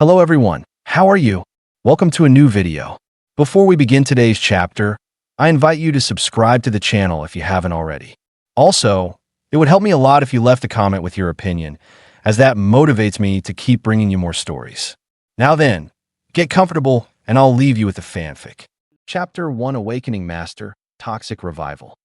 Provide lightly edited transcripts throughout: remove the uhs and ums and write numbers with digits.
Hello everyone, how are you? Welcome to a new video. Before we begin today's chapter, I invite you to subscribe to the channel if you haven't already. Also, it would help me a lot if you left a comment with your opinion, as that motivates me to keep bringing you more stories. Now then, get comfortable and I'll leave you with the fanfic. Chapter 1: Awakening Master, Toxic Revival.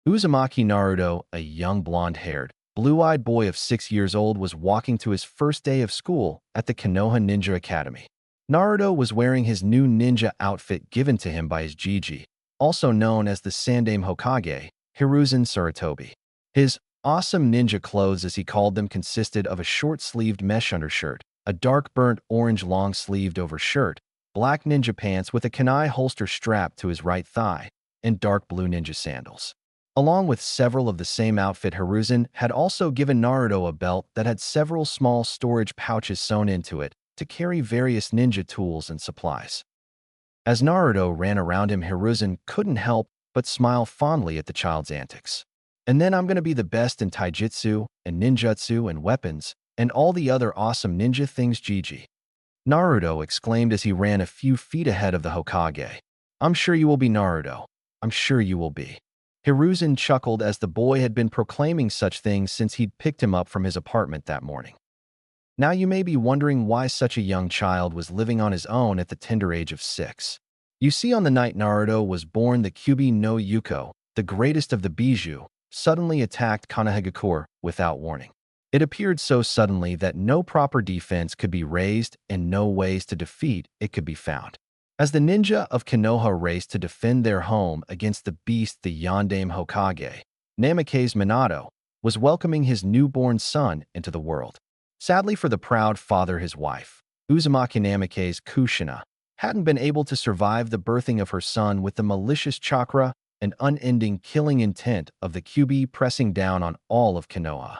Uzumaki Naruto, a young blonde-haired, blue-eyed boy of 6 years old, was walking to his first day of school at the Konoha Ninja Academy. Naruto was wearing his new ninja outfit given to him by his Jiji, also known as the Sandaime Hokage, Hiruzen Sarutobi. His awesome ninja clothes, as he called them, consisted of a short-sleeved mesh undershirt, a dark burnt orange long-sleeved overshirt, black ninja pants with a kunai holster strapped to his right thigh, and dark blue ninja sandals. Along with several of the same outfit, Hiruzen had also given Naruto a belt that had several small storage pouches sewn into it to carry various ninja tools and supplies. As Naruto ran around him, Hiruzen couldn't help but smile fondly at the child's antics. And then I'm going to be the best in taijutsu and ninjutsu and weapons and all the other awesome ninja things, Jiji. Naruto exclaimed as he ran a few feet ahead of the Hokage. I'm sure you will be, Naruto. I'm sure you will be. Hiruzen chuckled as the boy had been proclaiming such things since he'd picked him up from his apartment that morning. Now you may be wondering why such a young child was living on his own at the tender age of 6. You see, on the night Naruto was born, the Kyubi no Yuko, the greatest of the Bijou, suddenly attacked Konohagakure without warning. It appeared so suddenly that no proper defense could be raised and no ways to defeat it could be found. As the ninja of Konoha raced to defend their home against the beast, the Yondaime Hokage, Namake's Minato, was welcoming his newborn son into the world. Sadly for the proud father, his wife, Uzumaki Namake's Kushina, hadn't been able to survive the birthing of her son, with the malicious chakra and unending killing intent of the Kyubi pressing down on all of Konoha.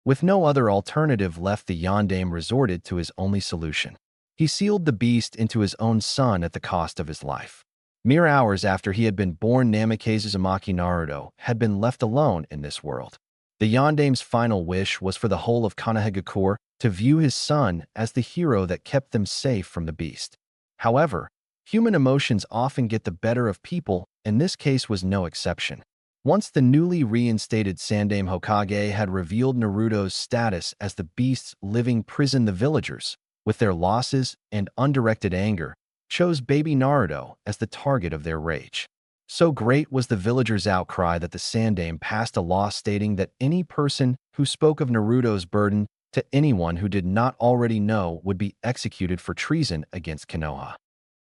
With no other alternative left, the Yondaime resorted to his only solution. He sealed the beast into his own son at the cost of his life. Mere hours after he had been born, Namake's Uzumaki Naruto had been left alone in this world. The Yondaime's final wish was for the whole of Konohagakure to view his son as the hero that kept them safe from the beast. However, human emotions often get the better of people, and this case was no exception. Once the newly reinstated Sandaime Hokage had revealed Naruto's status as the beast's living prison, the villagers, with their losses and undirected anger, chose baby Naruto as the target of their rage. So great was the villagers' outcry that the Sandaime passed a law stating that any person who spoke of Naruto's burden to anyone who did not already know would be executed for treason against Konoha.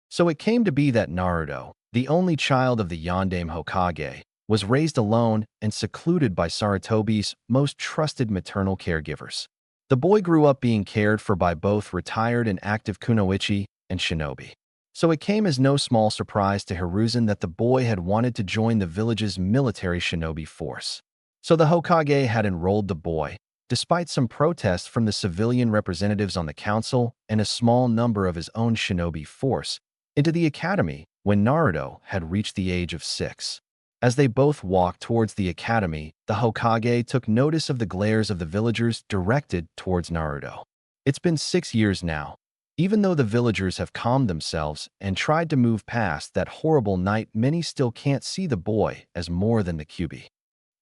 So it came to be that Naruto, the only child of the Yondaime Hokage, was raised alone and secluded by Sarutobi's most trusted maternal caregivers. The boy grew up being cared for by both retired and active kunoichi and shinobi. So it came as no small surprise to Hiruzen that the boy had wanted to join the village's military shinobi force. So the Hokage had enrolled the boy, despite some protests from the civilian representatives on the council and a small number of his own shinobi force, into the academy when Naruto had reached the age of 6. As they both walked towards the academy, the Hokage took notice of the glares of the villagers directed towards Naruto. It's been 6 years now. Even though the villagers have calmed themselves and tried to move past that horrible night, many still can't see the boy as more than the Kyubi.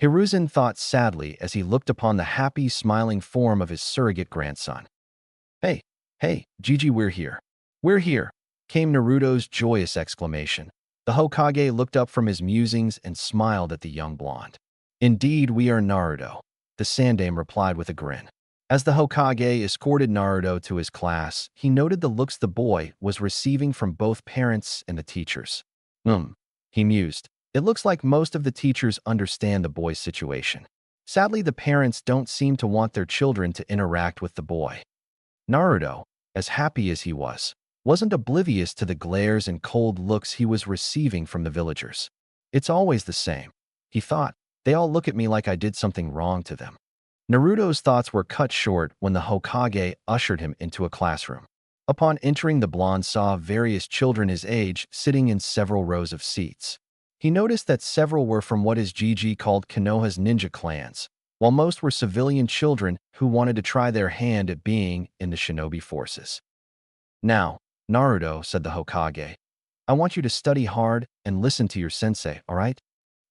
Hiruzen thought sadly as he looked upon the happy, smiling form of his surrogate grandson. Hey, Jiji, we're here. We're here," came Naruto's joyous exclamation. The Hokage looked up from his musings and smiled at the young blonde. "Indeed, we are, Naruto," the Sandaime replied with a grin. As the Hokage escorted Naruto to his class, he noted the looks the boy was receiving from both parents and the teachers. He mused. It looks like most of the teachers understand the boy's situation. Sadly, the parents don't seem to want their children to interact with the boy. Naruto, as happy as he was, wasn't oblivious to the glares and cold looks he was receiving from the villagers. It's always the same, he thought. They all look at me like I did something wrong to them. Naruto's thoughts were cut short when the Hokage ushered him into a classroom. Upon entering, the blonde saw various children his age sitting in several rows of seats. He noticed that several were from what his Jiji called Konoha's ninja clans, while most were civilian children who wanted to try their hand at being in the shinobi forces. Now, Naruto, said the Hokage, I want you to study hard and listen to your sensei, all right?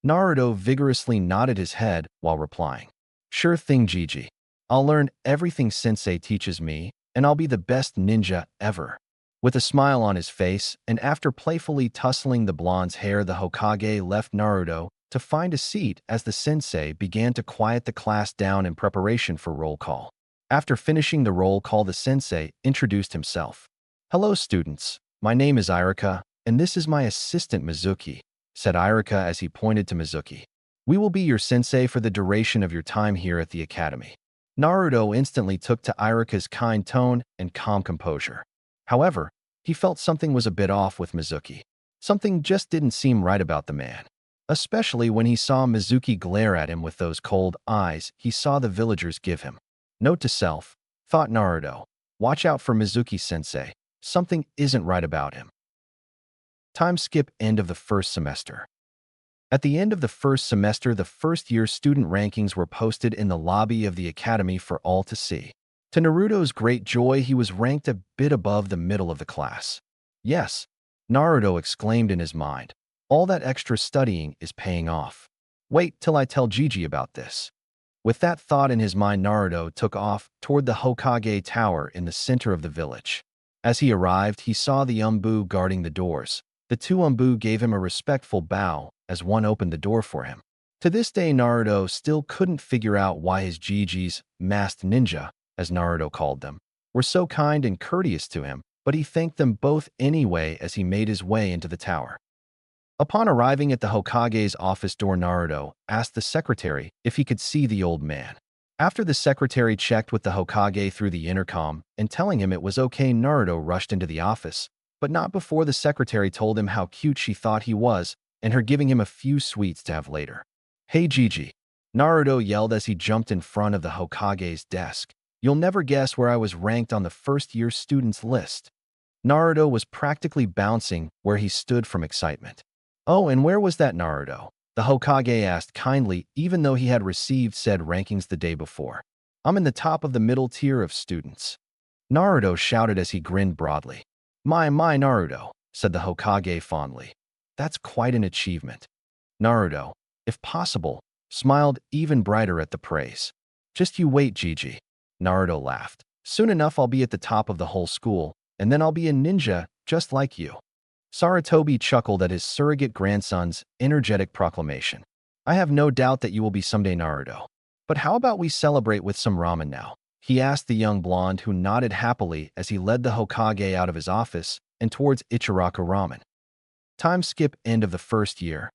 Naruto vigorously nodded his head while replying, Sure thing, Gigi. I'll learn everything sensei teaches me, and I'll be the best ninja ever. With a smile on his face, and after playfully tussling the blonde's hair, the Hokage left Naruto to find a seat as the sensei began to quiet the class down in preparation for roll call. After finishing the roll call, the sensei introduced himself. Hello, students. My name is Irika, and this is my assistant Mizuki, said Irika as he pointed to Mizuki. We will be your sensei for the duration of your time here at the academy. Naruto instantly took to Irika's kind tone and calm composure. However, he felt something was a bit off with Mizuki. Something just didn't seem right about the man. Especially when he saw Mizuki glare at him with those cold eyes he saw the villagers give him. Note to self, thought Naruto, watch out for Mizuki-sensei. Something isn't right about him. Time skip end of the first semester. At the end of the first semester, the first-year student rankings were posted in the lobby of the academy for all to see. To Naruto's great joy, he was ranked a bit above the middle of the class. Yes, Naruto exclaimed in his mind. All that extra studying is paying off. Wait till I tell Gigi about this. With that thought in his mind, Naruto took off toward the Hokage Tower in the center of the village. As he arrived, he saw the Umbu guarding the doors. The two Umbu gave him a respectful bow as one opened the door for him. To this day, Naruto still couldn't figure out why his Gigi's masked ninja, as Naruto called them, were so kind and courteous to him, but he thanked them both anyway as he made his way into the tower. Upon arriving at the Hokage's office door, Naruto asked the secretary if he could see the old man. After the secretary checked with the Hokage through the intercom and telling him it was okay, Naruto rushed into the office, but not before the secretary told him how cute she thought he was and her giving him a few sweets to have later. Hey Gigi, Naruto yelled as he jumped in front of the Hokage's desk. You'll never guess where I was ranked on the first-year students list. Naruto was practically bouncing where he stood from excitement. Oh, and where was that, Naruto? The Hokage asked kindly, even though he had received said rankings the day before. I'm in the top of the middle tier of students. Naruto shouted as he grinned broadly. My Naruto, said the Hokage fondly. That's quite an achievement. Naruto, if possible, smiled even brighter at the praise. Just you wait, Gigi. Naruto laughed. Soon enough I'll be at the top of the whole school, and then I'll be a ninja just like you. Sarutobi chuckled at his surrogate grandson's energetic proclamation. I have no doubt that you will be someday, Naruto. But how about we celebrate with some ramen now? He asked the young blonde, who nodded happily as he led the Hokage out of his office and towards Ichiraku Ramen. Time skip end of the first year.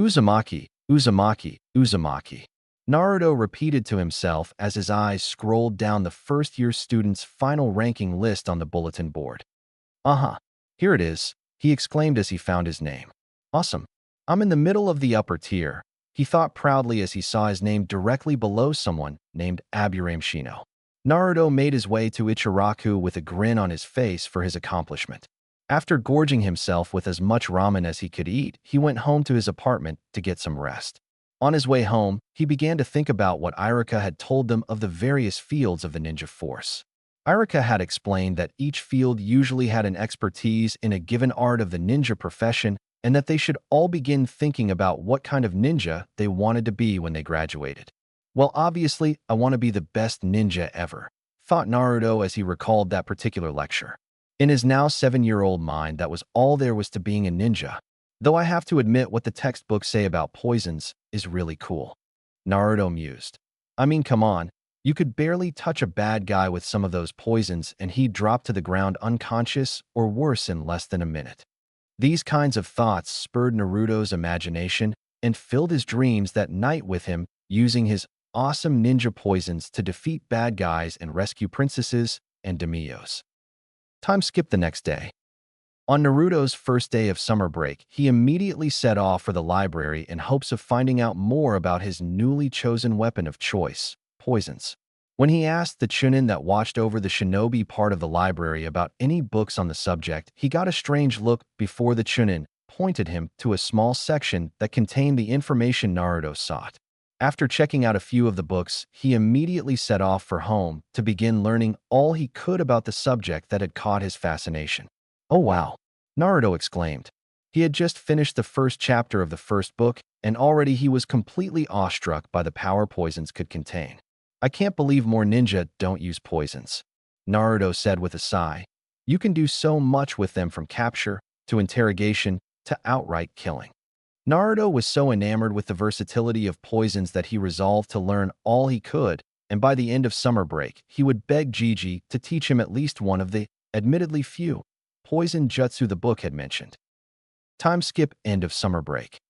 Uzumaki, Uzumaki, Uzumaki. Naruto repeated to himself as his eyes scrolled down the first-year student's final ranking list on the bulletin board. Here it is, he exclaimed as he found his name. Awesome. I'm in the middle of the upper tier, he thought proudly as he saw his name directly below someone named Aburame Shino. Naruto made his way to Ichiraku with a grin on his face for his accomplishment. After gorging himself with as much ramen as he could eat, he went home to his apartment to get some rest. On his way home, he began to think about what Irika had told them of the various fields of the ninja force. Irika had explained that each field usually had an expertise in a given art of the ninja profession and that they should all begin thinking about what kind of ninja they wanted to be when they graduated. Well, obviously, I want to be the best ninja ever, thought Naruto as he recalled that particular lecture. In his now 7-year-old mind, that was all there was to being a ninja. Though I have to admit what the textbooks say about poisons is really cool. Naruto mused. I mean, come on. You could barely touch a bad guy with some of those poisons and he'd drop to the ground unconscious or worse in less than a minute. These kinds of thoughts spurred Naruto's imagination and filled his dreams that night with him using his awesome ninja poisons to defeat bad guys and rescue princesses and daimyos. Time skip the next day. On Naruto's first day of summer break, he immediately set off for the library in hopes of finding out more about his newly chosen weapon of choice, poisons. When he asked the chunin that watched over the shinobi part of the library about any books on the subject, he got a strange look before the chunin pointed him to a small section that contained the information Naruto sought. After checking out a few of the books, he immediately set off for home to begin learning all he could about the subject that had caught his fascination. "Oh wow!" Naruto exclaimed. He had just finished the first chapter of the first book, and already he was completely awestruck by the power poisons could contain. "I can't believe more ninja don't use poisons," Naruto said with a sigh. "You can do so much with them, from capture to interrogation to outright killing." Naruto was so enamored with the versatility of poisons that he resolved to learn all he could, and by the end of summer break, he would beg Gigi to teach him at least one of the, admittedly few, poison jutsu the book had mentioned. Time skip end of summer break.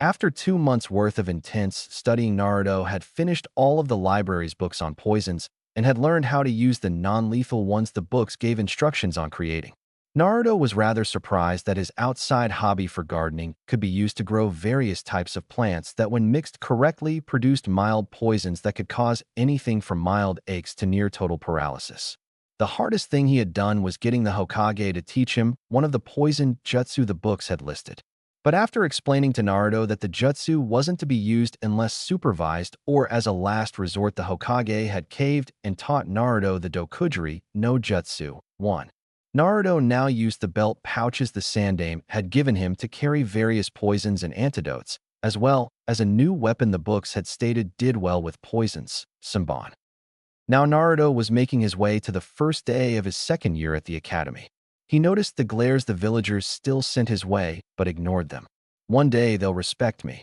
After 2 months' worth of intense studying, Naruto had finished all of the library's books on poisons and had learned how to use the non-lethal ones the books gave instructions on creating. Naruto was rather surprised that his outside hobby for gardening could be used to grow various types of plants that, when mixed correctly, produced mild poisons that could cause anything from mild aches to near total paralysis. The hardest thing he had done was getting the Hokage to teach him one of the poison jutsu the books had listed. But after explaining to Naruto that the jutsu wasn't to be used unless supervised or as a last resort, the Hokage had caved and taught Naruto the Dokujiri no Jutsu 1. Naruto now used the belt pouches the Sandaime had given him to carry various poisons and antidotes, as well as a new weapon the books had stated did well with poisons, Sanbon. Now Naruto was making his way to the first day of his second year at the academy. He noticed the glares the villagers still sent his way, but ignored them. "One day they'll respect me,"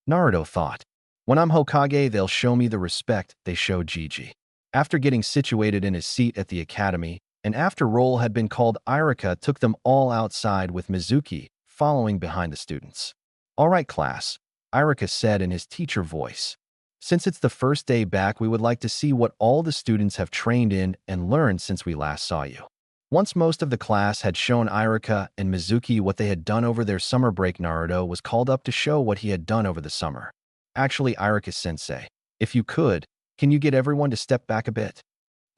Naruto thought. "When I'm Hokage, they'll show me the respect they showed Gigi." After getting situated in his seat at the academy, and after roll had been called, Irika took them all outside with Mizuki following behind the students. "All right, class," Irika said in his teacher voice. "Since it's the first day back, we would like to see what all the students have trained in and learned since we last saw you." Once most of the class had shown Irika and Mizuki what they had done over their summer break, Naruto was called up to show what he had done over the summer. "Actually, Irika-sensei, if you could, can you get everyone to step back a bit?"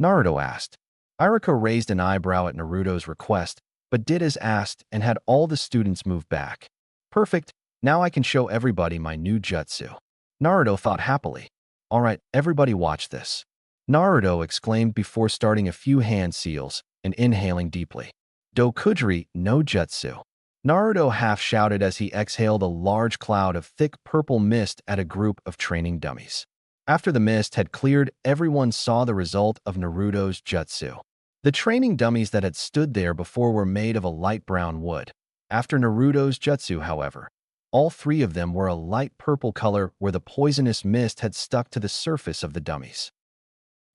Naruto asked. Irika raised an eyebrow at Naruto's request, but did as asked and had all the students move back. "Perfect, now I can show everybody my new jutsu," Naruto thought happily. "All right, everybody watch this," Naruto exclaimed before starting a few hand seals and inhaling deeply. "Dokujiri no Jutsu," Naruto half-shouted as he exhaled a large cloud of thick purple mist at a group of training dummies. After the mist had cleared, everyone saw the result of Naruto's jutsu. The training dummies that had stood there before were made of a light brown wood. After Naruto's jutsu, however, all three of them were a light purple color where the poisonous mist had stuck to the surface of the dummies.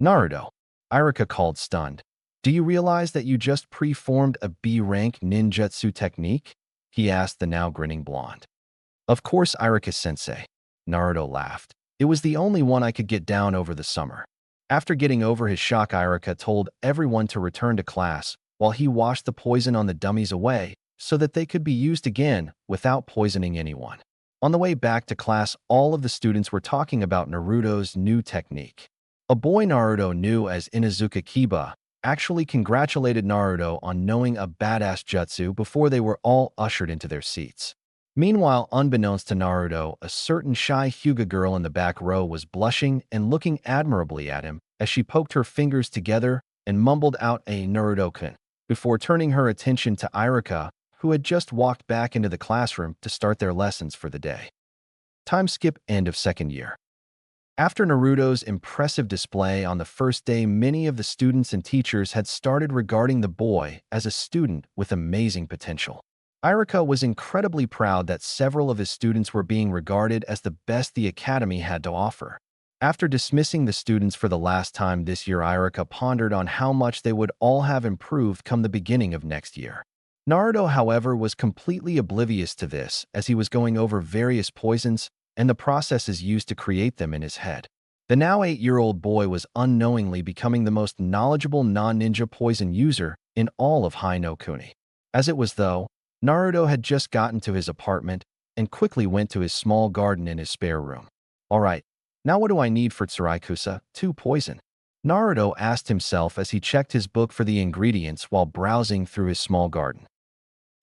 "Naruto," Irika called, stunned. "Do you realize that you just pre-formed a B-rank ninjutsu technique?" he asked the now grinning blonde. "Of course, Irika-sensei," Naruto laughed. "It was the only one I could get down over the summer." After getting over his shock, Irika told everyone to return to class while he washed the poison on the dummies away so that they could be used again without poisoning anyone. On the way back to class, all of the students were talking about Naruto's new technique. A boy Naruto knew as Inuzuka Kiba actually congratulated Naruto on knowing a badass jutsu before they were all ushered into their seats. Meanwhile, unbeknownst to Naruto, a certain shy Hyuga girl in the back row was blushing and looking admirably at him as she poked her fingers together and mumbled out a Naruto-kun before turning her attention to Irika, who had just walked back into the classroom to start their lessons for the day. Time skip end of second year. After Naruto's impressive display on the first day, many of the students and teachers had started regarding the boy as a student with amazing potential. Irika was incredibly proud that several of his students were being regarded as the best the academy had to offer. After dismissing the students for the last time this year, Irika pondered on how much they would all have improved come the beginning of next year. Naruto, however, was completely oblivious to this as he was going over various poisons and the processes used to create them in his head. The now 8-year-old boy was unknowingly becoming the most knowledgeable non-ninja poison user in all of Hai no Kuni. As it was, though, Naruto had just gotten to his apartment and quickly went to his small garden in his spare room. "All right, now what do I need for Tsuraikusa 2 poison?" Naruto asked himself as he checked his book for the ingredients while browsing through his small garden.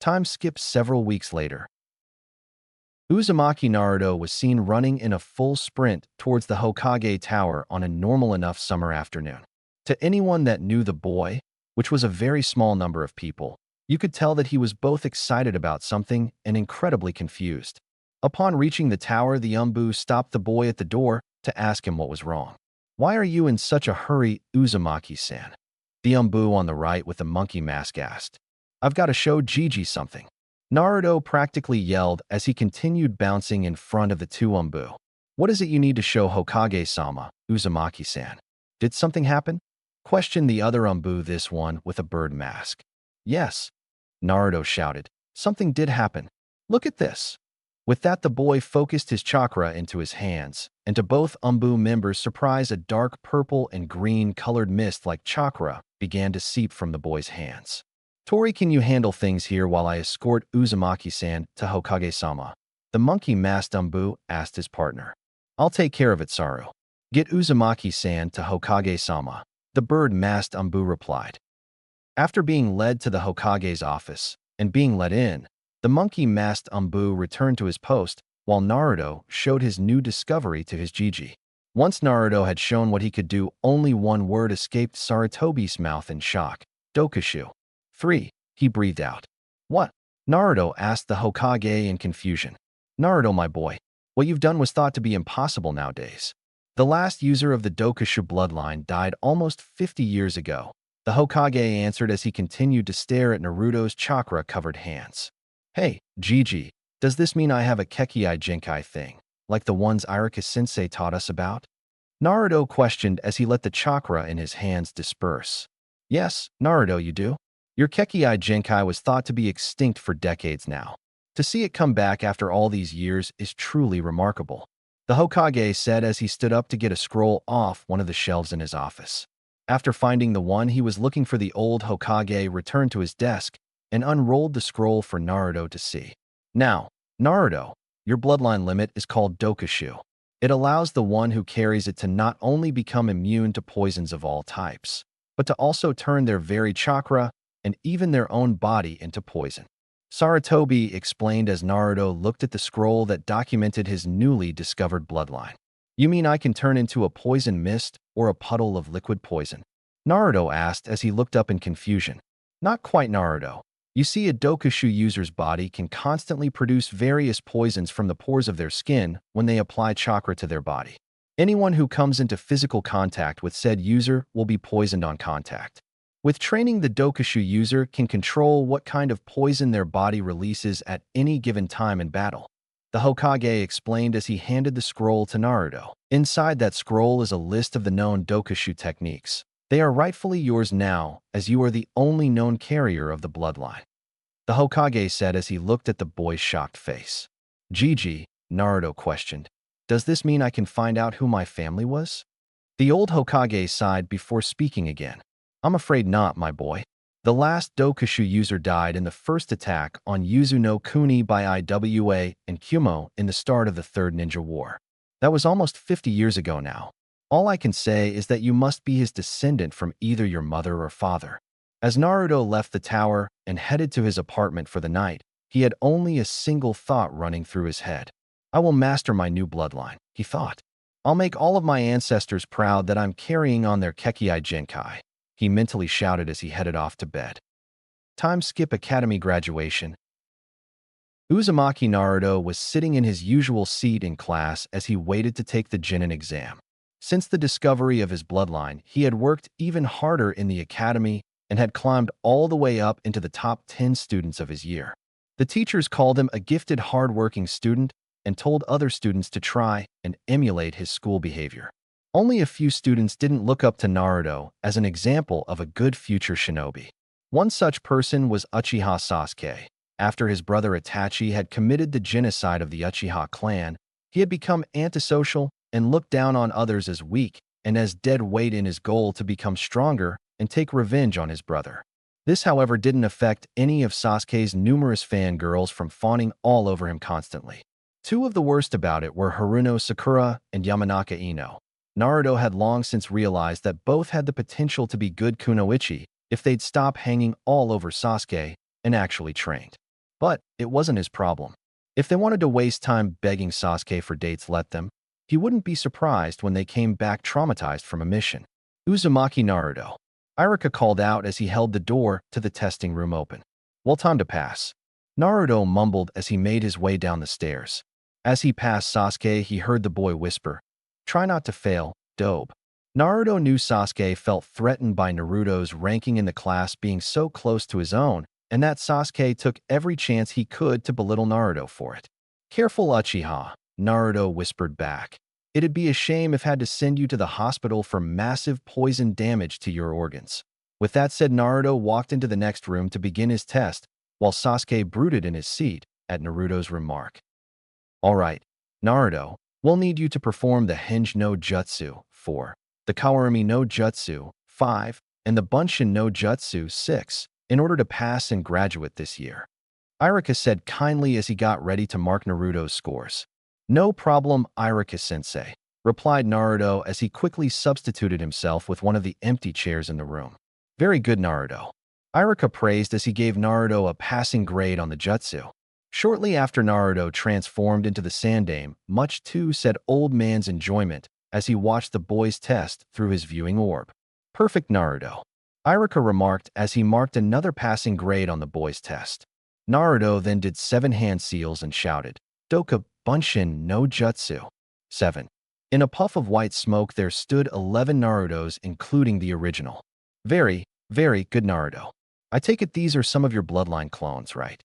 Time skips several weeks later. Uzumaki Naruto was seen running in a full sprint towards the Hokage Tower on a normal enough summer afternoon. To anyone that knew the boy, which was a very small number of people, you could tell that he was both excited about something and incredibly confused. Upon reaching the tower, the Umbu stopped the boy at the door to ask him what was wrong. "Why are you in such a hurry, Uzumaki-san?" The Umbu on the right with the monkey mask asked. "I've got to show Gigi something," Naruto practically yelled as he continued bouncing in front of the two Umbu. "What is it you need to show Hokage-sama, Uzumaki-san? Did something happen?" questioned the other Umbu, this one with a bird mask. "Yes," Naruto shouted. "Something did happen. Look at this." With that, the boy focused his chakra into his hands, and to both Umbu members' surprise, a dark purple and green colored mist like chakra began to seep from the boy's hands. "Tori, can you handle things here while I escort Uzumaki-san to Hokage-sama?" The monkey-masked Umbu asked his partner. "I'll take care of it, Saru. Get Uzumaki-san to Hokage-sama," the bird-masked Umbu replied. After being led to the Hokage's office and being let in, the monkey-masked Umbu returned to his post while Naruto showed his new discovery to his Gigi. Once Naruto had shown what he could do, only one word escaped Sarutobi's mouth in shock: "Dokushu." 3. He breathed out. "What?" Naruto asked the Hokage in confusion. "Naruto, my boy, what you've done was thought to be impossible nowadays. The last user of the Dokushu bloodline died almost 50 years ago," the Hokage answered as he continued to stare at Naruto's chakra-covered hands. "Hey, Gigi, does this mean I have a Kekkei Genkai thing, like the ones Irika-sensei taught us about?" Naruto questioned as he let the chakra in his hands disperse. "Yes, Naruto, you do. Your Kekkei Genkai was thought to be extinct for decades now. To see it come back after all these years is truly remarkable," the Hokage said as he stood up to get a scroll off one of the shelves in his office. After finding the one he was looking for, the old Hokage returned to his desk and unrolled the scroll for Naruto to see. "Now, Naruto, your bloodline limit is called Dokushu. It allows the one who carries it to not only become immune to poisons of all types, but to also turn their very chakra and even their own body into poison," Sarutobi explained as Naruto looked at the scroll that documented his newly discovered bloodline. "You mean I can turn into a poison mist or a puddle of liquid poison?" Naruto asked as he looked up in confusion. "Not quite, Naruto. You see, a Dokushu user's body can constantly produce various poisons from the pores of their skin when they apply chakra to their body. Anyone who comes into physical contact with said user will be poisoned on contact. With training, the Dokushu user can control what kind of poison their body releases at any given time in battle," the Hokage explained as he handed the scroll to Naruto. "Inside that scroll is a list of the known Dokushu techniques. They are rightfully yours now, as you are the only known carrier of the bloodline," the Hokage said as he looked at the boy's shocked face. "Gigi," Naruto questioned, "does this mean I can find out who my family was?" The old Hokage sighed before speaking again. "I'm afraid not, my boy. The last Dokushu user died in the first attack on Yuzu no Kuni by Iwa and Kumo in the start of the Third Ninja War. That was almost 50 years ago now. All I can say is that you must be his descendant from either your mother or father." As Naruto left the tower and headed to his apartment for the night, he had only a single thought running through his head. "I will master my new bloodline," he thought. "I'll make all of my ancestors proud that I'm carrying on their Kekkei Genkai," he mentally shouted as he headed off to bed. Time skip academy graduation. Uzumaki Naruto was sitting in his usual seat in class as he waited to take the Genin exam. Since the discovery of his bloodline, he had worked even harder in the academy and had climbed all the way up into the top 10 students of his year. The teachers called him a gifted, hard-working student and told other students to try and emulate his school behavior. Only a few students didn't look up to Naruto as an example of a good future shinobi. One such person was Uchiha Sasuke. After his brother Itachi had committed the genocide of the Uchiha clan, he had become antisocial and looked down on others as weak and as dead weight in his goal to become stronger and take revenge on his brother. This, however, didn't affect any of Sasuke's numerous fangirls from fawning all over him constantly. Two of the worst about it were Haruno Sakura and Yamanaka Ino. Naruto had long since realized that both had the potential to be good kunoichi if they'd stop hanging all over Sasuke and actually trained. But it wasn't his problem. If they wanted to waste time begging Sasuke for dates, let them. He wouldn't be surprised when they came back traumatized from a mission. Uzumaki Naruto. Iruka called out as he held the door to the testing room open. Well, time to pass. Naruto mumbled as he made his way down the stairs. As he passed Sasuke, he heard the boy whisper, "Try not to fail, dope." Naruto knew Sasuke felt threatened by Naruto's ranking in the class being so close to his own, and that Sasuke took every chance he could to belittle Naruto for it. "Careful, Uchiha," Naruto whispered back. "It'd be a shame if I had to send you to the hospital for massive poison damage to your organs." With that said, Naruto walked into the next room to begin his test, while Sasuke brooded in his seat at Naruto's remark. "All right, Naruto, we'll need you to perform the Henge no Jutsu 4, the Kawarami no Jutsu 5, and the Bunshin no Jutsu 6 in order to pass and graduate this year," Iruka said kindly as he got ready to mark Naruto's scores. "No problem, Iruka-sensei," replied Naruto as he quickly substituted himself with one of the empty chairs in the room. "Very good, Naruto," Iruka praised as he gave Naruto a passing grade on the jutsu. Shortly after Naruto transformed into the Sandame, much to said old man's enjoyment as he watched the boy's test through his viewing orb. "Perfect, Naruto," Iruka remarked as he marked another passing grade on the boy's test. Naruto then did 7 hand seals and shouted, "Doka Bunshin no Jutsu 7. In a puff of white smoke there stood 11 Narutos, including the original. Very, very good, Naruto. I take it these are some of your bloodline clones, right?"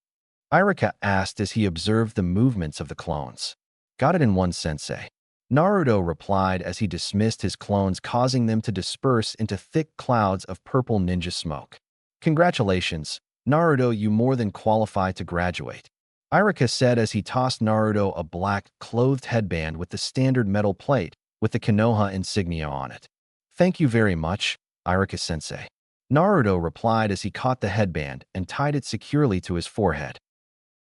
Iruka asked as he observed the movements of the clones. "Got it in one, sensei," Naruto replied as he dismissed his clones, causing them to disperse into thick clouds of purple ninja smoke. "Congratulations, Naruto, you more than qualify to graduate," Iruka said as he tossed Naruto a black, clothed headband with the standard metal plate with the Konoha insignia on it. "Thank you very much, Iruka-sensei," Naruto replied as he caught the headband and tied it securely to his forehead.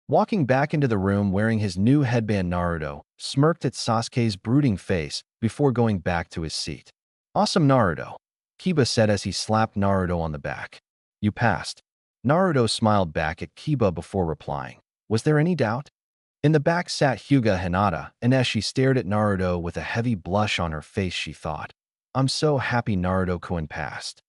Walking back into the room wearing his new headband, Naruto smirked at Sasuke's brooding face before going back to his seat. "Awesome, Naruto," Kiba said as he slapped Naruto on the back. "You passed." Naruto smiled back at Kiba before replying. Was there any doubt? In the back sat Hyuga Hinata, and as she stared at Naruto with a heavy blush on her face, she thought, "I'm so happy Naruto-kun passed."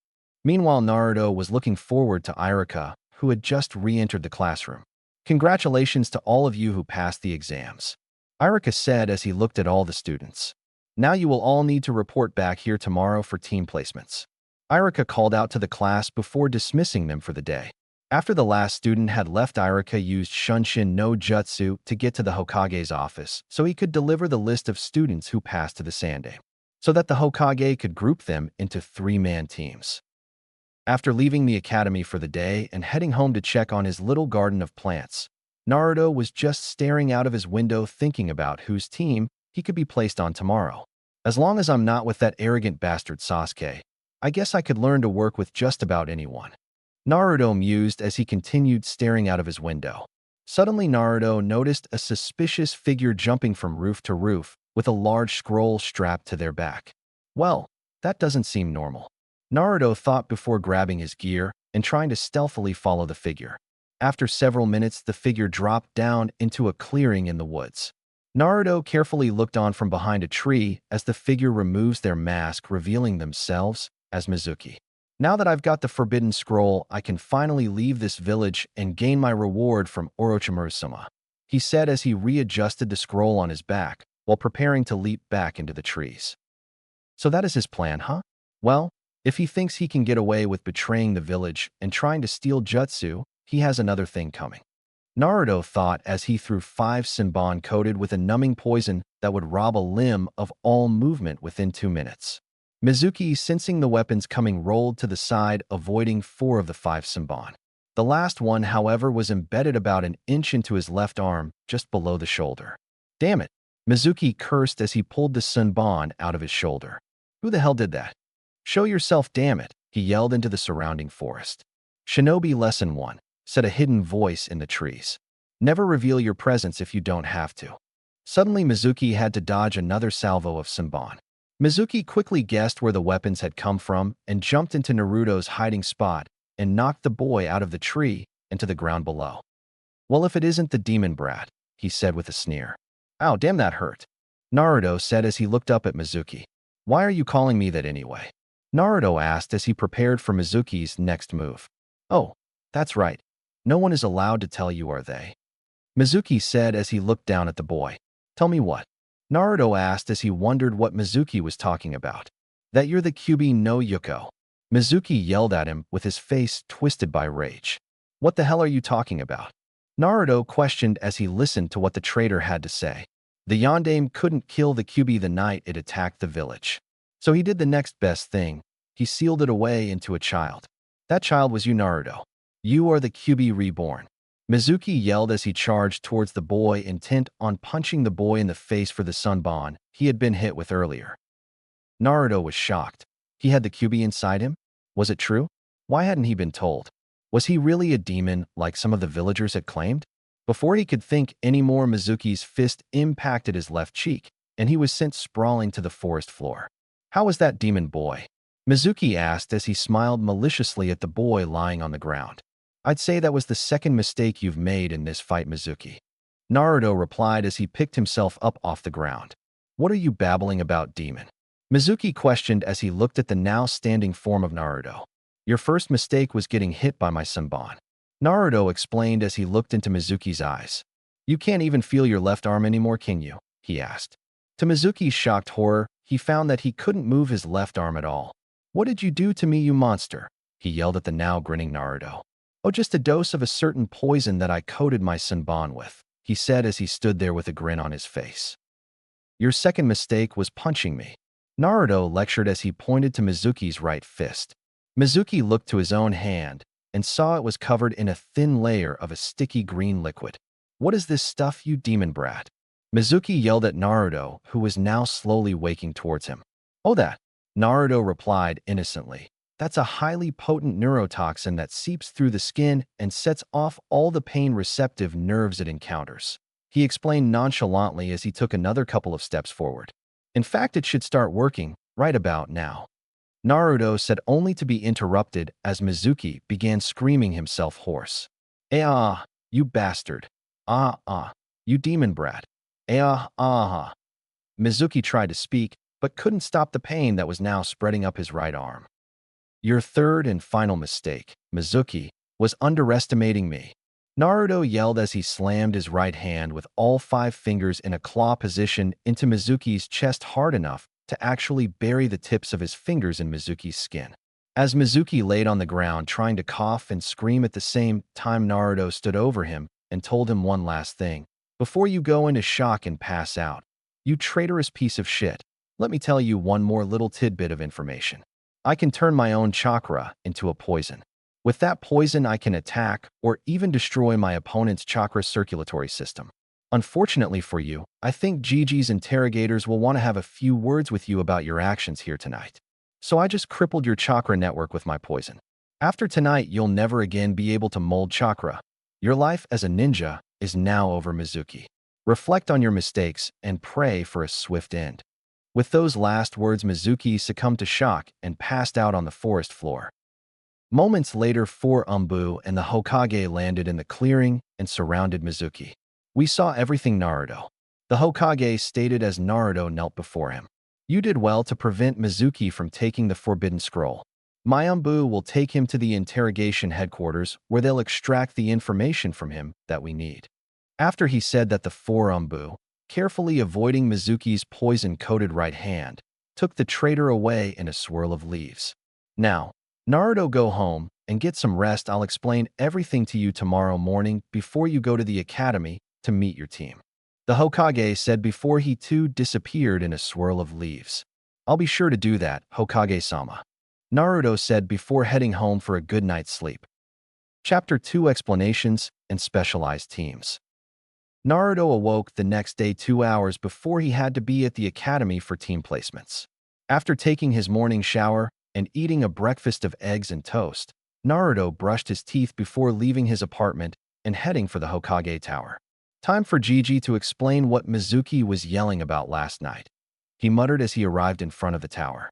Meanwhile, Naruto was looking forward to Iruka, who had just re-entered the classroom. "Congratulations to all of you who passed the exams," Iruka said as he looked at all the students. "Now you will all need to report back here tomorrow for team placements." Iruka called out to the class before dismissing them for the day. After the last student had left, Iruka used Shunshin no Jutsu to get to the Hokage's office so he could deliver the list of students who passed to the Sandame, so that the Hokage could group them into 3-man teams. After leaving the academy for the day and heading home to check on his little garden of plants, Naruto was just staring out of his window thinking about whose team he could be placed on tomorrow. "As long as I'm not with that arrogant bastard Sasuke, I guess I could learn to work with just about anyone," Naruto mused as he continued staring out of his window. Suddenly, Naruto noticed a suspicious figure jumping from roof to roof with a large scroll strapped to their back. "Well, that doesn't seem normal," Naruto thought before grabbing his gear and trying to stealthily follow the figure. After several minutes, the figure dropped down into a clearing in the woods. Naruto carefully looked on from behind a tree as the figure removes their mask, revealing themselves as Mizuki. "Now that I've got the forbidden scroll, I can finally leave this village and gain my reward from Orochimaru-sama," he said as he readjusted the scroll on his back while preparing to leap back into the trees. So that is his plan, huh? Well, if he thinks he can get away with betraying the village and trying to steal jutsu, he has another thing coming, Naruto thought as he threw 5 senbon coated with a numbing poison that would rob a limb of all movement within 2 minutes. Mizuki, sensing the weapons coming, rolled to the side, avoiding 4 of the 5 senbon. The last one, however, was embedded about an inch into his left arm, just below the shoulder. "Damn it," Mizuki cursed as he pulled the senbon out of his shoulder. "Who the hell did that? Show yourself, damn it," he yelled into the surrounding forest. "Shinobi Lesson 1, said a hidden voice in the trees. "Never reveal your presence if you don't have to." Suddenly, Mizuki had to dodge another salvo of senbon. Mizuki quickly guessed where the weapons had come from and jumped into Naruto's hiding spot and knocked the boy out of the tree and to the ground below. "Well, if it isn't the demon brat," he said with a sneer. Ow, damn that hurt. Naruto said as he looked up at Mizuki. Why are you calling me that anyway? Naruto asked as he prepared for Mizuki's next move. Oh, that's right. No one is allowed to tell you, are they? Mizuki said as he looked down at the boy. Tell me what? Naruto asked as he wondered what Mizuki was talking about. That you're the Kyuubi no Yuko. Mizuki yelled at him with his face twisted by rage. What the hell are you talking about? Naruto questioned as he listened to what the traitor had to say. The Yondaime couldn't kill the Kyuubi the night it attacked the village. So he did the next best thing. He sealed it away into a child. That child was you, Naruto. You are the Kyuubi reborn. Mizuki yelled as he charged towards the boy, intent on punching the boy in the face for the sunbon he had been hit with earlier. Naruto was shocked. He had the Kyuubi inside him? Was it true? Why hadn't he been told? Was he really a demon like some of the villagers had claimed? Before he could think anymore, Mizuki's fist impacted his left cheek, and he was sent sprawling to the forest floor. How was that demon boy? Mizuki asked as he smiled maliciously at the boy lying on the ground. I'd say that was the second mistake you've made in this fight, Mizuki. Naruto replied as he picked himself up off the ground. What are you babbling about, demon? Mizuki questioned as he looked at the now standing form of Naruto. Your first mistake was getting hit by my sunbon. Naruto explained as he looked into Mizuki's eyes. You can't even feel your left arm anymore, can you? He asked. To Mizuki's shocked horror, he found that he couldn't move his left arm at all. What did you do to me, you monster? He yelled at the now grinning Naruto. Oh, just a dose of a certain poison that I coated my sunbon with, he said as he stood there with a grin on his face. Your second mistake was punching me. Naruto lectured as he pointed to Mizuki's right fist. Mizuki looked to his own hand and saw it was covered in a thin layer of a sticky green liquid. What is this stuff, you demon brat? Mizuki yelled at Naruto, who was now slowly waking towards him. Oh, that. Naruto replied innocently. That's a highly potent neurotoxin that seeps through the skin and sets off all the pain-receptive nerves it encounters. He explained nonchalantly as he took another couple of steps forward. In fact, it should start working right about now. Naruto said, only to be interrupted as Mizuki began screaming himself hoarse. You bastard. You demon brat. Mizuki tried to speak, but couldn't stop the pain that was now spreading up his right arm. Your third and final mistake, Mizuki, was underestimating me. Naruto yelled as he slammed his right hand with all 5 fingers in a claw position into Mizuki's chest hard enough to actually bury the tips of his fingers in Mizuki's skin. As Mizuki laid on the ground trying to cough and scream at the same time, Naruto stood over him and told him one last thing. Before you go into shock and pass out, you traitorous piece of shit, let me tell you one more little tidbit of information. I can turn my own chakra into a poison. With that poison, I can attack or even destroy my opponent's chakra circulatory system. Unfortunately for you, I think Gigi's interrogators will want to have a few words with you about your actions here tonight. So I just crippled your chakra network with my poison. After tonight, you'll never again be able to mold chakra. Your life as a ninja is now over, Mizuki. Reflect on your mistakes and pray for a swift end. With those last words, Mizuki succumbed to shock and passed out on the forest floor. Moments later, 4 Umbu and the Hokage landed in the clearing and surrounded Mizuki. We saw everything, Naruto. The Hokage stated as Naruto knelt before him. You did well to prevent Mizuki from taking the Forbidden Scroll. My Umbu will take him to the interrogation headquarters where they'll extract the information from him that we need. After he said that, the 4 Umbu, carefully avoiding Mizuki's poison-coated right hand, took the traitor away in a swirl of leaves. Now, Naruto, go home and get some rest. I'll explain everything to you tomorrow morning before you go to the academy to meet your team. The Hokage said before he too disappeared in a swirl of leaves. I'll be sure to do that, Hokage-sama. Naruto said before heading home for a good night's sleep. Chapter 2: Explanations and Specialized Teams. Naruto awoke the next day 2 hours before he had to be at the academy for team placements. After taking his morning shower and eating a breakfast of eggs and toast, Naruto brushed his teeth before leaving his apartment and heading for the Hokage Tower. Time for Gigi to explain what Mizuki was yelling about last night, he muttered as he arrived in front of the tower.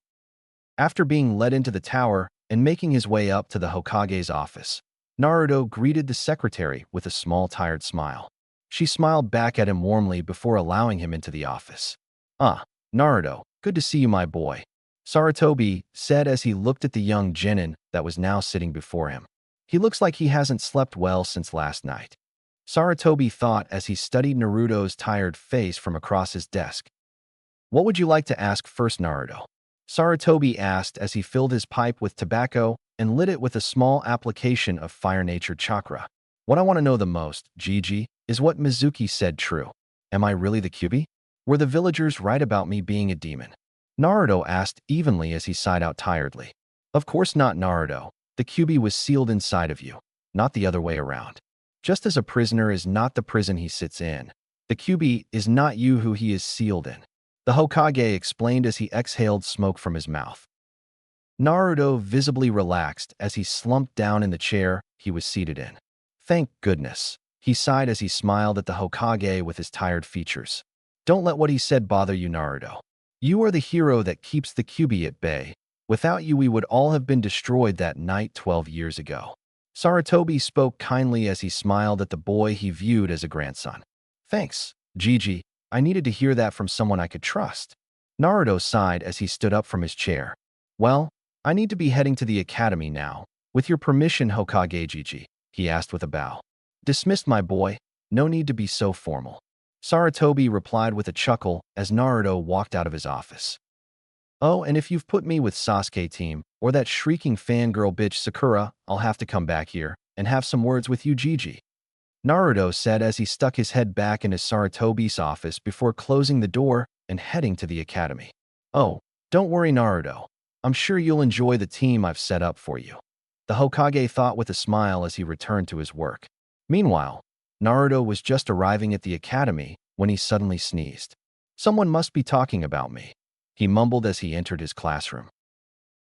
After being led into the tower and making his way up to the Hokage's office, Naruto greeted the secretary with a small, tired smile. She smiled back at him warmly before allowing him into the office. "Ah, Naruto, good to see you, my boy," Sarutobi said as he looked at the young genin that was now sitting before him. "He looks like he hasn't slept well since last night," Sarutobi thought as he studied Naruto's tired face from across his desk. "What would you like to ask first, Naruto?" Sarutobi asked as he filled his pipe with tobacco and lit it with a small application of fire nature chakra. "What I want to know the most, Gigi, is what Mizuki said true. Am I really the Kyuubi? Were the villagers right about me being a demon?" Naruto asked evenly as he sighed out tiredly. "Of course not, Naruto. The Kyuubi was sealed inside of you, not the other way around. Just as a prisoner is not the prison he sits in, the Kyuubi is not you who he is sealed in," the Hokage explained as he exhaled smoke from his mouth. Naruto visibly relaxed as he slumped down in the chair he was seated in. "Thank goodness," he sighed as he smiled at the Hokage with his tired features. "Don't let what he said bother you, Naruto. You are the hero that keeps the Kyuubi at bay. Without you, we would all have been destroyed that night 12 years ago." Sarutobi spoke kindly as he smiled at the boy he viewed as a grandson. "Thanks, Gigi. I needed to hear that from someone I could trust." Naruto sighed as he stood up from his chair. "Well, I need to be heading to the academy now. With your permission, Hokage Gigi," he asked with a bow. "Dismissed, my boy. No need to be so formal." Sarutobi replied with a chuckle as Naruto walked out of his office. "Oh, and if you've put me with Sasuke team, or that shrieking fangirl bitch Sakura, I'll have to come back here and have some words with you, Gigi," Naruto said as he stuck his head back in his Sarutobi's office before closing the door and heading to the academy. "Oh, don't worry, Naruto. I'm sure you'll enjoy the team I've set up for you," the Hokage thought with a smile as he returned to his work. Meanwhile, Naruto was just arriving at the academy when he suddenly sneezed. "Someone must be talking about me," he mumbled as he entered his classroom.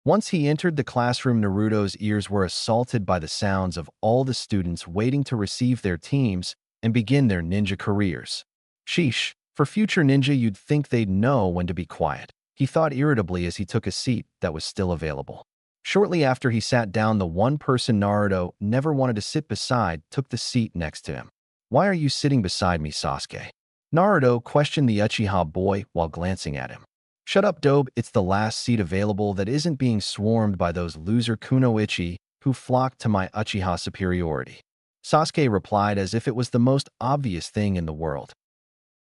Once he entered the classroom, Naruto's ears were assaulted by the sounds of all the students waiting to receive their teams and begin their ninja careers. Sheesh, for future ninja you'd think they'd know when to be quiet, he thought irritably as he took a seat that was still available. Shortly after he sat down, the one person Naruto never wanted to sit beside took the seat next to him. "Why are you sitting beside me, Sasuke?" Naruto questioned the Uchiha boy while glancing at him. "Shut up, Dobe. It's the last seat available that isn't being swarmed by those loser kunoichi who flocked to my Uchiha superiority," Sasuke replied as if it was the most obvious thing in the world.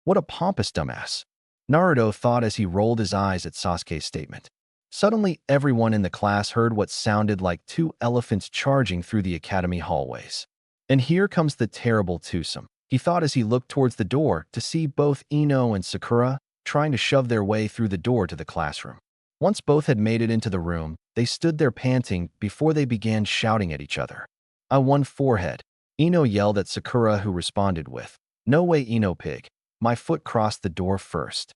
"What a pompous dumbass," Naruto thought as he rolled his eyes at Sasuke's statement. Suddenly, everyone in the class heard what sounded like two elephants charging through the academy hallways. "And here comes the terrible twosome," he thought as he looked towards the door to see both Ino and Sakura trying to shove their way through the door to the classroom. Once both had made it into the room, they stood there panting before they began shouting at each other. "I won forehead," Ino yelled at Sakura, who responded with, "No way, Ino pig. My foot crossed the door first."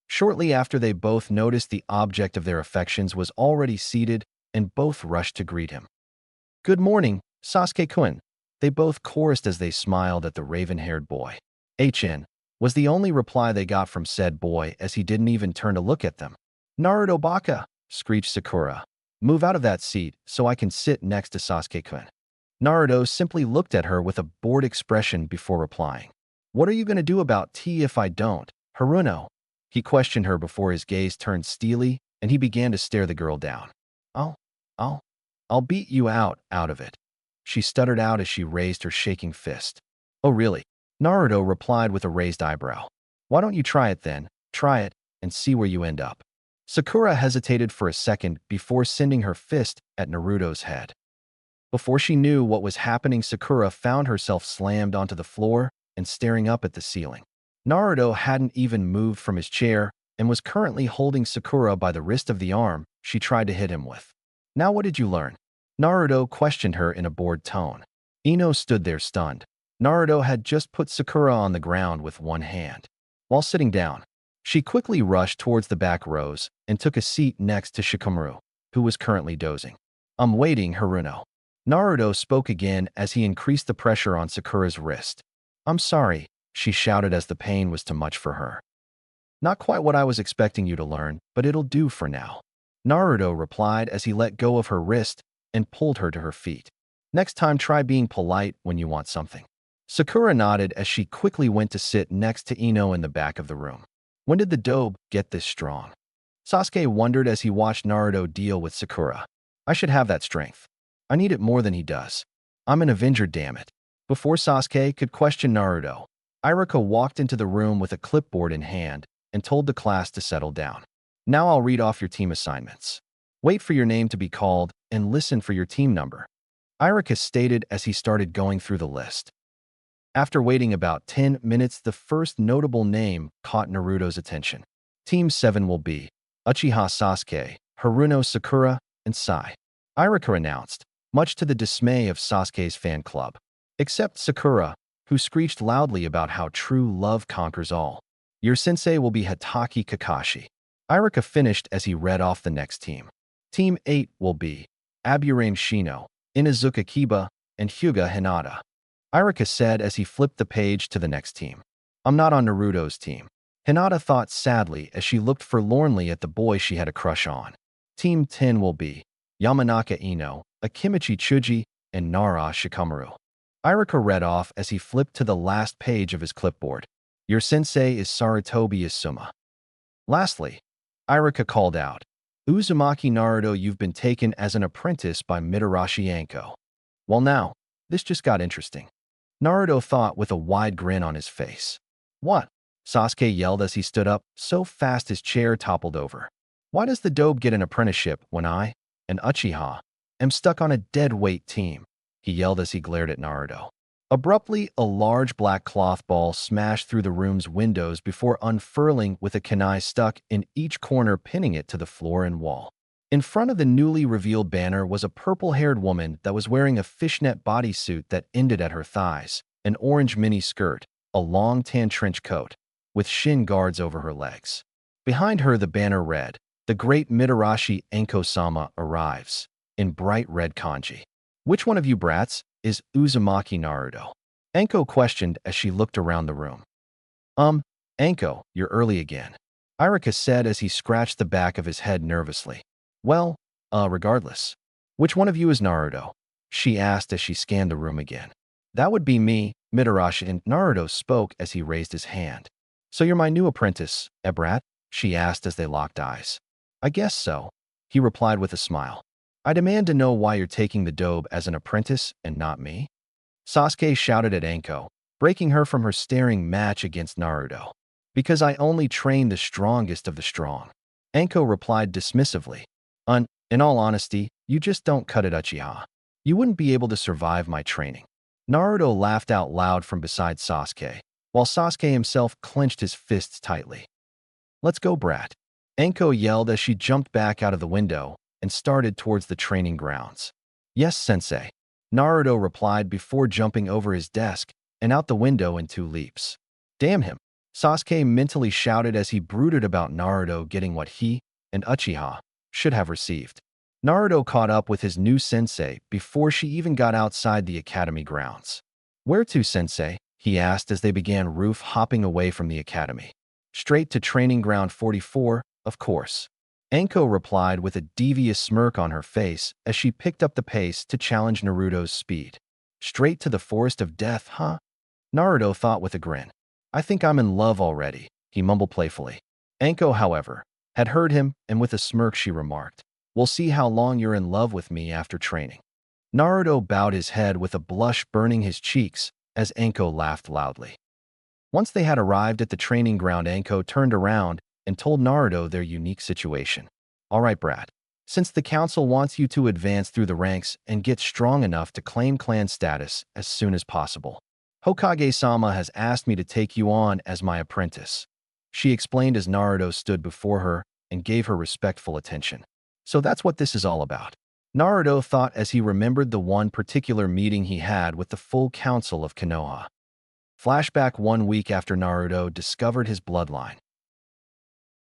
Shortly after, they both noticed the object of their affections was already seated and both rushed to greet him. "Good morning, Sasuke-kun," they both chorused as they smiled at the raven-haired boy. "HN," was the only reply they got from said boy as he didn't even turn to look at them. "Naruto Baka," screeched Sakura. "Move out of that seat so I can sit next to Sasuke-kun." Naruto simply looked at her with a bored expression before replying. "What are you going to do about tea if I don't, Haruno?" he questioned her before his gaze turned steely and he began to stare the girl down. I'll, I'll beat you out of it," she stuttered out as she raised her shaking fist. "Oh really?" Naruto replied with a raised eyebrow. "Why don't you try it then? Try it and see where you end up." Sakura hesitated for a second before sending her fist at Naruto's head. Before she knew what was happening, Sakura found herself slammed onto the floor and staring up at the ceiling. Naruto hadn't even moved from his chair and was currently holding Sakura by the wrist of the arm she tried to hit him with. "Now what did you learn?" Naruto questioned her in a bored tone. Ino stood there stunned. Naruto had just put Sakura on the ground with one hand. While sitting down, she quickly rushed towards the back rows and took a seat next to Shikamaru, who was currently dozing. "I'm waiting, Haruno." Naruto spoke again as he increased the pressure on Sakura's wrist. "I'm sorry," she shouted as the pain was too much for her. "Not quite what I was expecting you to learn, but it'll do for now," Naruto replied as he let go of her wrist and pulled her to her feet. "Next time, try being polite when you want something." Sakura nodded as she quickly went to sit next to Ino in the back of the room. When did the dobe get this strong? Sasuke wondered as he watched Naruto deal with Sakura. I should have that strength. I need it more than he does. I'm an Avenger, damn it. Before Sasuke could question Naruto, Iruka walked into the room with a clipboard in hand and told the class to settle down. Now I'll read off your team assignments. Wait for your name to be called and listen for your team number. Iruka stated as he started going through the list. After waiting about 10 minutes, the first notable name caught Naruto's attention. Team 7 will be Uchiha Sasuke, Haruno Sakura, and Sai. Iruka announced, much to the dismay of Sasuke's fan club. Except Sakura, who screeched loudly about how true love conquers all. Your sensei will be Hatake Kakashi. Iruka finished as he read off the next team. Team 8 will be Aburame Shino, Inazuka Kiba, and Hyuga Hinata. Iruka said as he flipped the page to the next team. I'm not on Naruto's team. Hinata thought sadly as she looked forlornly at the boy she had a crush on. Team 10 will be Yamanaka Ino, Akimichi Chuji, and Nara Shikamaru. Iruka read off as he flipped to the last page of his clipboard. Your sensei is Sarutobi Izuma. Lastly, Iruka called out, Uzumaki Naruto, you've been taken as an apprentice by Mitarashi Anko. Well now, this just got interesting. Naruto thought with a wide grin on his face. What? Sasuke yelled as he stood up, so fast his chair toppled over. Why does the dobe get an apprenticeship when I, an Uchiha, am stuck on a dead-weight team? He yelled as he glared at Naruto. Abruptly, a large black cloth ball smashed through the room's windows before unfurling with a kunai stuck in each corner, pinning it to the floor and wall. In front of the newly revealed banner was a purple-haired woman that was wearing a fishnet bodysuit that ended at her thighs, an orange mini skirt, a long tan trench coat, with shin guards over her legs. Behind her, the banner read, The Great Mitarashi Anko-sama arrives, in bright red kanji. Which one of you brats is Uzumaki Naruto? Anko questioned as she looked around the room. Anko, you're early again, Iruka said as he scratched the back of his head nervously. Well, regardless. Which one of you is Naruto? She asked as she scanned the room again. That would be me, Mitarashi, and Naruto spoke as he raised his hand. So you're my new apprentice, brat? She asked as they locked eyes. I guess so, he replied with a smile. I demand to know why you're taking the dobe as an apprentice and not me? Sasuke shouted at Anko, breaking her from her staring match against Naruto. Because I only train the strongest of the strong. Anko replied dismissively. In all honesty, you just don't cut it, Uchiha. You wouldn't be able to survive my training. Naruto laughed out loud from beside Sasuke, while Sasuke himself clenched his fists tightly. Let's go, brat. Anko yelled as she jumped back out of the window and started towards the training grounds. Yes, sensei. Naruto replied before jumping over his desk and out the window in 2 leaps. Damn him, Sasuke mentally shouted as he brooded about Naruto getting what he and Uchiha should have received. Naruto caught up with his new sensei before she even got outside the academy grounds. Where to, sensei? He asked as they began hopping away from the academy. Straight to training ground 44, of course. Anko replied with a devious smirk on her face as she picked up the pace to challenge Naruto's speed. Straight to the forest of death, huh? Naruto thought with a grin. I think I'm in love already, he mumbled playfully. Anko, however, had heard him, and with a smirk she remarked, We'll see how long you're in love with me after training. Naruto bowed his head with a blush burning his cheeks as Anko laughed loudly. Once they had arrived at the training ground, Anko turned around and told Naruto their unique situation. All right, brat. Since the council wants you to advance through the ranks and get strong enough to claim clan status as soon as possible, Hokage-sama has asked me to take you on as my apprentice. She explained as Naruto stood before her and gave her respectful attention. So that's what this is all about. Naruto thought as he remembered the one particular meeting he had with the full council of Konoha. Flashback 1 week after Naruto discovered his bloodline.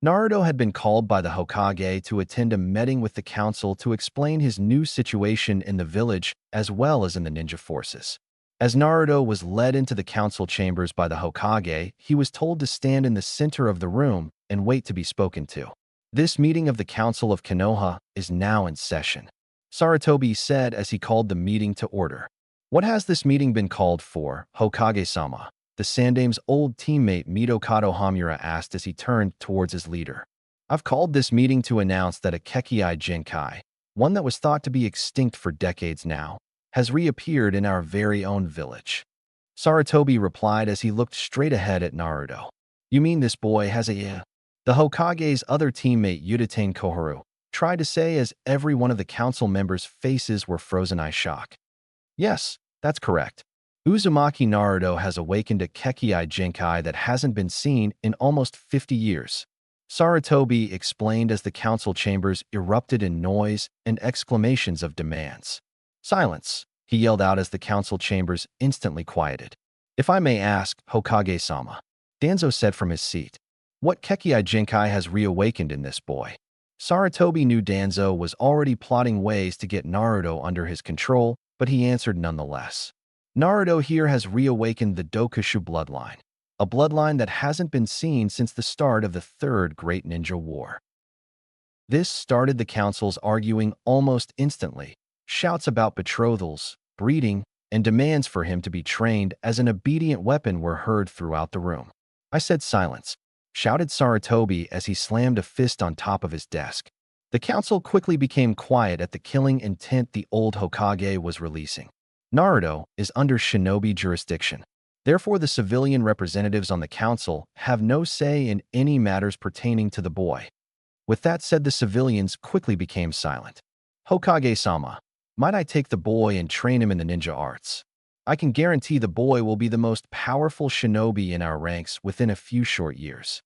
Naruto had been called by the Hokage to attend a meeting with the council to explain his new situation in the village as well as in the ninja forces. As Naruto was led into the council chambers by the Hokage, he was told to stand in the center of the room and wait to be spoken to. This meeting of the Council of Konoha is now in session, Sarutobi said as he called the meeting to order. What has this meeting been called for, Hokage-sama? The Sandame's old teammate Mitokado Hamura asked as he turned towards his leader. I've called this meeting to announce that a Kekkei Genkai, one that was thought to be extinct for decades now, has reappeared in our very own village. Sarutobi replied as he looked straight ahead at Naruto. You mean this boy has a... The Hokage's other teammate Udatane Koharu tried to say as every one of the council members' faces were frozen in shock. Yes, that's correct. Uzumaki Naruto has awakened a Kekkei Genkai that hasn't been seen in almost 50 years. Sarutobi explained as the council chambers erupted in noise and exclamations of demands. Silence, he yelled out as the council chambers instantly quieted. If I may ask, Hokage-sama, Danzo said from his seat, what Kekkei Genkai has reawakened in this boy? Sarutobi knew Danzo was already plotting ways to get Naruto under his control, but he answered nonetheless. Naruto here has reawakened the Dokushu bloodline, a bloodline that hasn't been seen since the start of the Third Great Ninja War. This started the councils arguing almost instantly. Shouts about betrothals, breeding, and demands for him to be trained as an obedient weapon were heard throughout the room. I said silence, shouted Sarutobi as he slammed a fist on top of his desk. The council quickly became quiet at the killing intent the old Hokage was releasing. Naruto is under shinobi jurisdiction. Therefore, the civilian representatives on the council have no say in any matters pertaining to the boy. With that said, the civilians quickly became silent. Hokage-sama, might I take the boy and train him in the ninja arts? I can guarantee the boy will be the most powerful shinobi in our ranks within a few short years.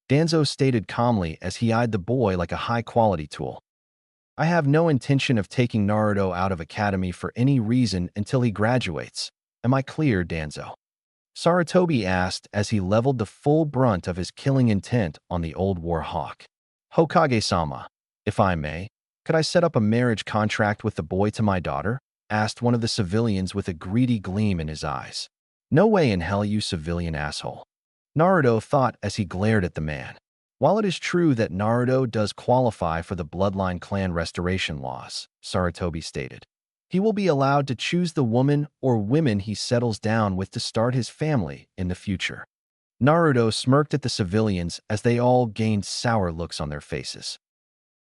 Danzo stated calmly as he eyed the boy like a high-quality tool. I have no intention of taking Naruto out of academy for any reason until he graduates. Am I clear, Danzo? Sarutobi asked as he leveled the full brunt of his killing intent on the old war hawk. Hokage-sama, if I may, could I set up a marriage contract with the boy to my daughter? Asked one of the civilians with a greedy gleam in his eyes. No way in hell, you civilian asshole. Naruto thought as he glared at the man. While it is true that Naruto does qualify for the bloodline clan restoration laws, Sarutobi stated, he will be allowed to choose the woman or women he settles down with to start his family in the future. Naruto smirked at the civilians as they all gained sour looks on their faces.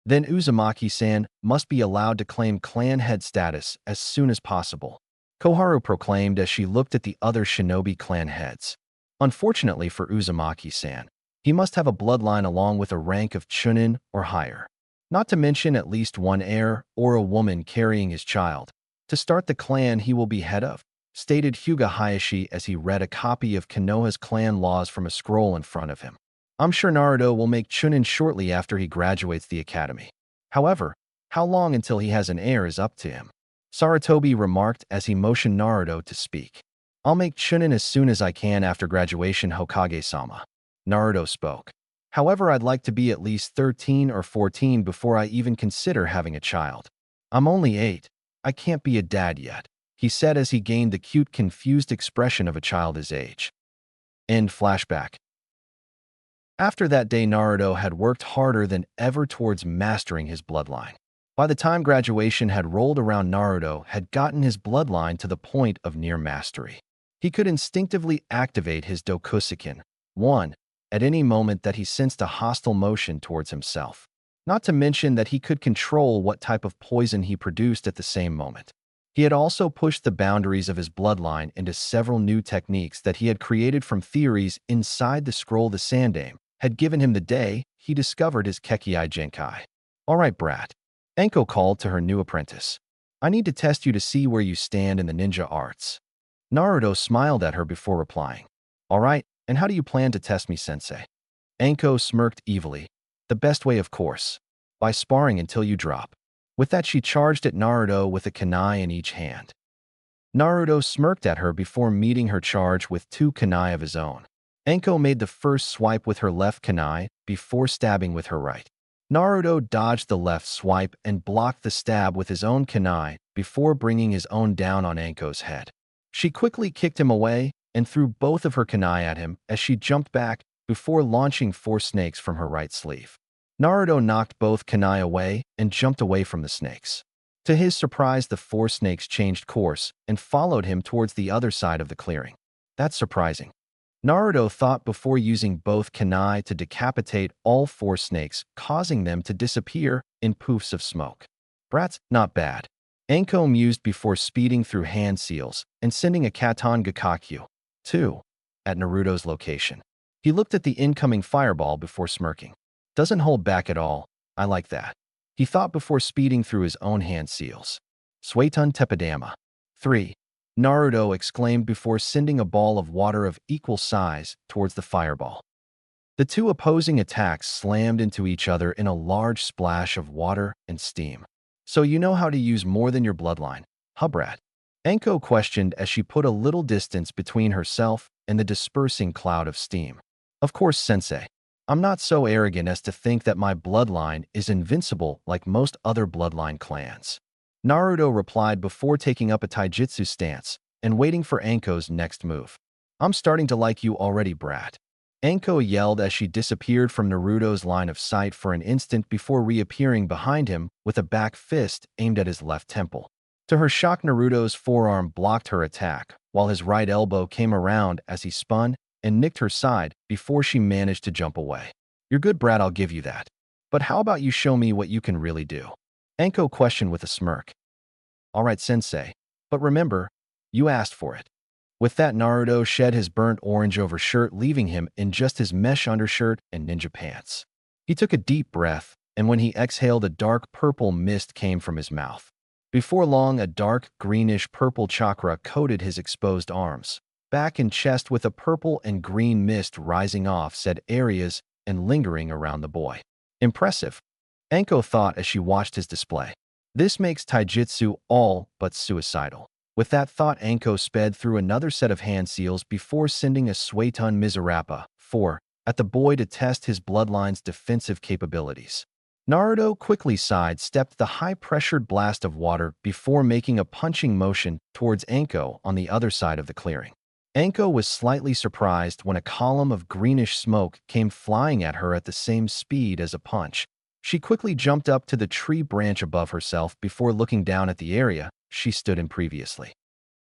Then Uzumaki-san must be allowed to claim clan head status as soon as possible, Koharu proclaimed as she looked at the other shinobi clan heads. Unfortunately for Uzumaki-san, he must have a bloodline along with a rank of chunin or higher, not to mention at least one heir or a woman carrying his child, to start the clan he will be head of, stated Hyuga Hayashi as he read a copy of Konoha's clan laws from a scroll in front of him. I'm sure Naruto will make chunin shortly after he graduates the academy. However, how long until he has an heir is up to him. Sarutobi remarked as he motioned Naruto to speak. I'll make chunin as soon as I can after graduation, Hokage-sama. Naruto spoke. However, I'd like to be at least 13 or 14 before I even consider having a child. I'm only 8. I can't be a dad yet, he said as he gained the cute, confused expression of a child his age. End flashback. After that day, Naruto had worked harder than ever towards mastering his bloodline. By the time graduation had rolled around, Naruto had gotten his bloodline to the point of near mastery. He could instinctively activate his Dokusuken, 1, at any moment that he sensed a hostile motion towards himself. Not to mention that he could control what type of poison he produced at the same moment. He had also pushed the boundaries of his bloodline into several new techniques that he had created from theories inside the scroll the Sandame had given him the day he discovered his Kekkei Genkai. All right, brat. Anko called to her new apprentice. I need to test you to see where you stand in the ninja arts. Naruto smiled at her before replying. All right, and how do you plan to test me, sensei? Anko smirked evilly. The best way, of course. By sparring until you drop. With that, she charged at Naruto with a kunai in each hand. Naruto smirked at her before meeting her charge with 2 kunai of his own. Anko made the first swipe with her left kunai before stabbing with her right. Naruto dodged the left swipe and blocked the stab with his own kunai before bringing his own down on Anko's head. She quickly kicked him away and threw both of her kunai at him as she jumped back before launching 4 snakes from her right sleeve. Naruto knocked both kunai away and jumped away from the snakes. To his surprise, the four snakes changed course and followed him towards the other side of the clearing. That's surprising. Naruto thought before using both kunai to decapitate all four snakes, causing them to disappear in poofs of smoke. Brats, not bad. Anko mused before speeding through hand seals and sending a Katon Gakakyu, 2, at Naruto's location. He looked at the incoming fireball before smirking. Doesn't hold back at all. I like that. He thought before speeding through his own hand seals. Suetun Tepidama. 3. Naruto exclaimed before sending a ball of water of equal size towards the fireball. The two opposing attacks slammed into each other in a large splash of water and steam. So you know how to use more than your bloodline, huh, brat? Anko questioned as she put a little distance between herself and the dispersing cloud of steam. Of course, sensei. I'm not so arrogant as to think that my bloodline is invincible like most other bloodline clans. Naruto replied before taking up a taijutsu stance and waiting for Anko's next move. I'm starting to like you already, brat. Anko yelled as she disappeared from Naruto's line of sight for an instant before reappearing behind him with a back fist aimed at his left temple. To her shock, Naruto's forearm blocked her attack, while his right elbow came around as he spun and nicked her side before she managed to jump away. You're good, brat, I'll give you that. But how about you show me what you can really do? Anko questioned with a smirk. All right, sensei. But remember, you asked for it. With that, Naruto shed his burnt orange overshirt, leaving him in just his mesh undershirt and ninja pants. He took a deep breath, and when he exhaled, a dark purple mist came from his mouth. Before long, a dark greenish-purple chakra coated his exposed arms, back and chest, with a purple and green mist rising off said areas and lingering around the boy. Impressive, Anko thought as she watched his display. This makes taijutsu all but suicidal. With that thought, Anko sped through another set of hand seals before sending a Suetun Mizurappa, 4, at the boy to test his bloodline's defensive capabilities. Naruto quickly sidestepped the high-pressured blast of water before making a punching motion towards Anko on the other side of the clearing. Anko was slightly surprised when a column of greenish smoke came flying at her at the same speed as a punch. She quickly jumped up to the tree branch above herself before looking down at the area she stood in previously.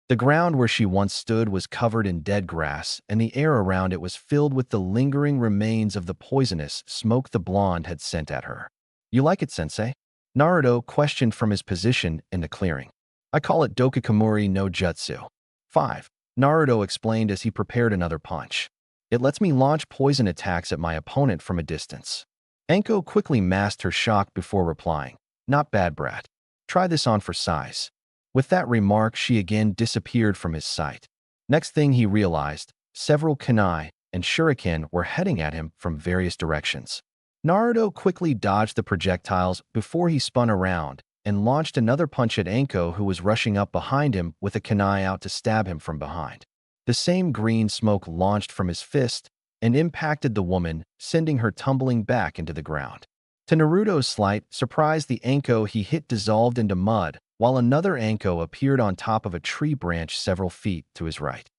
The ground where she once stood was covered in dead grass, and the air around it was filled with the lingering remains of the poisonous smoke the blonde had sent at her. You like it, sensei? Naruto questioned from his position in the clearing. I call it Dokakamori no Jutsu. 5. Naruto explained as he prepared another punch. It lets me launch poison attacks at my opponent from a distance. Anko quickly masked her shock before replying. Not bad, brat. Try this on for size. With that remark, she again disappeared from his sight. Next thing he realized, several kunai and shuriken were heading at him from various directions. Naruto quickly dodged the projectiles before he spun around and launched another punch at Anko, who was rushing up behind him with a kunai out to stab him from behind. The same green smoke launched from his fist and impacted the woman, sending her tumbling back into the ground. To Naruto's slight surprise, the Anko he hit dissolved into mud, while another Anko appeared on top of a tree branch several feet to his right.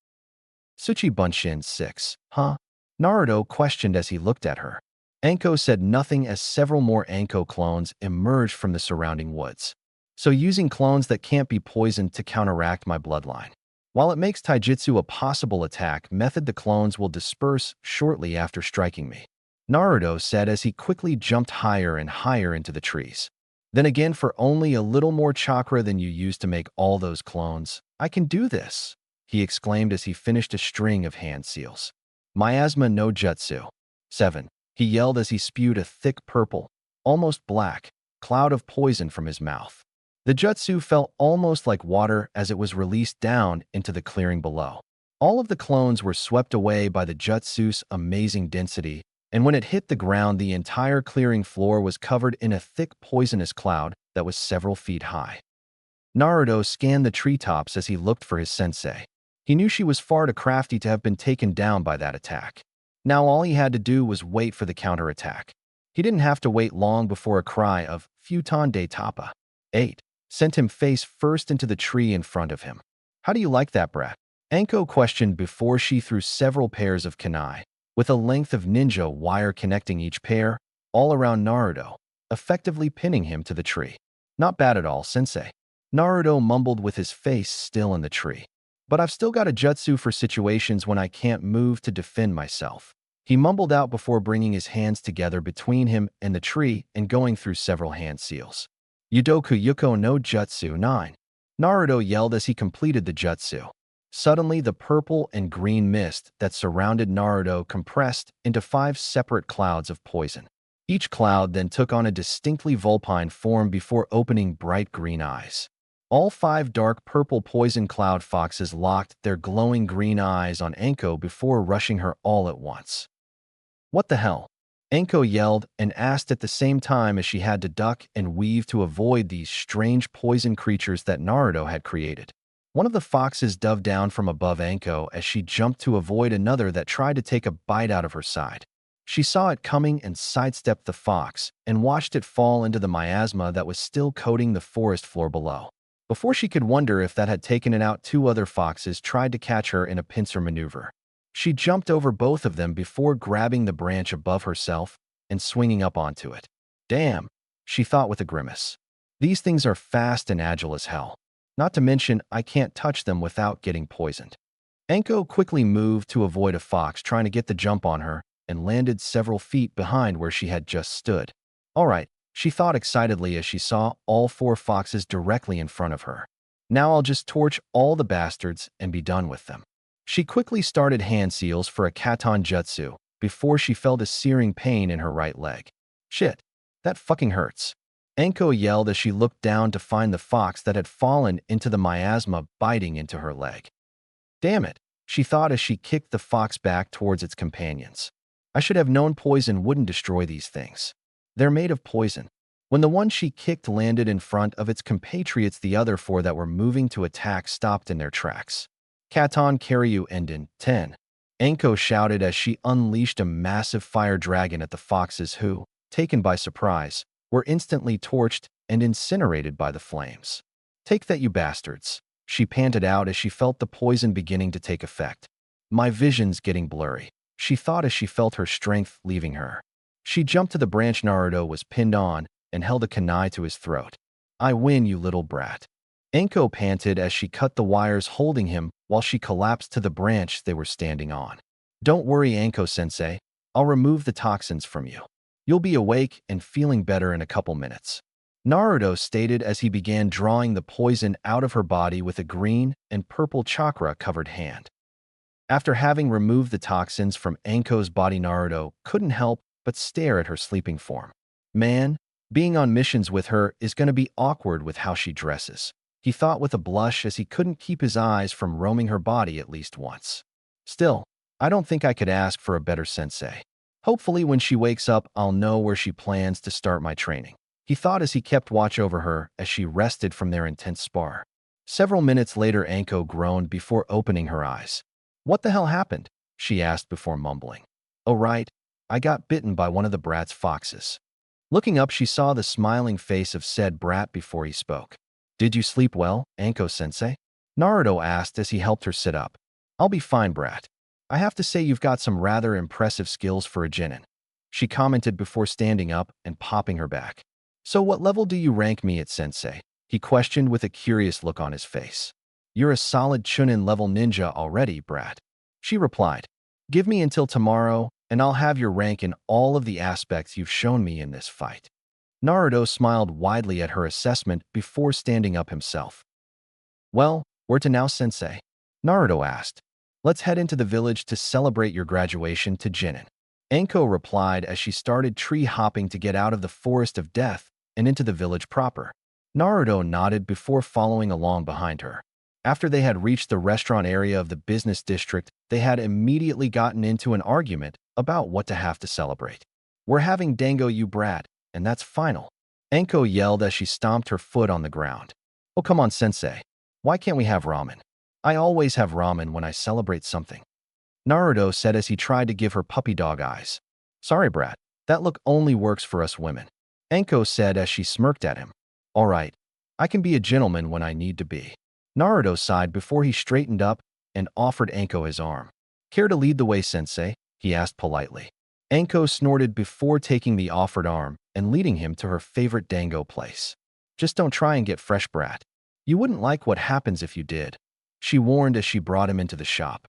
Tsuchi Bunshin 6, huh? Naruto questioned as he looked at her. Anko said nothing as several more Anko clones emerged from the surrounding woods. So using clones that can't be poisoned to counteract my bloodline. While it makes taijutsu a possible attack method, the clones will disperse shortly after striking me, Naruto said as he quickly jumped higher and higher into the trees. Then again, for only a little more chakra than you used to make all those clones, I can do this, he exclaimed as he finished a string of hand seals. Miasma no Jutsu. 7. He yelled as he spewed a thick purple, almost black, cloud of poison from his mouth. The jutsu felt almost like water as it was released down into the clearing below. All of the clones were swept away by the jutsu's amazing density, and when it hit the ground, the entire clearing floor was covered in a thick poisonous cloud that was several feet high. Naruto scanned the treetops as he looked for his sensei. He knew she was far too crafty to have been taken down by that attack. Now all he had to do was wait for the counterattack. He didn't have to wait long before a cry of Futon de Tapa 8 sent him face first into the tree in front of him. How do you like that, brat? Anko questioned before she threw several pairs of kunai, with a length of ninja wire connecting each pair, all around Naruto, effectively pinning him to the tree. Not bad at all, sensei. Naruto mumbled with his face still in the tree. But I've still got a jutsu for situations when I can't move to defend myself. He mumbled out before bringing his hands together between him and the tree and going through several hand seals. Yudoku Yuko no Jutsu 9. Naruto yelled as he completed the jutsu. Suddenly, the purple and green mist that surrounded Naruto compressed into 5 separate clouds of poison. Each cloud then took on a distinctly vulpine form before opening bright green eyes. All 5 dark purple poison cloud foxes locked their glowing green eyes on Anko before rushing her all at once. What the hell? Anko yelled and asked at the same time as she had to duck and weave to avoid these strange poison creatures that Naruto had created. One of the foxes dove down from above Anko as she jumped to avoid another that tried to take a bite out of her side. She saw it coming and sidestepped the fox and watched it fall into the miasma that was still coating the forest floor below. Before she could wonder if that had taken it out, 2 other foxes tried to catch her in a pincer maneuver. She jumped over both of them before grabbing the branch above herself and swinging up onto it. Damn, she thought with a grimace. These things are fast and agile as hell. Not to mention, I can't touch them without getting poisoned. Anko quickly moved to avoid a fox trying to get the jump on her and landed several feet behind where she had just stood. All right, she thought excitedly as she saw all 4 foxes directly in front of her. Now I'll just torch all the bastards and be done with them. She quickly started hand seals for a Katon Jutsu before she felt a searing pain in her right leg. Shit, that fucking hurts. Anko yelled as she looked down to find the fox that had fallen into the miasma biting into her leg. Damn it, she thought as she kicked the fox back towards its companions. I should have known poison wouldn't destroy these things. They're made of poison. When the one she kicked landed in front of its compatriots, the other 4 that were moving to attack stopped in their tracks. Katon Karyu Enden 10. Anko shouted as she unleashed a massive fire dragon at the foxes who, taken by surprise, were instantly torched and incinerated by the flames. Take that, you bastards, she panted out as she felt the poison beginning to take effect. My vision's getting blurry, she thought as she felt her strength leaving her. She jumped to the branch Naruto was pinned on and held a kunai to his throat. I win, you little brat. Anko panted as she cut the wires holding him while she collapsed to the branch they were standing on. Don't worry, Anko-sensei. I'll remove the toxins from you. You'll be awake and feeling better in a couple minutes. Naruto stated as he began drawing the poison out of her body with a green and purple chakra-covered hand. After having removed the toxins from Anko's body, Naruto couldn't help but stare at her sleeping form. Man, being on missions with her is going to be awkward with how she dresses, he thought with a blush as he couldn't keep his eyes from roaming her body at least once. Still, I don't think I could ask for a better sensei. Hopefully when she wakes up, I'll know where she plans to start my training, he thought as he kept watch over her as she rested from their intense spar. Several minutes later, Anko groaned before opening her eyes. What the hell happened? She asked before mumbling. Oh right, I got bitten by one of the brat's foxes. Looking up, she saw the smiling face of said brat before he spoke. Did you sleep well, Anko-sensei? Naruto asked as he helped her sit up. I'll be fine, brat. I have to say you've got some rather impressive skills for a genin, she commented before standing up and popping her back. So what level do you rank me at, sensei? He questioned with a curious look on his face. You're a solid chunin level ninja already, brat, she replied. Give me until tomorrow and I'll have your rank in all of the aspects you've shown me in this fight. Naruto smiled widely at her assessment before standing up himself. Well, where to now, sensei? Naruto asked. Let's head into the village to celebrate your graduation to genin, Anko replied as she started tree hopping to get out of the forest of death and into the village proper. Naruto nodded before following along behind her. After they had reached the restaurant area of the business district, they had immediately gotten into an argument about what to have to celebrate. We're having dango, you brat, and that's final, Anko yelled as she stomped her foot on the ground. Oh come on, sensei. Why can't we have ramen? I always have ramen when I celebrate something, Naruto said as he tried to give her puppy dog eyes. Sorry, brat. That look only works for us women, Anko said as she smirked at him. All right, I can be a gentleman when I need to be. Naruto sighed before he straightened up and offered Anko his arm. Care to lead the way, sensei? He asked politely. Anko snorted before taking the offered arm and leading him to her favorite dango place. Just don't try and get fresh, brat. You wouldn't like what happens if you did, she warned as she brought him into the shop.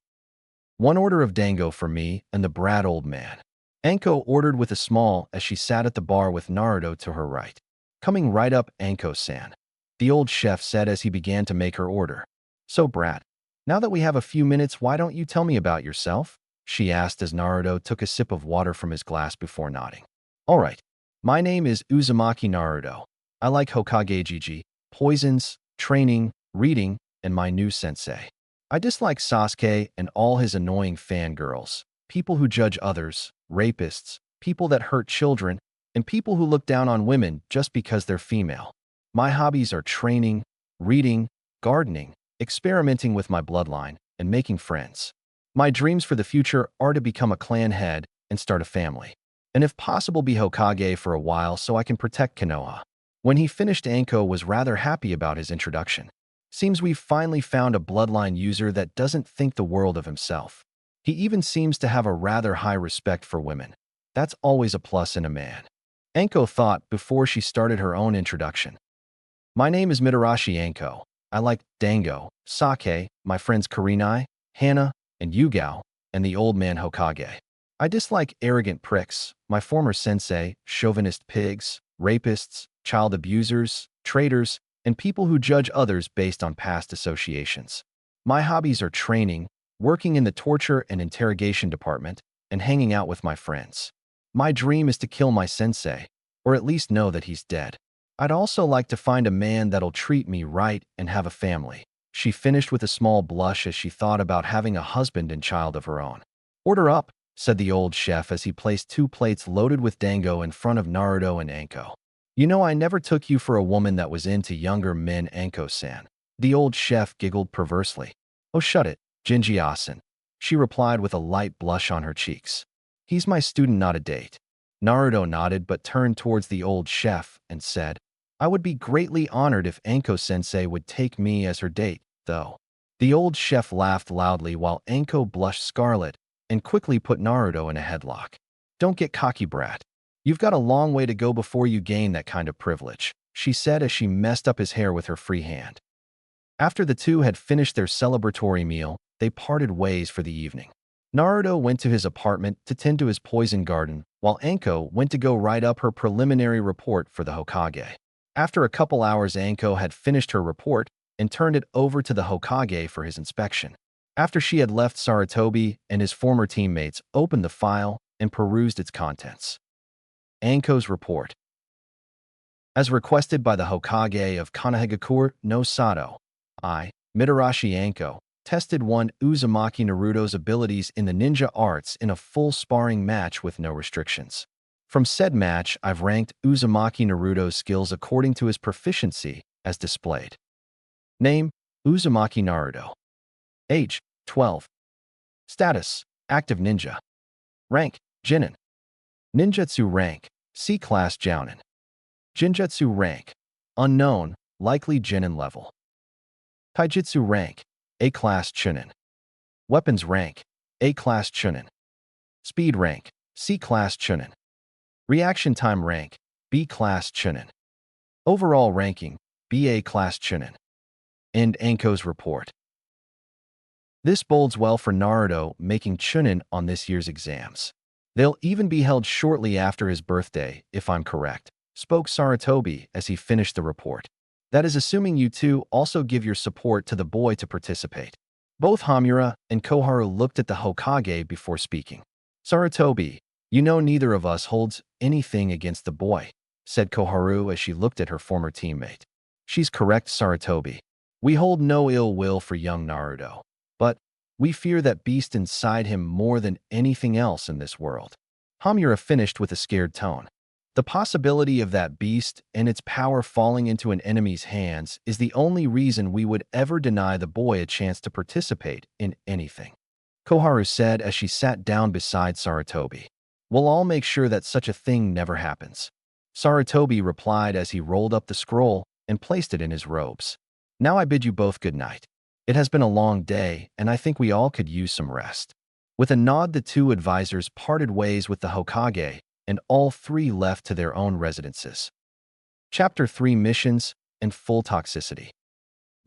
One order of dango for me and the brat old man. Anko ordered with a smile as she sat at the bar with Naruto to her right. Coming right up, Anko-san, the old chef said as he began to make her order. So, brat, now that we have a few minutes, why don't you tell me about yourself? She asked as Naruto took a sip of water from his glass before nodding. All right. My name is Uzumaki Naruto. I like Hokage Gigi, poisons, training, reading, and my new sensei. I dislike Sasuke and all his annoying fangirls, people who judge others, rapists, people that hurt children, and people who look down on women just because they're female. My hobbies are training, reading, gardening, experimenting with my bloodline, and making friends. My dreams for the future are to become a clan head and start a family. And if possible, be Hokage for a while so I can protect Konoha. When he finished, Anko was rather happy about his introduction. Seems we've finally found a bloodline user that doesn't think the world of himself. He even seems to have a rather high respect for women. That's always a plus in a man. Anko thought before she started her own introduction. My name is Mitarashi Anko. I like dango, sake, my friends Kurenai, Hana, and Yugao, and the old man Hokage. I dislike arrogant pricks, my former sensei, chauvinist pigs, rapists, child abusers, traitors, and people who judge others based on past associations. My hobbies are training, working in the torture and interrogation department, and hanging out with my friends. My dream is to kill my sensei, or at least know that he's dead. I'd also like to find a man that'll treat me right and have a family. She finished with a small blush as she thought about having a husband and child of her own. Order up, said the old chef as he placed 2 plates loaded with dango in front of Naruto and Anko. You know, I never took you for a woman that was into younger men, Anko-san. The old chef giggled perversely. Oh, shut it, Jinji-asen, she replied with a light blush on her cheeks. He's my student, not a date. Naruto nodded but turned towards the old chef and said, I would be greatly honored if Anko-sensei would take me as her date, though. The old chef laughed loudly while Anko blushed scarlet and quickly put Naruto in a headlock. Don't get cocky, brat. You've got a long way to go before you gain that kind of privilege, she said as she messed up his hair with her free hand. After the two had finished their celebratory meal, they parted ways for the evening. Naruto went to his apartment to tend to his poison garden, while Anko went to go write up her preliminary report for the Hokage. After a couple hours, Anko had finished her report and turned it over to the Hokage for his inspection. After she had left, Sarutobi and his former teammates opened the file and perused its contents. Anko's report. As requested by the Hokage of Konohagakure no Sato, I, Mitarashi Anko, tested one Uzumaki Naruto's abilities in the ninja arts in a full sparring match with no restrictions. From said match, I've ranked Uzumaki Naruto's skills according to his proficiency as displayed. Name, Uzumaki Naruto. Age, 12. Status, active ninja. Rank, Jinin. Ninjutsu rank, C-class Jounin. Jinjutsu rank, unknown, likely Jinin level. Taijutsu rank, A-class Chunin. Weapons rank, A-class Chunin. Speed rank, C-class Chunin. Reaction time rank, B-class Chunin. Overall ranking, BA-class Chunin. End Anko's report. This bodes well for Naruto making Chunin on this year's exams. They'll even be held shortly after his birthday, if I'm correct, spoke Sarutobi as he finished the report. That is assuming you two also give your support to the boy to participate. Both Hamura and Koharu looked at the Hokage before speaking. Sarutobi, you know neither of us holds anything against the boy, said Koharu as she looked at her former teammate. She's correct, Sarutobi. We hold no ill will for young Naruto, but we fear that beast inside him more than anything else in this world. Hamura finished with a scared tone. The possibility of that beast and its power falling into an enemy's hands is the only reason we would ever deny the boy a chance to participate in anything, Koharu said as she sat down beside Sarutobi. We'll all make sure that such a thing never happens, Sarutobi replied as he rolled up the scroll and placed it in his robes. Now I bid you both good night. It has been a long day, and I think we all could use some rest. With a nod, the two advisors parted ways with the Hokage, and all three left to their own residences. Chapter 3 Missions and Full Toxicity.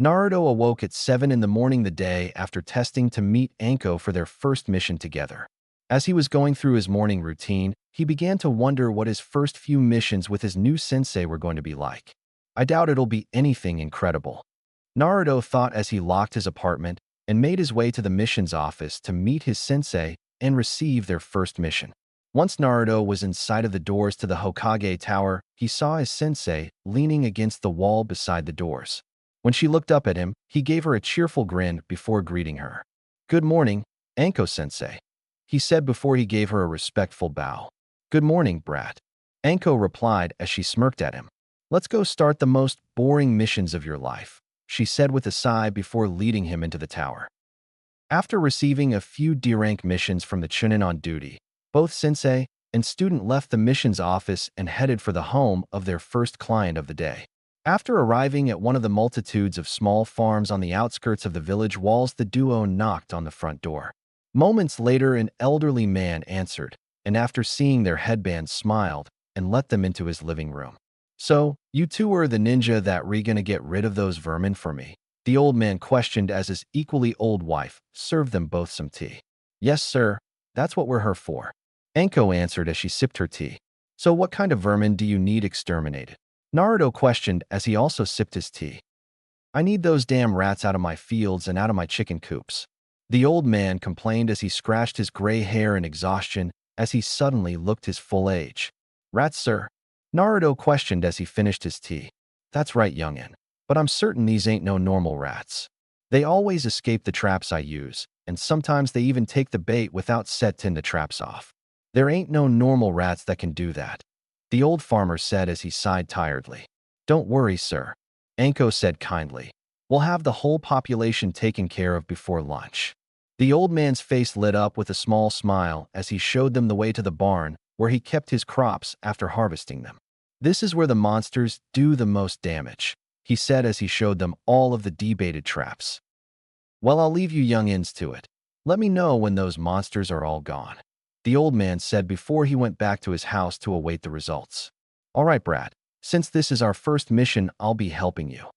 Naruto awoke at 7 in the morning the day after testing to meet Anko for their first mission together. As he was going through his morning routine, he began to wonder what his first few missions with his new sensei were going to be like. I doubt it'll be anything incredible, Naruto thought as he locked his apartment and made his way to the missions office to meet his sensei and receive their first mission. Once Naruto was in sight of the doors to the Hokage Tower, he saw his sensei leaning against the wall beside the doors. When she looked up at him, he gave her a cheerful grin before greeting her. "Good morning, Anko-sensei," he said before he gave her a respectful bow. "Good morning, brat," Anko replied as she smirked at him. "Let's go start the most boring missions of your life," she said with a sigh before leading him into the tower. After receiving a few D-rank missions from the Chunin on duty, both sensei and student left the missions office and headed for the home of their first client of the day. After arriving at one of the multitudes of small farms on the outskirts of the village walls, the duo knocked on the front door. Moments later, an elderly man answered, and after seeing their headbands, smiled and let them into his living room. "So, you two are the ninja that re gonna get rid of those vermin for me?" the old man questioned as his equally old wife served them both some tea. "Yes, sir. That's what we're here for," Anko answered as she sipped her tea. "So what kind of vermin do you need exterminated?" Naruto questioned as he also sipped his tea. "I need those damn rats out of my fields and out of my chicken coops," the old man complained as he scratched his gray hair in exhaustion as he suddenly looked his full age. "Rats, sir?" Naruto questioned as he finished his tea. "That's right, youngin'. But I'm certain these ain't no normal rats. They always escape the traps I use, and sometimes they even take the bait without setting the traps off. There ain't no normal rats that can do that," the old farmer said as he sighed tiredly. "Don't worry, sir," Anko said kindly. "We'll have the whole population taken care of before lunch." The old man's face lit up with a small smile as he showed them the way to the barn where he kept his crops after harvesting them. "This is where the monsters do the most damage," he said as he showed them all of the debated traps. "Well, I'll leave you youngins to it. Let me know when those monsters are all gone," the old man said before he went back to his house to await the results. "All right, brat. Since this is our first mission, I'll be helping you,"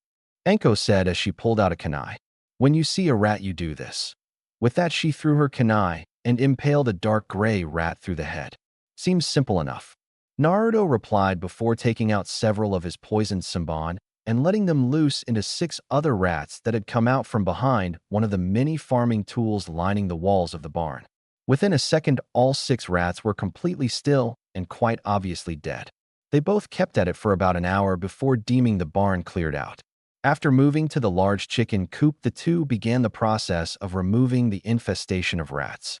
Anko said as she pulled out a kunai. "When you see a rat, you do this." With that, she threw her kunai and impaled a dark gray rat through the head. "Seems simple enough," Naruto replied before taking out several of his poisoned senbon and letting them loose into 6 other rats that had come out from behind one of the many farming tools lining the walls of the barn. Within a second, all 6 rats were completely still and quite obviously dead. They both kept at it for about an hour before deeming the barn cleared out. After moving to the large chicken coop, the two began the process of removing the infestation of rats.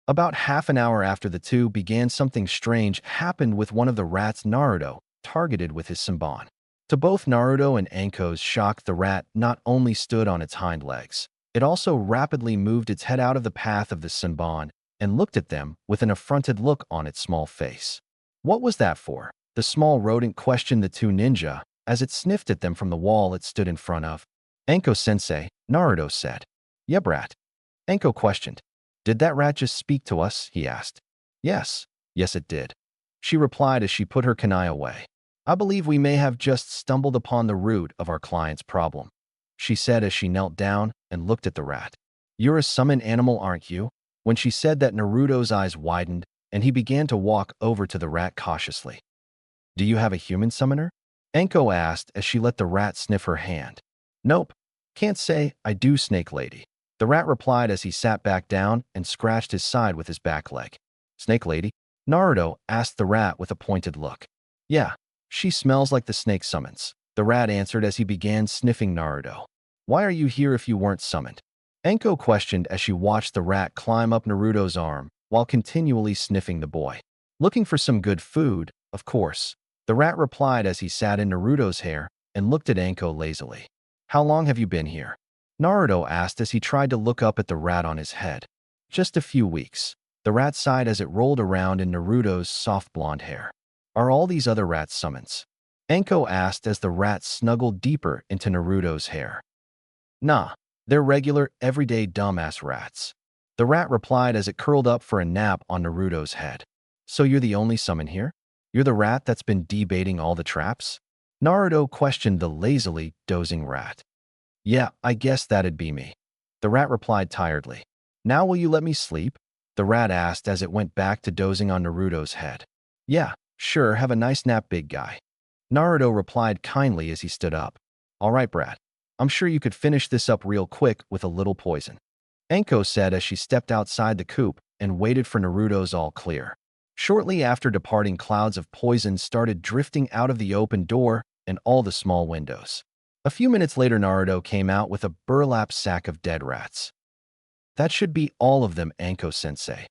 About half an hour after the two began, something strange happened with one of the rats Naruto targeted with his senbon. To both Naruto and Anko's shock, the rat not only stood on its hind legs, it also rapidly moved its head out of the path of the senbon and looked at them with an affronted look on its small face. "What was that for?" the small rodent questioned the two ninja as it sniffed at them from the wall it stood in front of. "Anko-sensei," Naruto said. "Yeah, brat," Anko questioned. "Did that rat just speak to us?" he asked. Yes, it did," she replied as she put her kunai away. "I believe we may have just stumbled upon the root of our client's problem," she said as she knelt down and looked at the rat. "You're a summoned animal, aren't you?" When she said that, Naruto's eyes widened and he began to walk over to the rat cautiously. "Do you have a human summoner?" Anko asked as she let the rat sniff her hand. "Nope. Can't say I do, Snake Lady," the rat replied as he sat back down and scratched his side with his back leg. "Snake Lady?" Naruto asked the rat with a pointed look. "Yeah. She smells like the snake summons," the rat answered as he began sniffing Naruto. "Why are you here if you weren't summoned?" Anko questioned as she watched the rat climb up Naruto's arm while continually sniffing the boy. "Looking for some good food, of course," the rat replied as he sat in Naruto's hair and looked at Anko lazily. "How long have you been here?" Naruto asked as he tried to look up at the rat on his head. "Just a few weeks," the rat sighed as it rolled around in Naruto's soft blonde hair. "Are all these other rats summons?" Anko asked as the rat snuggled deeper into Naruto's hair. "Nah, they're regular, everyday dumbass rats," the rat replied as it curled up for a nap on Naruto's head. "So you're the only summon here? You're the rat that's been debating all the traps?" Naruto questioned the lazily dozing rat. Yeah, I guess that'd be me. The rat replied tiredly. Now will you let me sleep? The rat asked as it went back to dozing on Naruto's head. Yeah, sure, have a nice nap, big guy. Naruto replied kindly as he stood up. All right, brat. I'm sure you could finish this up real quick with a little poison. Anko said as she stepped outside the coop and waited for Naruto's all clear. Shortly after departing, clouds of poison started drifting out of the open door and all the small windows. A few minutes later, Naruto came out with a burlap sack of dead rats. That should be all of them, Anko-sensei.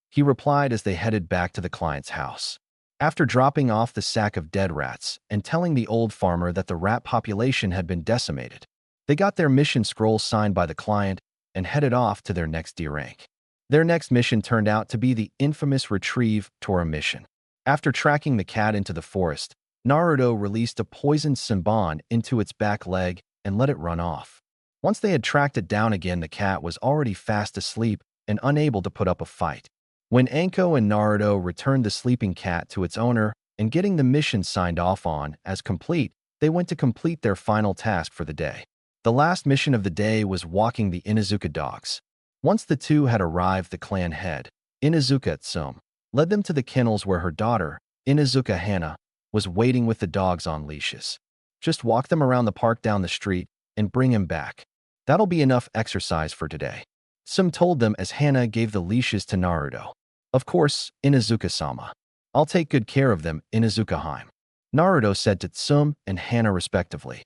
He replied as they headed back to the client's house. After dropping off the sack of dead rats and telling the old farmer that the rat population had been decimated, they got their mission scroll signed by the client and headed off to their next D rank. Their next mission turned out to be the infamous Retrieve Tora mission. After tracking the cat into the forest, Naruto released a poisoned Senbon into its back leg and let it run off. Once they had tracked it down again, the cat was already fast asleep and unable to put up a fight. When Anko and Naruto returned the sleeping cat to its owner and getting the mission signed off on as complete, they went to complete their final task for the day. The last mission of the day was walking the Inuzuka dogs. Once the two had arrived, the clan head, Inuzuka Tsum, led them to the kennels where her daughter, Inuzuka Hana, was waiting with the dogs on leashes. Just walk them around the park down the street and bring him back. That'll be enough exercise for today. Tsum told them as Hana gave the leashes to Naruto. Of course, Inuzuka-sama. I'll take good care of them, Inuzuka-heim. Naruto said to Tsum and Hana respectively.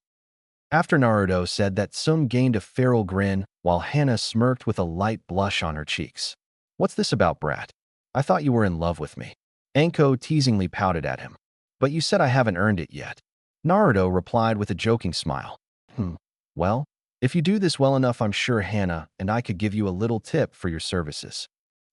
After Naruto said that, Tsum gained a feral grin while Hana smirked with a light blush on her cheeks. What's this about, brat? I thought you were in love with me. Anko teasingly pouted at him. But you said I haven't earned it yet. Naruto replied with a joking smile. Well, if you do this well enough, I'm sure Hana and I could give you a little tip for your services.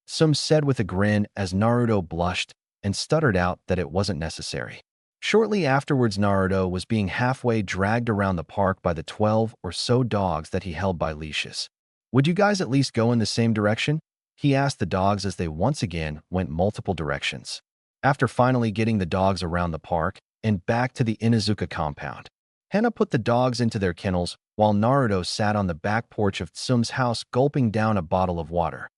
Tsum said with a grin as Naruto blushed and stuttered out that it wasn't necessary. Shortly afterwards, Naruto was being halfway dragged around the park by the 12 or so dogs that he held by leashes. Would you guys at least go in the same direction? He asked the dogs as they once again went multiple directions. After finally getting the dogs around the park and back to the Inuzuka compound, Hana put the dogs into their kennels while Naruto sat on the back porch of Tsum's house gulping down a bottle of water.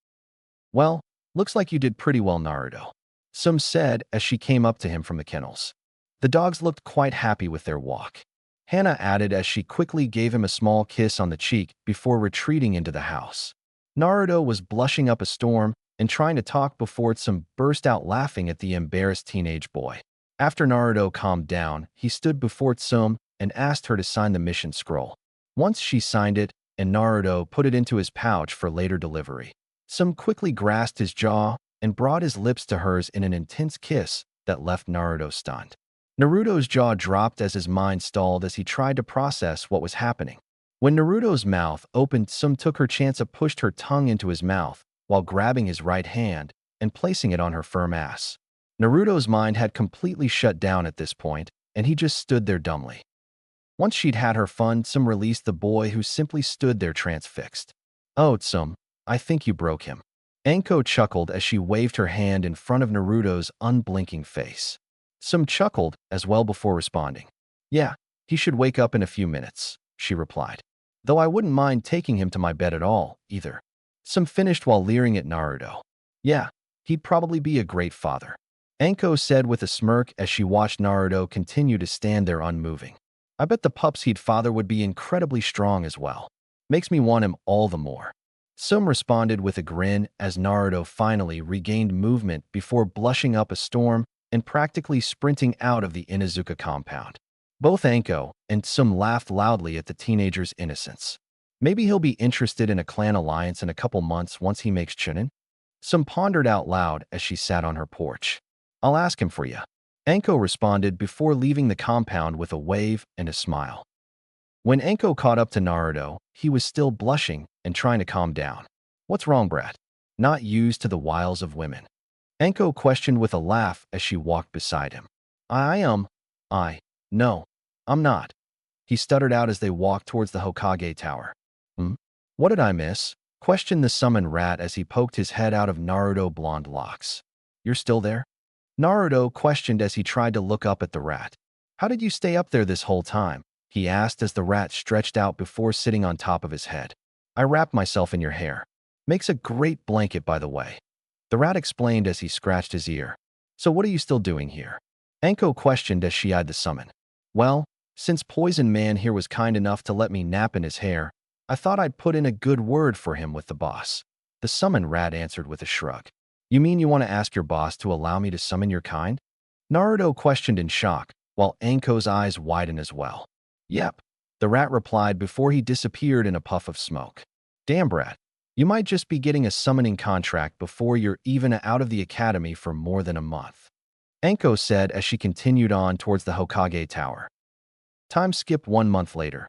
Well, looks like you did pretty well, Naruto, Tsum said as she came up to him from the kennels. The dogs looked quite happy with their walk. Hana added as she quickly gave him a small kiss on the cheek before retreating into the house. Naruto was blushing up a storm and trying to talk before Tsum burst out laughing at the embarrassed teenage boy. After Naruto calmed down, he stood before Tsum and asked her to sign the mission scroll. Once she signed it, and Naruto put it into his pouch for later delivery, Tsum quickly grasped his jaw and brought his lips to hers in an intense kiss that left Naruto stunned. Naruto's jaw dropped as his mind stalled as he tried to process what was happening. When Naruto's mouth opened, Tsum took her chance and pushed her tongue into his mouth while grabbing his right hand and placing it on her firm ass. Naruto's mind had completely shut down at this point, and he just stood there dumbly. Once she'd had her fun, Tsum released the boy who simply stood there transfixed. Oh, Tsum, I think you broke him. Anko chuckled as she waved her hand in front of Naruto's unblinking face. Tsum chuckled as well before responding. Yeah, he should wake up in a few minutes, she replied. Though I wouldn't mind taking him to my bed at all, either. Tsum finished while leering at Naruto. Yeah, he'd probably be a great father, Anko said with a smirk as she watched Naruto continue to stand there unmoving. I bet the pups he'd father would be incredibly strong as well. Makes me want him all the more. Tsum responded with a grin as Naruto finally regained movement before blushing up a storm and practically sprinting out of the Inuzuka compound. Both Anko and Tsum laughed loudly at the teenager's innocence. Maybe he'll be interested in a clan alliance in a couple months once he makes chunin? Tsum pondered out loud as she sat on her porch. I'll ask him for you, Anko responded before leaving the compound with a wave and a smile. When Anko caught up to Naruto, he was still blushing and trying to calm down. What's wrong, brat? Not used to the wiles of women? Anko questioned with a laugh as she walked beside him. No, I'm not. He stuttered out as they walked towards the Hokage tower. What did I miss? Questioned the summoned rat as he poked his head out of Naruto's blonde locks. You're still there? Naruto questioned as he tried to look up at the rat. How did you stay up there this whole time? He asked as the rat stretched out before sitting on top of his head. I wrapped myself in your hair. Makes a great blanket, by the way. The rat explained as he scratched his ear. So what are you still doing here? Anko questioned as she eyed the summon. Well, since Poison Man here was kind enough to let me nap in his hair, I thought I'd put in a good word for him with the boss. The summon rat answered with a shrug. You mean you want to ask your boss to allow me to summon your kind? Naruto questioned in shock, while Anko's eyes widened as well. Yep, the rat replied before he disappeared in a puff of smoke. Damn, brat. You might just be getting a summoning contract before you're even out of the academy for more than a month. Anko said as she continued on towards the Hokage Tower. Time skipped 1 month later.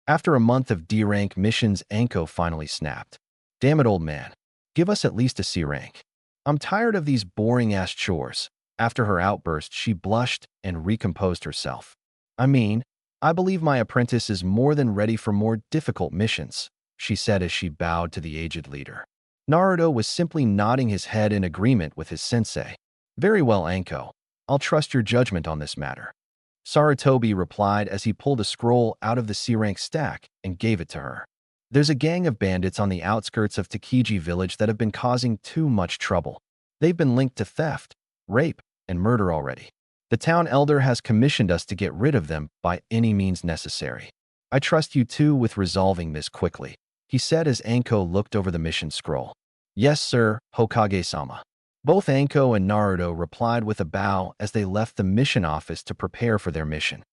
After a month of D-rank missions, Anko finally snapped. Damn it, old man. Give us at least a C rank. I'm tired of these boring-ass chores. After her outburst, she blushed and recomposed herself. I mean, I believe my apprentice is more than ready for more difficult missions, she said as she bowed to the aged leader. Naruto was simply nodding his head in agreement with his sensei. Very well, Anko. I'll trust your judgment on this matter. Sarutobi replied as he pulled a scroll out of the C-rank stack and gave it to her. There's a gang of bandits on the outskirts of Kekkei village that have been causing too much trouble. They've been linked to theft, rape, and murder already. The town elder has commissioned us to get rid of them by any means necessary. I trust you too with resolving this quickly, he said as Anko looked over the mission scroll. Yes, sir, Hokage-sama. Both Anko and Naruto replied with a bow as they left the mission office to prepare for their mission.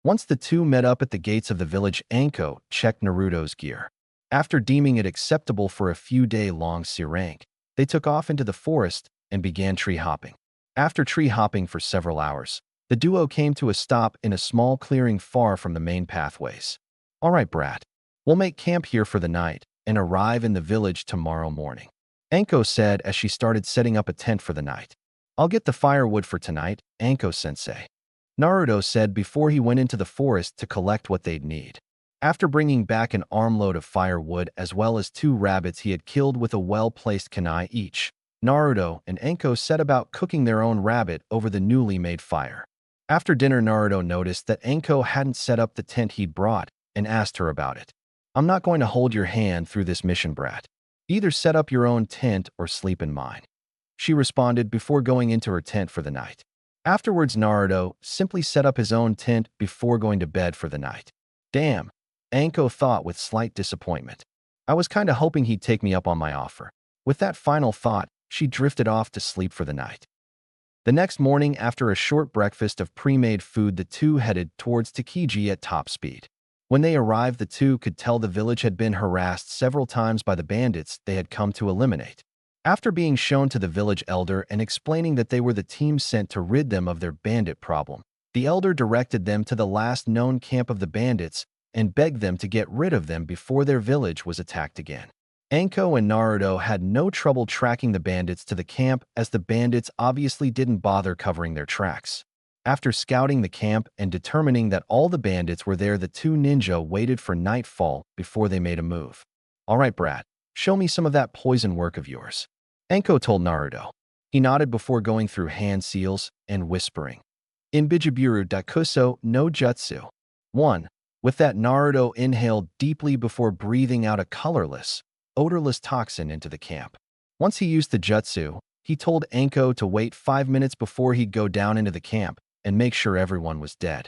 Once the two met up at the gates of the village, Anko checked Naruto's gear. After deeming it acceptable for a few day-long C rank, they took off into the forest and began tree hopping. After tree hopping for several hours, the duo came to a stop in a small clearing far from the main pathways. All right, brat. We'll make camp here for the night and arrive in the village tomorrow morning, Anko said as she started setting up a tent for the night. I'll get the firewood for tonight, Anko-sensei, Naruto said before he went into the forest to collect what they'd need. After bringing back an armload of firewood as well as 2 rabbits he had killed with a well-placed kunai each, Naruto and Anko set about cooking their own rabbit over the newly made fire. After dinner, Naruto noticed that Anko hadn't set up the tent he'd brought and asked her about it. I'm not going to hold your hand through this mission, brat. Either set up your own tent or sleep in mine, she responded before going into her tent for the night. Afterwards, Naruto simply set up his own tent before going to bed for the night. Damn, Anko thought with slight disappointment. I was kinda hoping he'd take me up on my offer. With that final thought, she drifted off to sleep for the night. The next morning, after a short breakfast of pre-made food, the two headed towards Kekkei at top speed. When they arrived, the two could tell the village had been harassed several times by the bandits they had come to eliminate. After being shown to the village elder and explaining that they were the team sent to rid them of their bandit problem, the elder directed them to the last known camp of the bandits and begged them to get rid of them before their village was attacked again. Anko and Naruto had no trouble tracking the bandits to the camp as the bandits obviously didn't bother covering their tracks. After scouting the camp and determining that all the bandits were there, the two ninja waited for nightfall before they made a move. All right, brat, show me some of that poison work of yours, Anko told Naruto. He nodded before going through hand seals and whispering, In Bijiburu Dakuso no Jutsu. 1. With that, Naruto inhaled deeply before breathing out a colorless, odorless toxin into the camp. Once he used the jutsu, he told Anko to wait 5 minutes before he'd go down into the camp and make sure everyone was dead.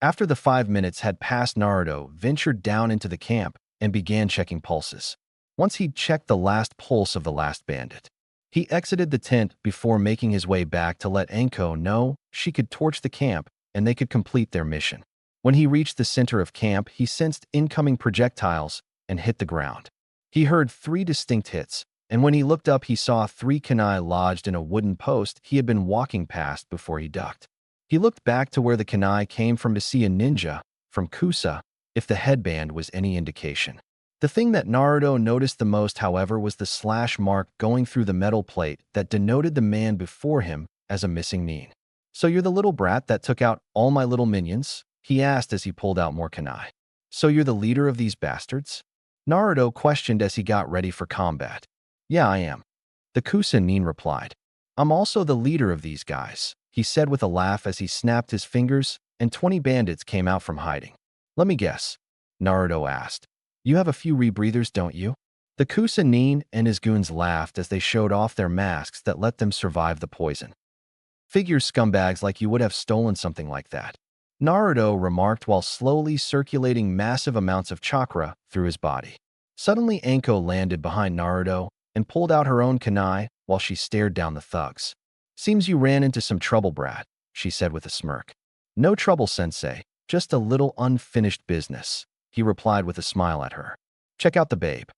After the 5 minutes had passed, Naruto ventured down into the camp and began checking pulses. Once he'd checked the last pulse of the last bandit, he exited the tent before making his way back to let Anko know she could torch the camp and they could complete their mission. When he reached the center of camp, he sensed incoming projectiles and hit the ground. He heard 3 distinct hits, and when he looked up, he saw 3 kunai lodged in a wooden post he had been walking past before he ducked. He looked back to where the kunai came from to see a ninja from Kusa, if the headband was any indication. The thing that Naruto noticed the most, however, was the slash mark going through the metal plate that denoted the man before him as a missing nin. So you're the little brat that took out all my little minions? He asked as he pulled out more kunai. So you're the leader of these bastards? Naruto questioned as he got ready for combat. Yeah, I am, the Kusa nin replied. I'm also the leader of these guys, he said with a laugh as he snapped his fingers, and 20 bandits came out from hiding. Let me guess, Naruto asked. You have a few rebreathers, don't you? The Kusa-nin and his goons laughed as they showed off their masks that let them survive the poison. Figure scumbags like you would have stolen something like that, Naruto remarked while slowly circulating massive amounts of chakra through his body. Suddenly, Anko landed behind Naruto and pulled out her own kunai while she stared down the thugs. Seems you ran into some trouble, brat, she said with a smirk. No trouble, sensei, just a little unfinished business, he replied with a smile at her. Check out the babe.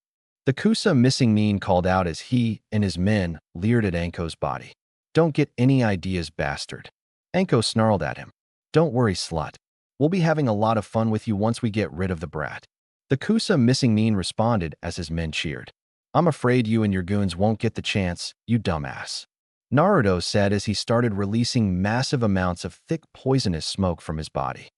The Kusa missing mean called out as he and his men leered at Anko's body. Don't get any ideas, bastard. Anko snarled at him. Don't worry, slut. We'll be having a lot of fun with you once we get rid of the brat. The Kusa missing mean responded as his men cheered. I'm afraid you and your goons won't get the chance, you dumbass, Naruto said as he started releasing massive amounts of thick poisonous smoke from his body.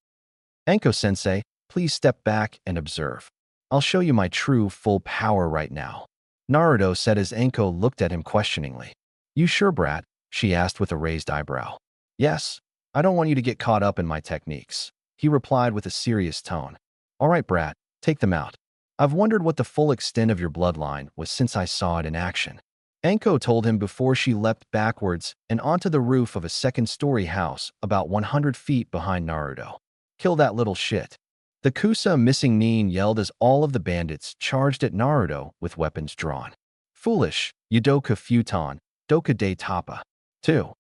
Anko-sensei, please step back and observe. I'll show you my true full power right now, Naruto said as Anko looked at him questioningly. You sure, brat? She asked with a raised eyebrow. Yes, I don't want you to get caught up in my techniques, he replied with a serious tone. All right, brat, take them out. I've wondered what the full extent of your bloodline was since I saw it in action, Anko told him before she leapt backwards and onto the roof of a second-story house about 100 feet behind Naruto. Kill that little shit. The Kusa missing nin yelled as all of the bandits charged at Naruto with weapons drawn. Foolish, Yudoka Futon, Doka de Tapa. 2.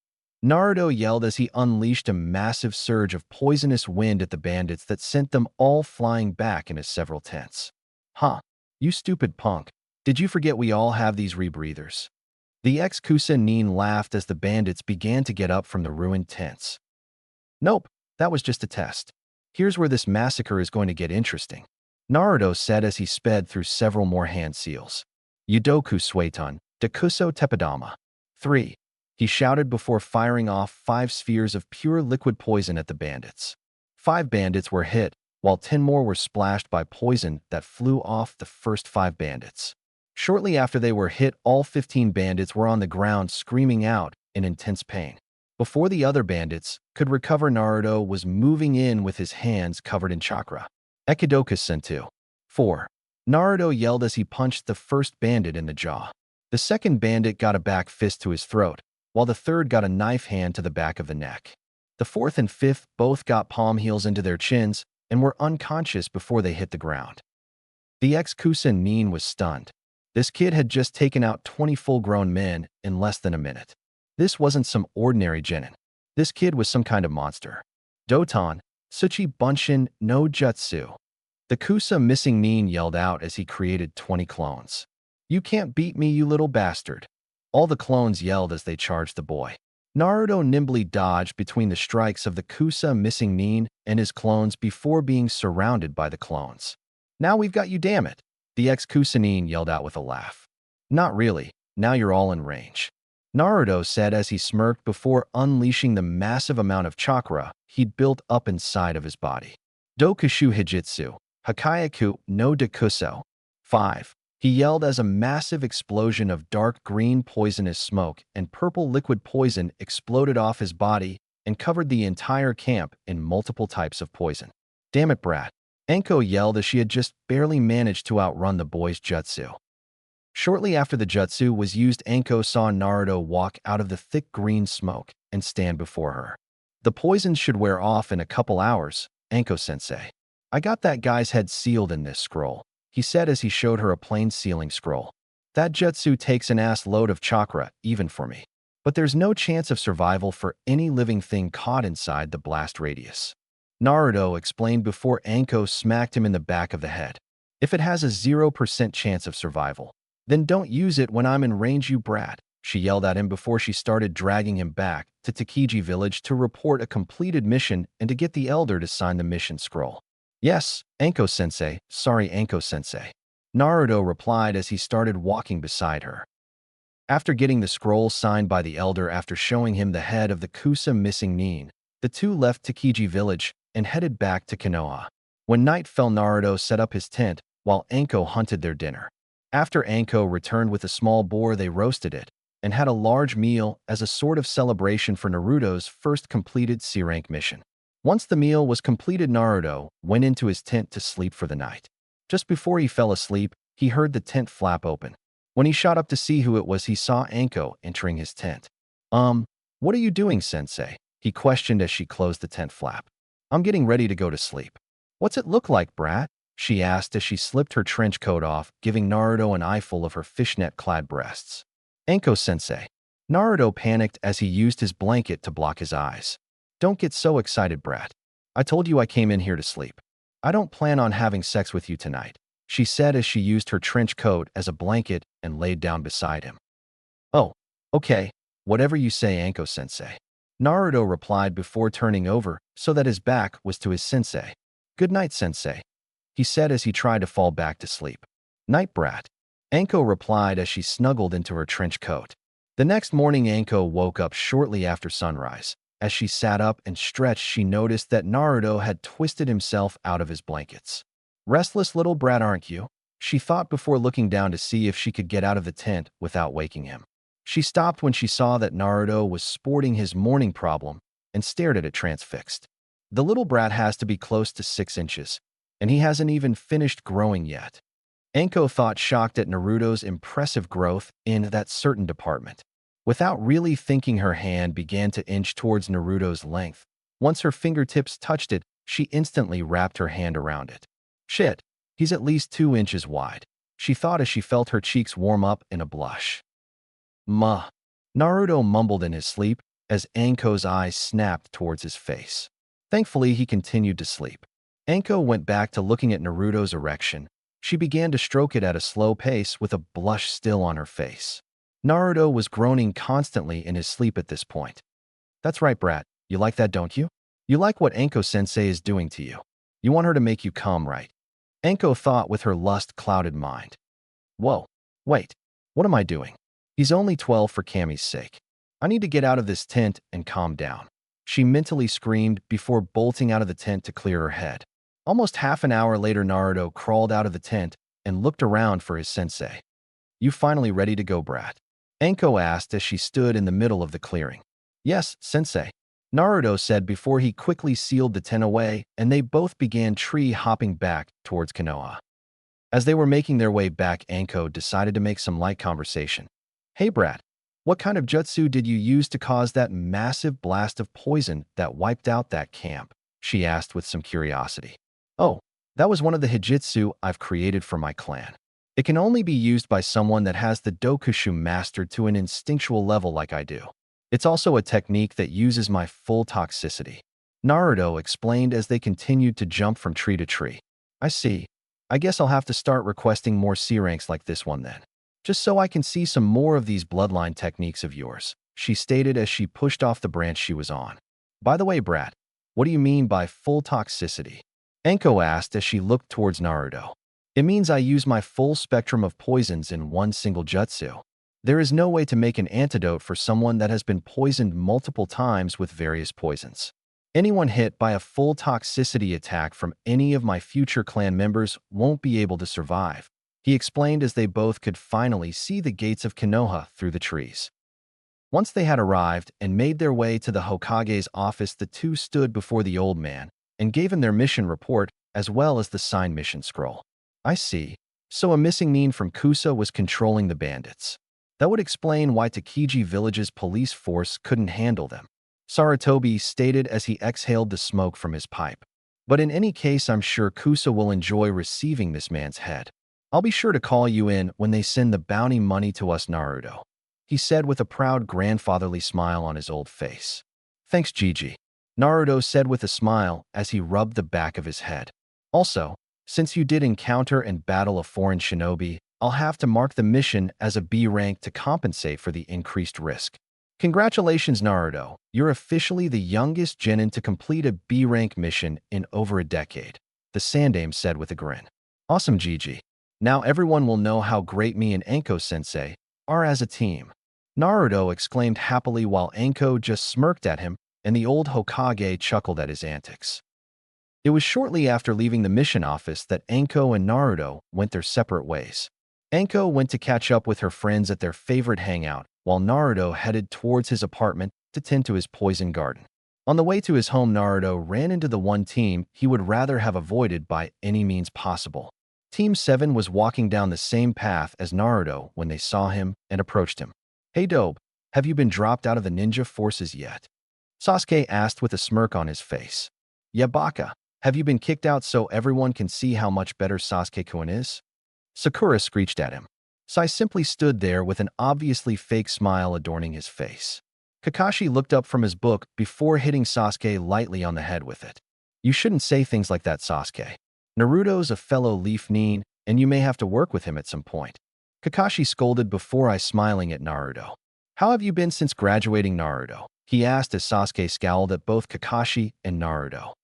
Naruto yelled as he unleashed a massive surge of poisonous wind at the bandits that sent them all flying back into several tents. Huh, you stupid punk. Did you forget we all have these rebreathers? The ex-Kusa nin laughed as the bandits began to get up from the ruined tents. Nope, that was just a test. Here's where this massacre is going to get interesting, Naruto said as he sped through several more hand seals. Yudoku Sueton, Dakuso Teppadama. 3. He shouted before firing off 5 spheres of pure liquid poison at the bandits. 5 bandits were hit, while 10 more were splashed by poison that flew off the first 5 bandits. Shortly after they were hit, all 15 bandits were on the ground screaming out in intense pain. Before the other bandits could recover, Naruto was moving in with his hands covered in chakra. Ekidoka Sentu. 4. Naruto yelled as he punched the first bandit in the jaw. The second bandit got a back fist to his throat, while the third got a knife hand to the back of the neck. The fourth and fifth both got palm heels into their chins and were unconscious before they hit the ground. The ex-Kusa nin was stunned. This kid had just taken out 20 full-grown men in less than a minute. This wasn't some ordinary genin. This kid was some kind of monster. Doton, Tsuchi Bunshin no Jutsu. The Kusa missing nin yelled out as he created 20 clones. You can't beat me, you little bastard. All the clones yelled as they charged the boy. Naruto nimbly dodged between the strikes of the Kusa missing nin and his clones before being surrounded by the clones. Now we've got you, damn it, the ex-Kusa nin yelled out with a laugh. Not really, now you're all in range, Naruto said as he smirked before unleashing the massive amount of chakra he'd built up inside of his body. Dokushu Hijitsu, Hakayaku no Dakuso. 5. He yelled as a massive explosion of dark green poisonous smoke and purple liquid poison exploded off his body and covered the entire camp in multiple types of poison. Damn it, brat, Anko yelled as she had just barely managed to outrun the boy's jutsu. Shortly after the jutsu was used, Anko saw Naruto walk out of the thick green smoke and stand before her. The poison should wear off in a couple hours, Anko-sensei. I got that guy's head sealed in this scroll, he said as he showed her a plain sealing scroll. That jutsu takes an ass load of chakra, even for me. But there's no chance of survival for any living thing caught inside the blast radius, Naruto explained before Anko smacked him in the back of the head. If it has a 0% chance of survival, then don't use it when I'm in range, you brat, she yelled at him before she started dragging him back to Takiji village to report a completed mission and to get the elder to sign the mission scroll. Yes, Anko-sensei, sorry Anko-sensei, Naruto replied as he started walking beside her. After getting the scroll signed by the elder after showing him the head of the Kusa missing nin, the two left Takiji village and headed back to Konoha. When night fell, Naruto set up his tent while Anko hunted their dinner. After Anko returned with a small boar, they roasted it, and had a large meal as a sort of celebration for Naruto's first completed C-rank mission. Once the meal was completed, Naruto went into his tent to sleep for the night. Just before he fell asleep, he heard the tent flap open. When he shot up to see who it was, he saw Anko entering his tent. What are you doing, sensei?" he questioned as she closed the tent flap. "I'm getting ready to go to sleep." "What's it look like, brat?" she asked as she slipped her trench coat off, giving Naruto an eyeful of her fishnet-clad breasts. "Anko-sensei." Naruto panicked as he used his blanket to block his eyes. "Don't get so excited, brat. I told you I came in here to sleep. I don't plan on having sex with you tonight," she said as she used her trench coat as a blanket and laid down beside him. "Oh, okay, whatever you say, Anko-sensei," Naruto replied before turning over so that his back was to his sensei. "Good night, sensei," he said as he tried to fall back to sleep. "Night, brat," Anko replied as she snuggled into her trench coat. The next morning, Anko woke up shortly after sunrise. As she sat up and stretched, she noticed that Naruto had twisted himself out of his blankets. "Restless little brat, aren't you?" she thought before looking down to see if she could get out of the tent without waking him. She stopped when she saw that Naruto was sporting his morning problem and stared at it transfixed. The little brat has to be close to 6 inches, and he hasn't even finished growing yet. Anko thought, shocked at Naruto's impressive growth in that certain department. Without really thinking, her hand began to inch towards Naruto's length. Once her fingertips touched it, she instantly wrapped her hand around it. "Shit, he's at least 2 inches wide," she thought as she felt her cheeks warm up in a blush. "Muh," Naruto mumbled in his sleep as Anko's eyes snapped towards his face. Thankfully, he continued to sleep. Anko went back to looking at Naruto's erection. She began to stroke it at a slow pace with a blush still on her face. Naruto was groaning constantly in his sleep at this point. "That's right, brat. You like that, don't you? You like what Anko-sensei is doing to you. You want her to make you come, right?" Anko thought with her lust-clouded mind. "Whoa, wait, what am I doing? He's only 12 for Kami's sake. I need to get out of this tent and calm down," she mentally screamed before bolting out of the tent to clear her head. Almost half an hour later, Naruto crawled out of the tent and looked around for his sensei. "You finally ready to go, brat?" Anko asked as she stood in the middle of the clearing. "Yes, sensei," Naruto said before he quickly sealed the tent away, and they both began tree-hopping back towards Konoha. As they were making their way back, Anko decided to make some light conversation. "Hey, brat, what kind of jutsu did you use to cause that massive blast of poison that wiped out that camp?" she asked with some curiosity. "Oh, that was one of the hijitsu I've created for my clan. It can only be used by someone that has the Dokushu mastered to an instinctual level like I do. It's also a technique that uses my full toxicity," Naruto explained as they continued to jump from tree to tree. "I see. I guess I'll have to start requesting more C-ranks like this one then. Just so I can see some more of these bloodline techniques of yours," she stated as she pushed off the branch she was on. "By the way, brat, what do you mean by full toxicity?" Anko asked as she looked towards Naruto. "It means I use my full spectrum of poisons in one single jutsu. There is no way to make an antidote for someone that has been poisoned multiple times with various poisons. Anyone hit by a full toxicity attack from any of my future clan members won't be able to survive," he explained as they both could finally see the gates of Konoha through the trees. Once they had arrived and made their way to the Hokage's office, the two stood before the old man and gave him their mission report as well as the signed mission scroll. "I see. So a missing nin from Kusa was controlling the bandits. That would explain why Takiji Village's police force couldn't handle them," Sarutobi stated as he exhaled the smoke from his pipe. "But in any case, I'm sure Kusa will enjoy receiving this man's head. I'll be sure to call you in when they send the bounty money to us, Naruto," he said with a proud grandfatherly smile on his old face. "Thanks, Gigi," Naruto said with a smile as he rubbed the back of his head. "Also, since you did encounter and battle a foreign shinobi, I'll have to mark the mission as a B rank to compensate for the increased risk." "Congratulations, Naruto. You're officially the youngest genin to complete a B rank mission in over a decade," the Sandaime said with a grin. "Awesome, Gigi. Now everyone will know how great me and Anko-sensei are as a team," Naruto exclaimed happily while Anko just smirked at him and the old Hokage chuckled at his antics. It was shortly after leaving the mission office that Anko and Naruto went their separate ways. Anko went to catch up with her friends at their favorite hangout, while Naruto headed towards his apartment to tend to his poison garden. On the way to his home, Naruto ran into the one team he would rather have avoided by any means possible. Team 7 was walking down the same path as Naruto when they saw him and approached him. "Hey Dobe, have you been dropped out of the ninja forces yet?" Sasuke asked with a smirk on his face. "Yeah, Baka, have you been kicked out so everyone can see how much better Sasuke-kun is?" Sakura screeched at him. Sai simply stood there with an obviously fake smile adorning his face. Kakashi looked up from his book before hitting Sasuke lightly on the head with it. "You shouldn't say things like that, Sasuke. Naruto's a fellow Leaf Nin, and you may have to work with him at some point." Kakashi scolded before smiling at Naruto. "How have you been since graduating, Naruto?" he asked as Sasuke scowled at both Kakashi and Naruto.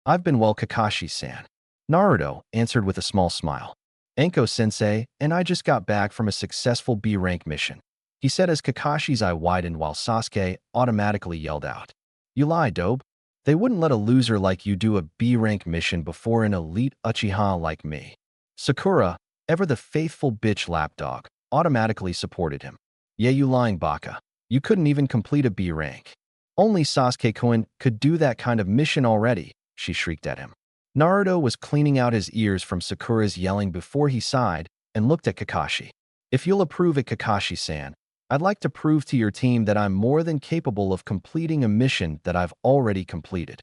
"I've been well, Kakashi-san," Naruto answered with a small smile. "Anko-sensei and I just got back from a successful B-rank mission," he said as Kakashi's eye widened while Sasuke automatically yelled out. "You lie, Dobe. They wouldn't let a loser like you do a B-rank mission before an elite Uchiha like me." Sakura, ever the faithful bitch lapdog, automatically supported him. "Yeah, you lying, Baka. You couldn't even complete a B rank. Only Sasuke-kun could do that kind of mission already," she shrieked at him. Naruto was cleaning out his ears from Sakura's yelling before he sighed and looked at Kakashi. "If you'll approve it, Kakashi-san, I'd like to prove to your team that I'm more than capable of completing a mission that I've already completed,"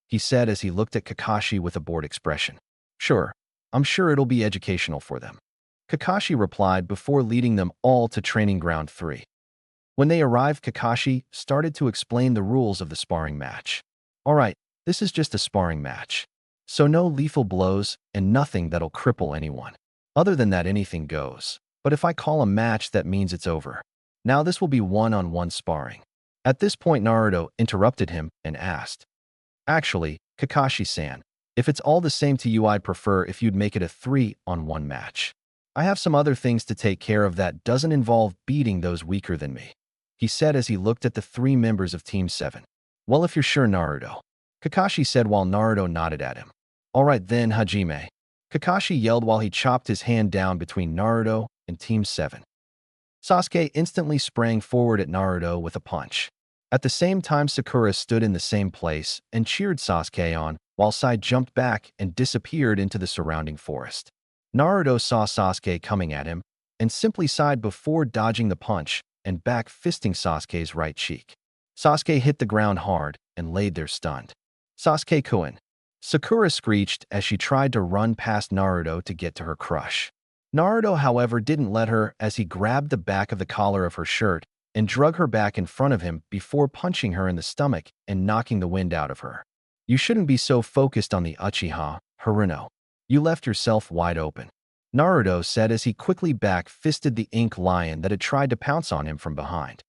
he said as he looked at Kakashi with a bored expression. "Sure, I'm sure it'll be educational for them," Kakashi replied before leading them all to Training Ground 3. When they arrived, Kakashi started to explain the rules of the sparring match. "All right, this is just a sparring match. So no lethal blows and nothing that'll cripple anyone. Other than that, anything goes. But if I call a match, that means it's over. Now this will be one-on-one sparring." At this point, Naruto interrupted him and asked, "Actually, Kakashi-san, if it's all the same to you, I'd prefer if you'd make it a 3-on-1 match. I have some other things to take care of that doesn't involve beating those weaker than me," he said as he looked at the 3 members of Team 7. "Well, if you're sure, Naruto," Kakashi said while Naruto nodded at him. "All right then, Hajime," Kakashi yelled while he chopped his hand down between Naruto and Team 7. Sasuke instantly sprang forward at Naruto with a punch. At the same time, Sakura stood in the same place and cheered Sasuke on, while Sai jumped back and disappeared into the surrounding forest. Naruto saw Sasuke coming at him and simply sighed before dodging the punch and back fisting Sasuke's right cheek. Sasuke hit the ground hard and laid there stunned. "Sasuke-kun," Sakura screeched as she tried to run past Naruto to get to her crush. Naruto, however, didn't let her as he grabbed the back of the collar of her shirt and drug her back in front of him before punching her in the stomach and knocking the wind out of her. "You shouldn't be so focused on the Uchiha, Haruno. You left yourself wide open," Naruto said as he quickly back-fisted the ink lion that had tried to pounce on him from behind.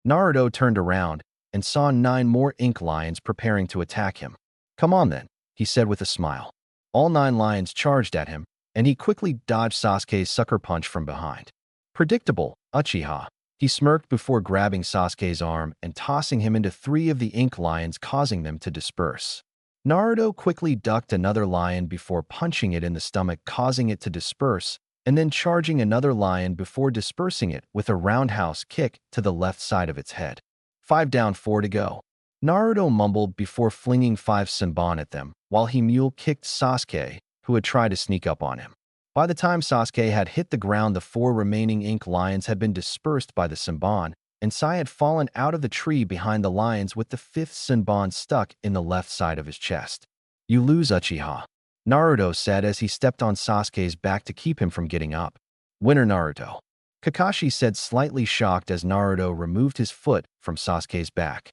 Naruto turned around and saw 9 more ink lions preparing to attack him. "Come on then," he said with a smile. All 9 lions charged at him, and he quickly dodged Sasuke's sucker punch from behind. "Predictable, Uchiha," he smirked before grabbing Sasuke's arm and tossing him into 3 of the ink lions, causing them to disperse. Naruto quickly ducked another lion before punching it in the stomach, causing it to disperse, and then charging another lion before dispersing it with a roundhouse kick to the left side of its head. 5 down, 4 to go," Naruto mumbled before flinging 5 Senbon at them, while he mule-kicked Sasuke, who had tried to sneak up on him. By the time Sasuke had hit the ground, the 4 remaining ink lions had been dispersed by the Senbon, and Sai had fallen out of the tree behind the lions with the 5th Senbon stuck in the left side of his chest. "You lose, Uchiha," Naruto said as he stepped on Sasuke's back to keep him from getting up. "Winner, Naruto," Kakashi said, slightly shocked as Naruto removed his foot from Sasuke's back.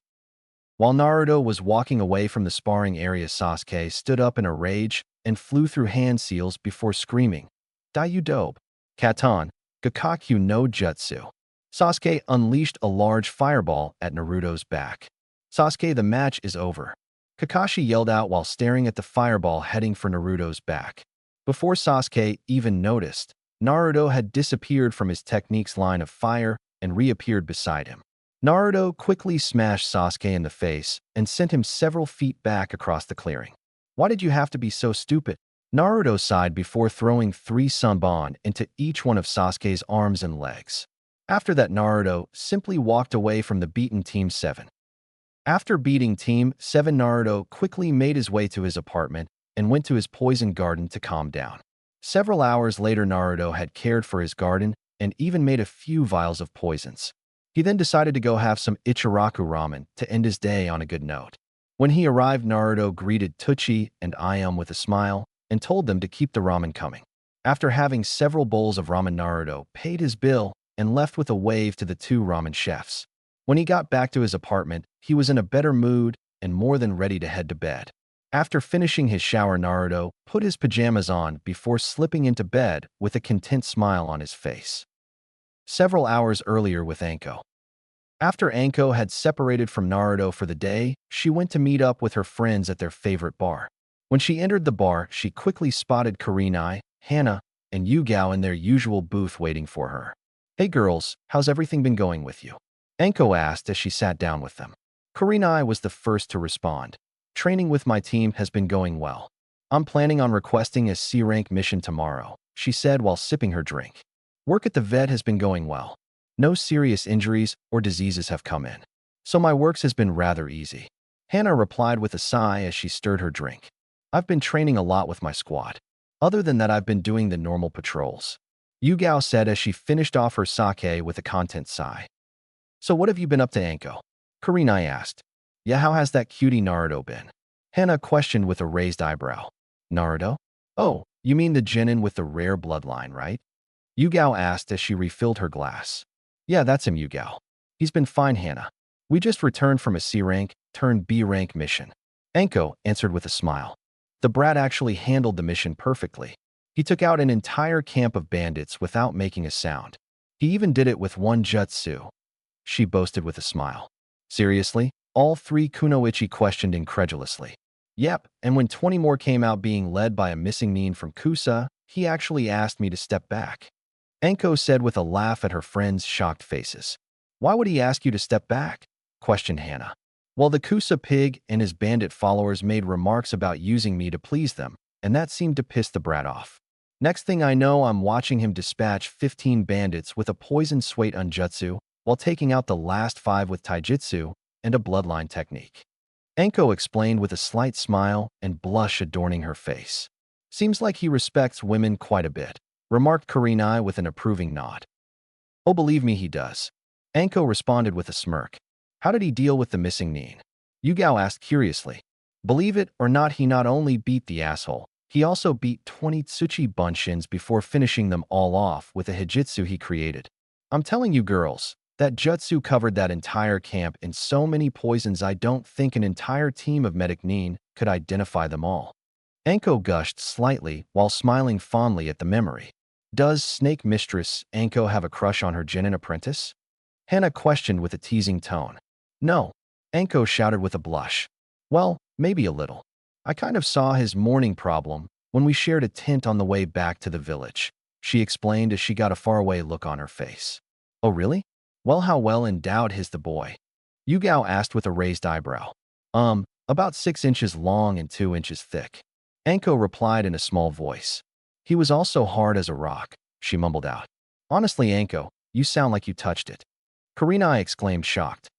While Naruto was walking away from the sparring area, Sasuke stood up in a rage and flew through hand seals before screaming, "Daiyu Dobe! Katan, Gakakyu no Jutsu!" Sasuke unleashed a large fireball at Naruto's back. "Sasuke, the match is over," Kakashi yelled out while staring at the fireball heading for Naruto's back. Before Sasuke even noticed, Naruto had disappeared from his technique's line of fire and reappeared beside him. Naruto quickly smashed Sasuke in the face and sent him several feet back across the clearing. "Why did you have to be so stupid?" Naruto sighed before throwing 3 sunbon into each one of Sasuke's arms and legs. After that, Naruto simply walked away from the beaten Team 7. After beating Team 7, Naruto quickly made his way to his apartment and went to his poison garden to calm down. Several hours later, Naruto had cared for his garden and even made a few vials of poisons. He then decided to go have some Ichiraku ramen to end his day on a good note. When he arrived, Naruto greeted Itachi and Ayame with a smile and told them to keep the ramen coming. After having several bowls of ramen, Naruto paid his bill and left with a wave to the 2 ramen chefs. When he got back to his apartment, he was in a better mood and more than ready to head to bed. After finishing his shower, Naruto put his pajamas on before slipping into bed with a content smile on his face. Several hours earlier with Anko. After Anko had separated from Naruto for the day, she went to meet up with her friends at their favorite bar. When she entered the bar, she quickly spotted Kurenai, Hana, and Yugao in their usual booth waiting for her. "Hey girls, how's everything been going with you?" Anko asked as she sat down with them. Kurenai was the first to respond. "Training with my team has been going well. I'm planning on requesting a C-rank mission tomorrow," she said while sipping her drink. "Work at the vet has been going well. No serious injuries or diseases have come in, so my works has been rather easy." Hana replied with a sigh as she stirred her drink. "I've been training a lot with my squad. Other than that, I've been doing the normal patrols," Yugao said as she finished off her sake with a content sigh. "So what have you been up to, Anko?" Kurenai asked. "Yeah, how has that cutie Naruto been?" Hana questioned with a raised eyebrow. "Naruto? Oh, you mean the genin with the rare bloodline, right?" Yugao asked as she refilled her glass. "Yeah, that's him, Yugao. He's been fine, Hana. We just returned from a C-rank turned B-rank mission." Anko answered with a smile. The brat actually handled the mission perfectly. He took out an entire camp of bandits without making a sound. He even did it with one jutsu, she boasted with a smile. "Seriously?" All 3 kunoichi questioned incredulously. "Yep, and when 20 more came out being led by a missing nin from Kusa, he actually asked me to step back," Anko said with a laugh at her friends' shocked faces. "Why would he ask you to step back?" questioned Hana. "Well, the Kusa pig and his bandit followers made remarks about using me to please them, and that seemed to piss the brat off. Next thing I know, I'm watching him dispatch 15 bandits with a poison swait unjutsu while taking out the last 5 with taijutsu and a bloodline technique." Anko explained with a slight smile and blush adorning her face. "Seems like he respects women quite a bit," remarked Kurenai with an approving nod. "Oh, believe me, he does," Anko responded with a smirk. "How did he deal with the missing nin?" Yugao asked curiously. "Believe it or not, he not only beat the asshole, he also beat 20 Tsuchi Bunshins before finishing them all off with a hijitsu he created. I'm telling you girls, that jutsu covered that entire camp in so many poisons I don't think an entire team of medic nin could identify them all." Anko gushed slightly while smiling fondly at the memory. "Does Snake Mistress Anko have a crush on her genin apprentice?" Hana questioned with a teasing tone. "No," Anko shouted with a blush. "Well, maybe a little. I kind of saw his morning problem when we shared a tent on the way back to the village," she explained as she got a faraway look on her face. "Oh, really? Well, how well endowed is the boy?" Yugao asked with a raised eyebrow. About 6 inches long and 2 inches thick," Anko replied in a small voice. "He was also hard as a rock," she mumbled out. "Honestly, Anko, you sound like you touched it." Kurenai exclaimed, shocked.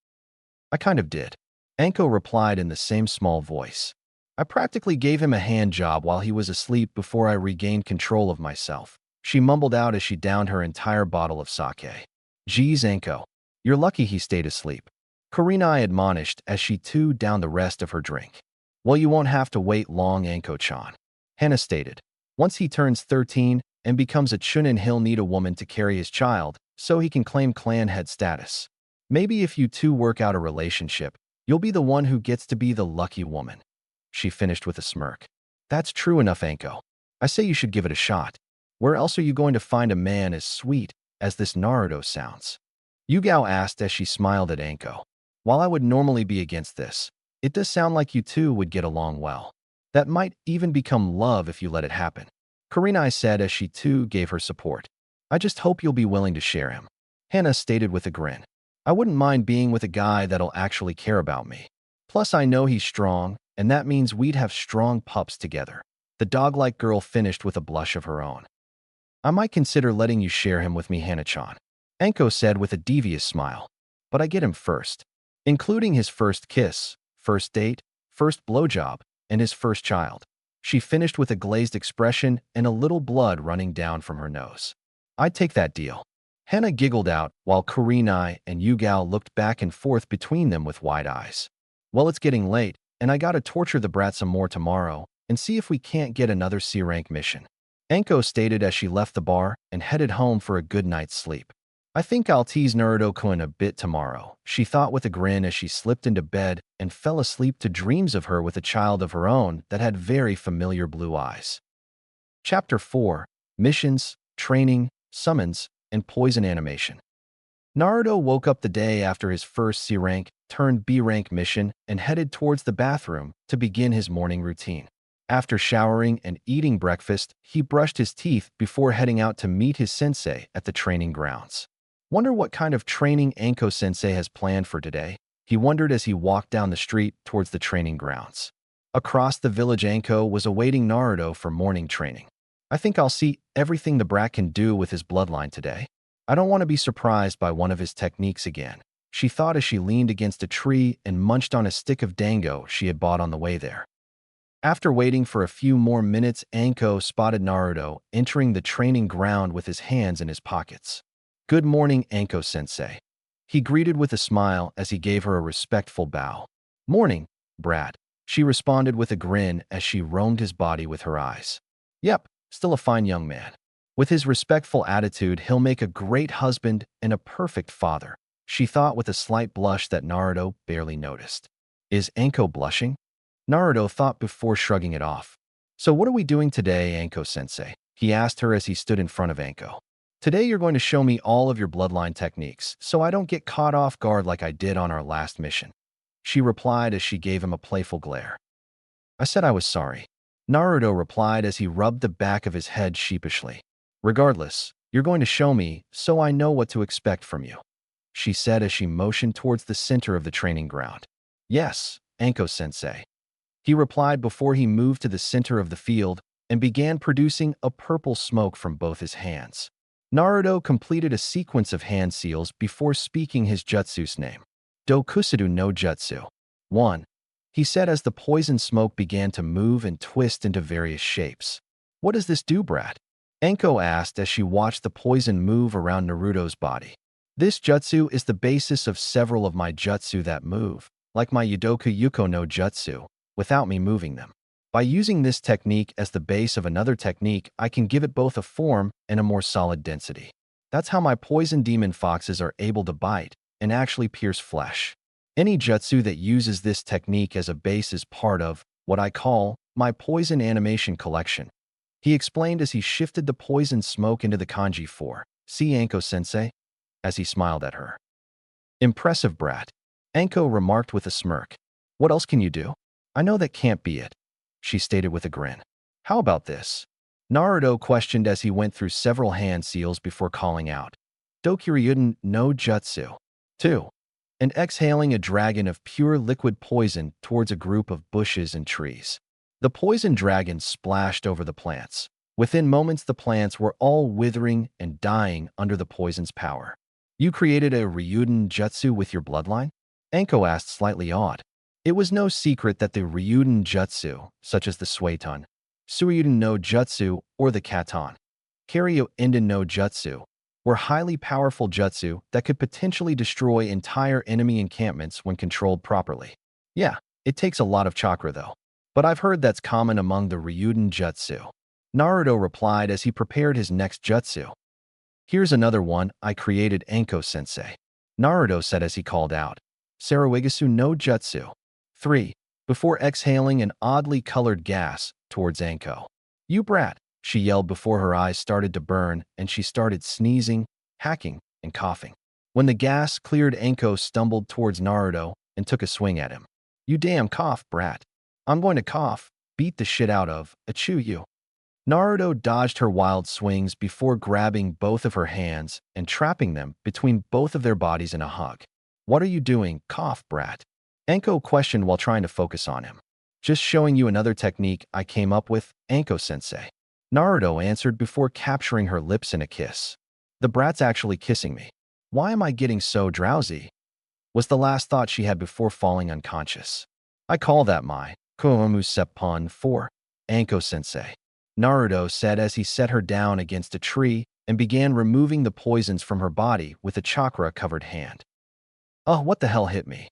"I kind of did," Anko replied in the same small voice. "I practically gave him a hand job while he was asleep before I regained control of myself," she mumbled out as she downed her entire bottle of sake. "Geez, Anko, you're lucky he stayed asleep," Kurenai admonished as she too downed the rest of her drink. "Well, you won't have to wait long, Anko-chan," Hana stated. "Once he turns 13 and becomes a chunin, he'll need a woman to carry his child so he can claim clan head status. Maybe if you two work out a relationship, you'll be the one who gets to be the lucky woman," she finished with a smirk. "That's true enough, Anko. I say you should give it a shot. Where else are you going to find a man as sweet as this Naruto sounds?" Yugao asked as she smiled at Anko. "While I would normally be against this, it does sound like you two would get along well. That might even become love if you let it happen," Kurenai said as she too gave her support. "I just hope you'll be willing to share him," Hana stated with a grin. "I wouldn't mind being with a guy that'll actually care about me. Plus, I know he's strong, and that means we'd have strong pups together." The dog-like girl finished with a blush of her own. I might consider letting you share him with me, Hana-chan, Anko said with a devious smile. But I get him first, including his first kiss, first date, first blowjob, and his first child. She finished with a glazed expression and a little blood running down from her nose. I'd take that deal. Hana giggled out while Kurenai and Yugao looked back and forth between them with wide eyes. Well, it's getting late, and I gotta torture the brat some more tomorrow and see if we can't get another C-rank mission, Anko stated as she left the bar and headed home for a good night's sleep. I think I'll tease Naruto-kun a bit tomorrow, she thought with a grin as she slipped into bed and fell asleep to dreams of her with a child of her own that had very familiar blue eyes. Chapter 4. Missions, Training, Summons, and Poison Animation. Naruto woke up the day after his first C-rank turned B-rank mission and headed towards the bathroom to begin his morning routine. After showering and eating breakfast, he brushed his teeth before heading out to meet his sensei at the training grounds. Wonder what kind of training Anko-sensei has planned for today, he wondered as he walked down the street towards the training grounds. Across the village, Anko was awaiting Naruto for morning training. I think I'll see everything the brat can do with his bloodline today. I don't want to be surprised by one of his techniques again, she thought as she leaned against a tree and munched on a stick of dango she had bought on the way there. After waiting for a few more minutes, Anko spotted Naruto entering the training ground with his hands in his pockets. Good morning, Anko-sensei, he greeted with a smile as he gave her a respectful bow. Morning, brat, she responded with a grin as she roamed his body with her eyes. Yep, still a fine young man. With his respectful attitude, he'll make a great husband and a perfect father, she thought with a slight blush that Naruto barely noticed. Is Anko blushing? Naruto thought before shrugging it off. So what are we doing today, Anko-sensei? He asked her as he stood in front of Anko. Today you're going to show me all of your bloodline techniques, so I don't get caught off guard like I did on our last mission, she replied as she gave him a playful glare. I said I was sorry, Naruto replied as he rubbed the back of his head sheepishly. Regardless, you're going to show me, so I know what to expect from you, she said as she motioned towards the center of the training ground. Yes, Anko-sensei, he replied before he moved to the center of the field and began producing a purple smoke from both his hands. Naruto completed a sequence of hand seals before speaking his jutsu's name. Dokusudu no Jutsu. 1. He said as the poison smoke began to move and twist into various shapes. What does this do, brat? Anko asked as she watched the poison move around Naruto's body. This jutsu is the basis of several of my jutsu that move, like my Yudoku Yuko no Jutsu, without me moving them. By using this technique as the base of another technique, I can give it both a form and a more solid density. That's how my poison demon foxes are able to bite and actually pierce flesh. Any jutsu that uses this technique as a base is part of what I call my poison animation collection, he explained as he shifted the poison smoke into the kanji 4. See, Anko-sensei? As he smiled at her. Impressive, brat, Anko remarked with a smirk. What else can you do? I know that can't be it, she stated with a grin. How about this? Naruto questioned as he went through several hand seals before calling out. Dokuryuden no Jutsu. 2. And exhaling a dragon of pure liquid poison towards a group of bushes and trees. The poison dragon splashed over the plants. Within moments, the plants were all withering and dying under the poison's power. You created a Ryuden Jutsu with your bloodline? Anko asked, slightly awed. It was no secret that the Ryuden Jutsu, such as the Suiton, Suryuden no Jutsu, or the Katon, Karyo Inden no Jutsu, were highly powerful jutsu that could potentially destroy entire enemy encampments when controlled properly. Yeah, it takes a lot of chakra though. But I've heard that's common among the Ryuden Jutsu, Naruto replied as he prepared his next jutsu. Here's another one I created, Anko-sensei, Naruto said as he called out. Sarawigasu no Jutsu. 3. Before exhaling an oddly colored gas towards Anko. You brat, she yelled before her eyes started to burn and she started sneezing, hacking, and coughing. When the gas cleared, Anko stumbled towards Naruto and took a swing at him. You damn cough, brat. I'm going to cough, beat the shit out of, achoo you. Naruto dodged her wild swings before grabbing both of her hands and trapping them between both of their bodies in a hug. What are you doing, cough, brat? Anko questioned while trying to focus on him. Just showing you another technique I came up with, Anko-sensei. Naruto answered before capturing her lips in a kiss. The brat's actually kissing me. Why am I getting so drowsy? Was the last thought she had before falling unconscious. I call that my Kohomu Seppon for Anko-sensei. Naruto said as he set her down against a tree and began removing the poisons from her body with a chakra-covered hand. Oh, what the hell hit me?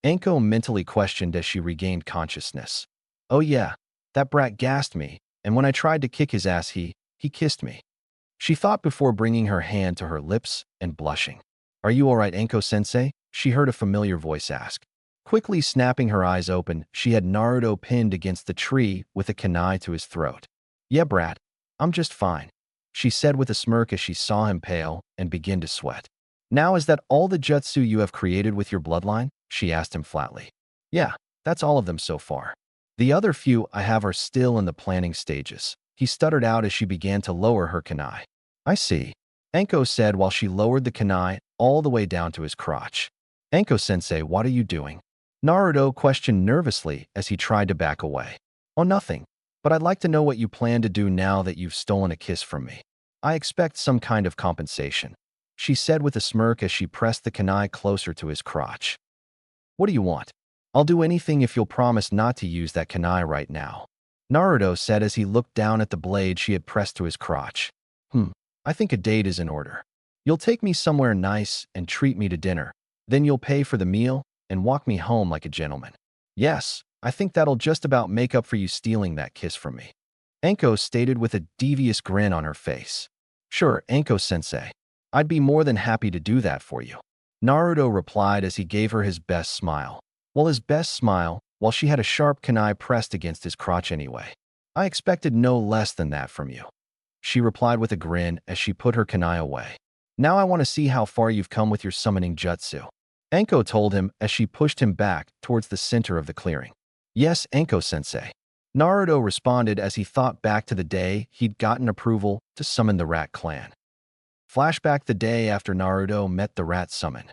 Anko mentally questioned as she regained consciousness. Oh yeah, that brat gassed me, and when I tried to kick his ass he kissed me. She thought before bringing her hand to her lips and blushing. Are you alright, Anko-sensei? She heard a familiar voice ask. Quickly snapping her eyes open, she had Naruto pinned against the tree with a kunai to his throat. Yeah, brat, I'm just fine, she said with a smirk as she saw him pale and begin to sweat. Now is that all the jutsu you have created with your bloodline? She asked him flatly. Yeah, that's all of them so far. The other few I have are still in the planning stages, he stuttered out as she began to lower her kunai. I see, Anko said while she lowered the kunai all the way down to his crotch. Anko-sensei, what are you doing? Naruto questioned nervously as he tried to back away. Oh, nothing, but I'd like to know what you plan to do now that you've stolen a kiss from me. I expect some kind of compensation, she said with a smirk as she pressed the kunai closer to his crotch. What do you want? I'll do anything if you'll promise not to use that kunai right now, Naruto said as he looked down at the blade she had pressed to his crotch. I think a date is in order. You'll take me somewhere nice and treat me to dinner. Then you'll pay for the meal and walk me home like a gentleman. Yes, I think that'll just about make up for you stealing that kiss from me, Anko stated with a devious grin on her face. Sure, Anko-sensei. I'd be more than happy to do that for you, Naruto replied as he gave her his best smile. Well, his best smile, while she had a sharp kunai pressed against his crotch anyway. I expected no less than that from you, she replied with a grin as she put her kunai away. Now I want to see how far you've come with your summoning jutsu, Anko told him as she pushed him back towards the center of the clearing. Yes, Anko-sensei, Naruto responded as he thought back to the day he'd gotten approval to summon the Rat Clan. Flashback the day after Naruto met the Rat Summon.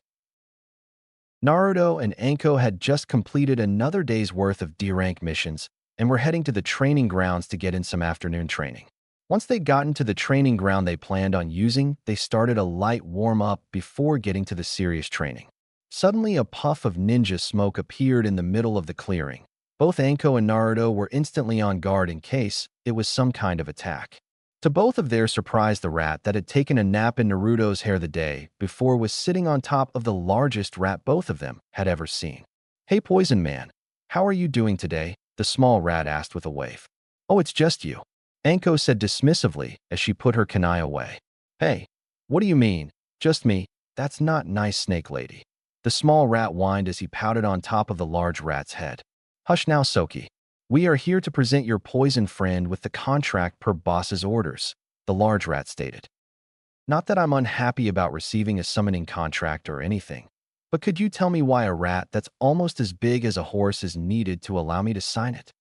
Naruto and Anko had just completed another day's worth of D-rank missions and were heading to the training grounds to get in some afternoon training. Once they'd gotten to the training ground they planned on using, they started a light warm-up before getting to the serious training. Suddenly, a puff of ninja smoke appeared in the middle of the clearing. Both Anko and Naruto were instantly on guard in case it was some kind of attack. To both of their surprise, the rat that had taken a nap in Naruto's hair the day before was sitting on top of the largest rat both of them had ever seen. Hey, Poison Man, how are you doing today? The small rat asked with a wave. Oh, it's just you, Anko said dismissively as she put her kunai away. Hey, what do you mean, just me? That's not nice, Snake Lady. The small rat whined as he pouted on top of the large rat's head. Hush now, Soki. We are here to present your poison friend with the contract per boss's orders, the large rat stated. Not that I'm unhappy about receiving a summoning contract or anything, but could you tell me why a rat that's almost as big as a horse is needed to allow me to sign it?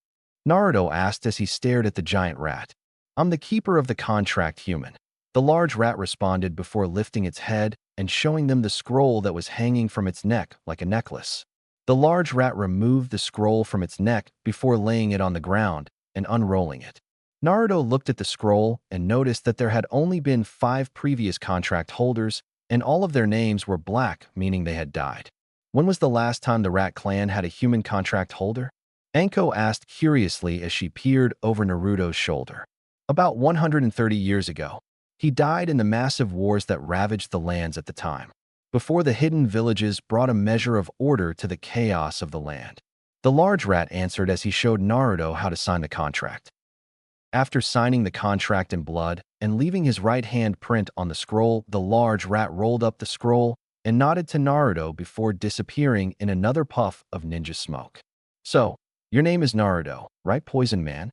Naruto asked as he stared at the giant rat. I'm the keeper of the contract, human, the large rat responded before lifting its head and showing them the scroll that was hanging from its neck like a necklace. The large rat removed the scroll from its neck before laying it on the ground and unrolling it. Naruto looked at the scroll and noticed that there had only been 5 previous contract holders, and all of their names were black, meaning they had died. When was the last time the Rat Clan had a human contract holder? Anko asked curiously as she peered over Naruto's shoulder. About 130 years ago. He died in the massive wars that ravaged the lands at the time, before the hidden villages brought a measure of order to the chaos of the land. The large rat answered as he showed Naruto how to sign the contract. After signing the contract in blood and leaving his right hand print on the scroll, the large rat rolled up the scroll and nodded to Naruto before disappearing in another puff of ninja smoke. So, your name is Naruto, right, Poison Man?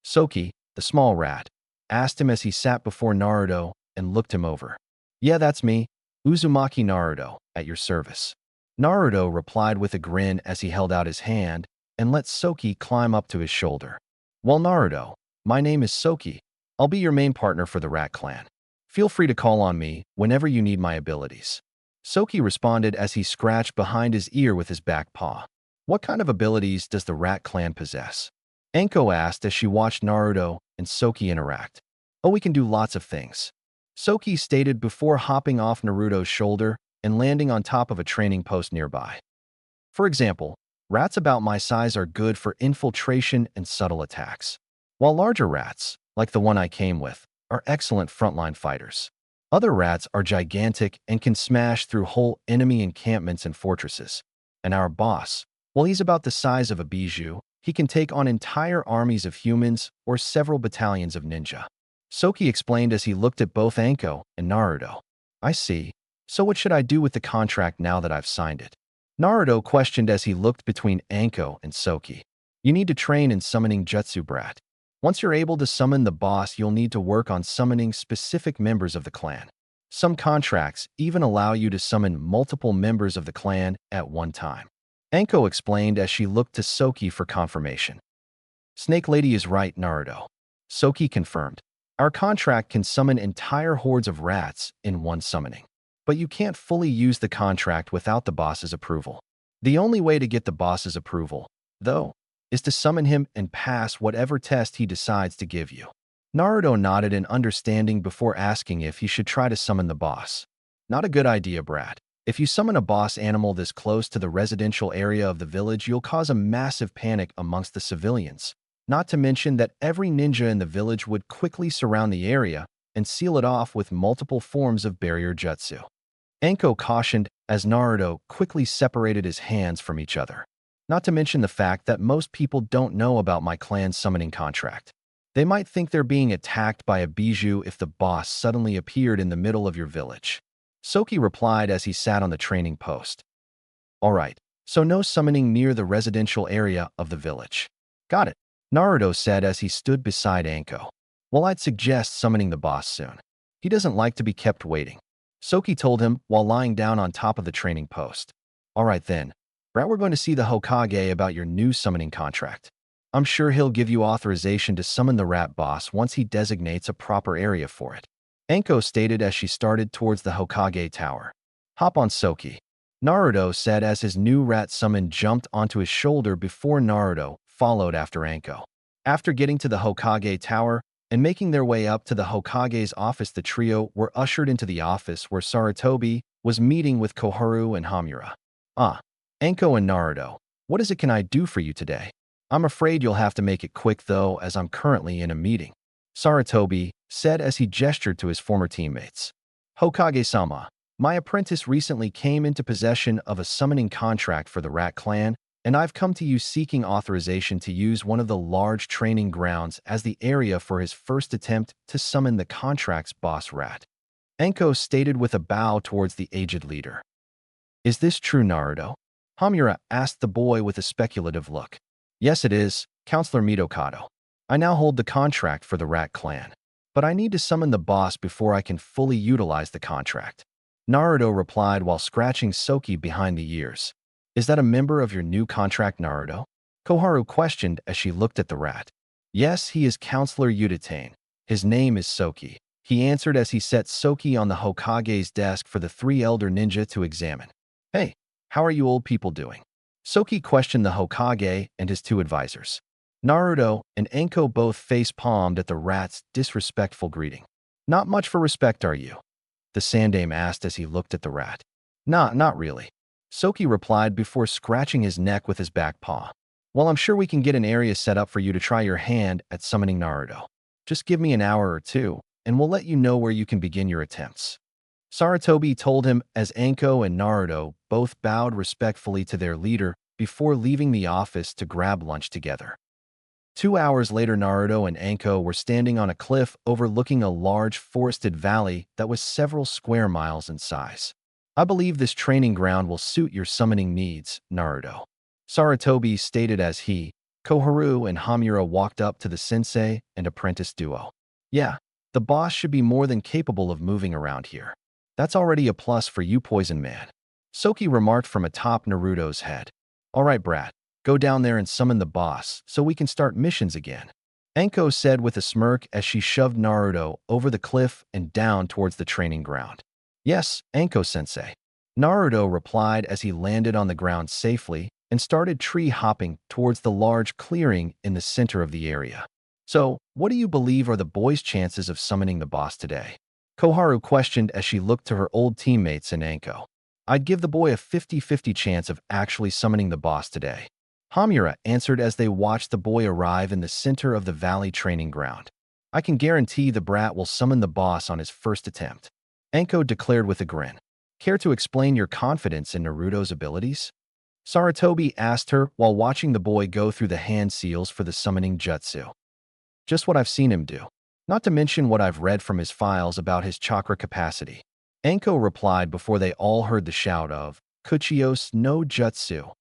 Soki, the small rat, asked him as he sat before Naruto and looked him over. Yeah, that's me, Uzumaki Naruto, at your service. Naruto replied with a grin as he held out his hand and let Soki climb up to his shoulder. Well, Naruto, my name is Soki. I'll be your main partner for the Rat Clan. Feel free to call on me whenever you need my abilities. Soki responded as he scratched behind his ear with his back paw. What kind of abilities does the rat clan possess? Anko asked as she watched Naruto and Soki interact. Oh, we can do lots of things. Soki stated before hopping off Naruto's shoulder and landing on top of a training post nearby. For example, rats about my size are good for infiltration and subtle attacks, while larger rats, like the one I came with, are excellent frontline fighters. Other rats are gigantic and can smash through whole enemy encampments and fortresses. And our boss, while he's about the size of a bijou, he can take on entire armies of humans or several battalions of ninja. Soki explained as he looked at both Anko and Naruto. I see. So what should I do with the contract now that I've signed it? Naruto questioned as he looked between Anko and Soki. You need to train in summoning jutsu, brat. Once you're able to summon the boss, you'll need to work on summoning specific members of the clan. Some contracts even allow you to summon multiple members of the clan at one time. Anko explained as she looked to Soki for confirmation. Snake Lady is right, Naruto. Soki confirmed. Our contract can summon entire hordes of rats in one summoning. But you can't fully use the contract without the boss's approval. The only way to get the boss's approval, though, is to summon him and pass whatever test he decides to give you. Naruto nodded in understanding before asking if he should try to summon the boss. Not a good idea, brat. If you summon a boss animal this close to the residential area of the village, you'll cause a massive panic amongst the civilians. Not to mention that every ninja in the village would quickly surround the area and seal it off with multiple forms of barrier jutsu. Anko cautioned as Naruto quickly separated his hands from each other. Not to mention the fact that most people don't know about my clan's summoning contract. They might think they're being attacked by a bijou if the boss suddenly appeared in the middle of your village. Soki replied as he sat on the training post. Alright, so no summoning near the residential area of the village. Got it, Naruto said as he stood beside Anko. Well, I'd suggest summoning the boss soon. He doesn't like to be kept waiting. Soki told him while lying down on top of the training post. Alright then. Brat, we're going to see the Hokage about your new summoning contract. I'm sure he'll give you authorization to summon the rat boss once he designates a proper area for it. Anko stated as she started towards the Hokage tower. Hop on, Soki. Naruto said as his new rat summon jumped onto his shoulder before Naruto followed after Anko. After getting to the Hokage tower and making their way up to the Hokage's office, the trio were ushered into the office where Sarutobi was meeting with Koharu and Hamura. Anko and Naruto, what is it can I do for you today? I'm afraid you'll have to make it quick though, as I'm currently in a meeting. Sarutobi said as he gestured to his former teammates. Hokage-sama, my apprentice recently came into possession of a summoning contract for the Rat Clan, and I've come to you seeking authorization to use one of the large training grounds as the area for his first attempt to summon the contract's boss rat. Anko stated with a bow towards the aged leader. Is this true, Naruto? Hamura asked the boy with a speculative look. Yes, it is, Counselor Mitokado. I now hold the contract for the Rat Clan, but I need to summon the boss before I can fully utilize the contract. Naruto replied while scratching Soki behind the ears. Is that a member of your new contract, Naruto? Koharu questioned as she looked at the rat. Yes, he is Counselor Udatane. His name is Soki. He answered as he set Soki on the Hokage's desk for the three elder ninja to examine. Hey, how are you old people doing? Soki questioned the Hokage and his two advisors. Naruto and Anko both face-palmed at the rat's disrespectful greeting. Not much for respect, are you? The Sandaime asked as he looked at the rat. Not really. Soki replied before scratching his neck with his back paw. Well, I'm sure we can get an area set up for you to try your hand at summoning Naruto. Just give me an hour or two, and we'll let you know where you can begin your attempts. Sarutobi told him as Anko and Naruto both bowed respectfully to their leader before leaving the office to grab lunch together. 2 hours later, Naruto and Anko were standing on a cliff overlooking a large forested valley that was several square miles in size. I believe this training ground will suit your summoning needs, Naruto. Sarutobi stated as he, Koharu, and Hamura walked up to the sensei and apprentice duo. Yeah, the boss should be more than capable of moving around here. That's already a plus for you, Poison Man. Soki remarked from atop Naruto's head. Alright, brat, go down there and summon the boss so we can start missions again. Anko said with a smirk as she shoved Naruto over the cliff and down towards the training ground. Yes, Anko-sensei. Naruto replied as he landed on the ground safely and started tree hopping towards the large clearing in the center of the area. So, what do you believe are the boy's chances of summoning the boss today? Koharu questioned as she looked to her old teammates and Anko. I'd give the boy a 50-50 chance of actually summoning the boss today. Hamura answered as they watched the boy arrive in the center of the valley training ground. I can guarantee the brat will summon the boss on his first attempt. Anko declared with a grin. Care to explain your confidence in Naruto's abilities? Sarutobi asked her while watching the boy go through the hand seals for the summoning jutsu. Just what I've seen him do. Not to mention what I've read from his files about his chakra capacity. Anko replied before they all heard the shout of Kuchios no Jutsu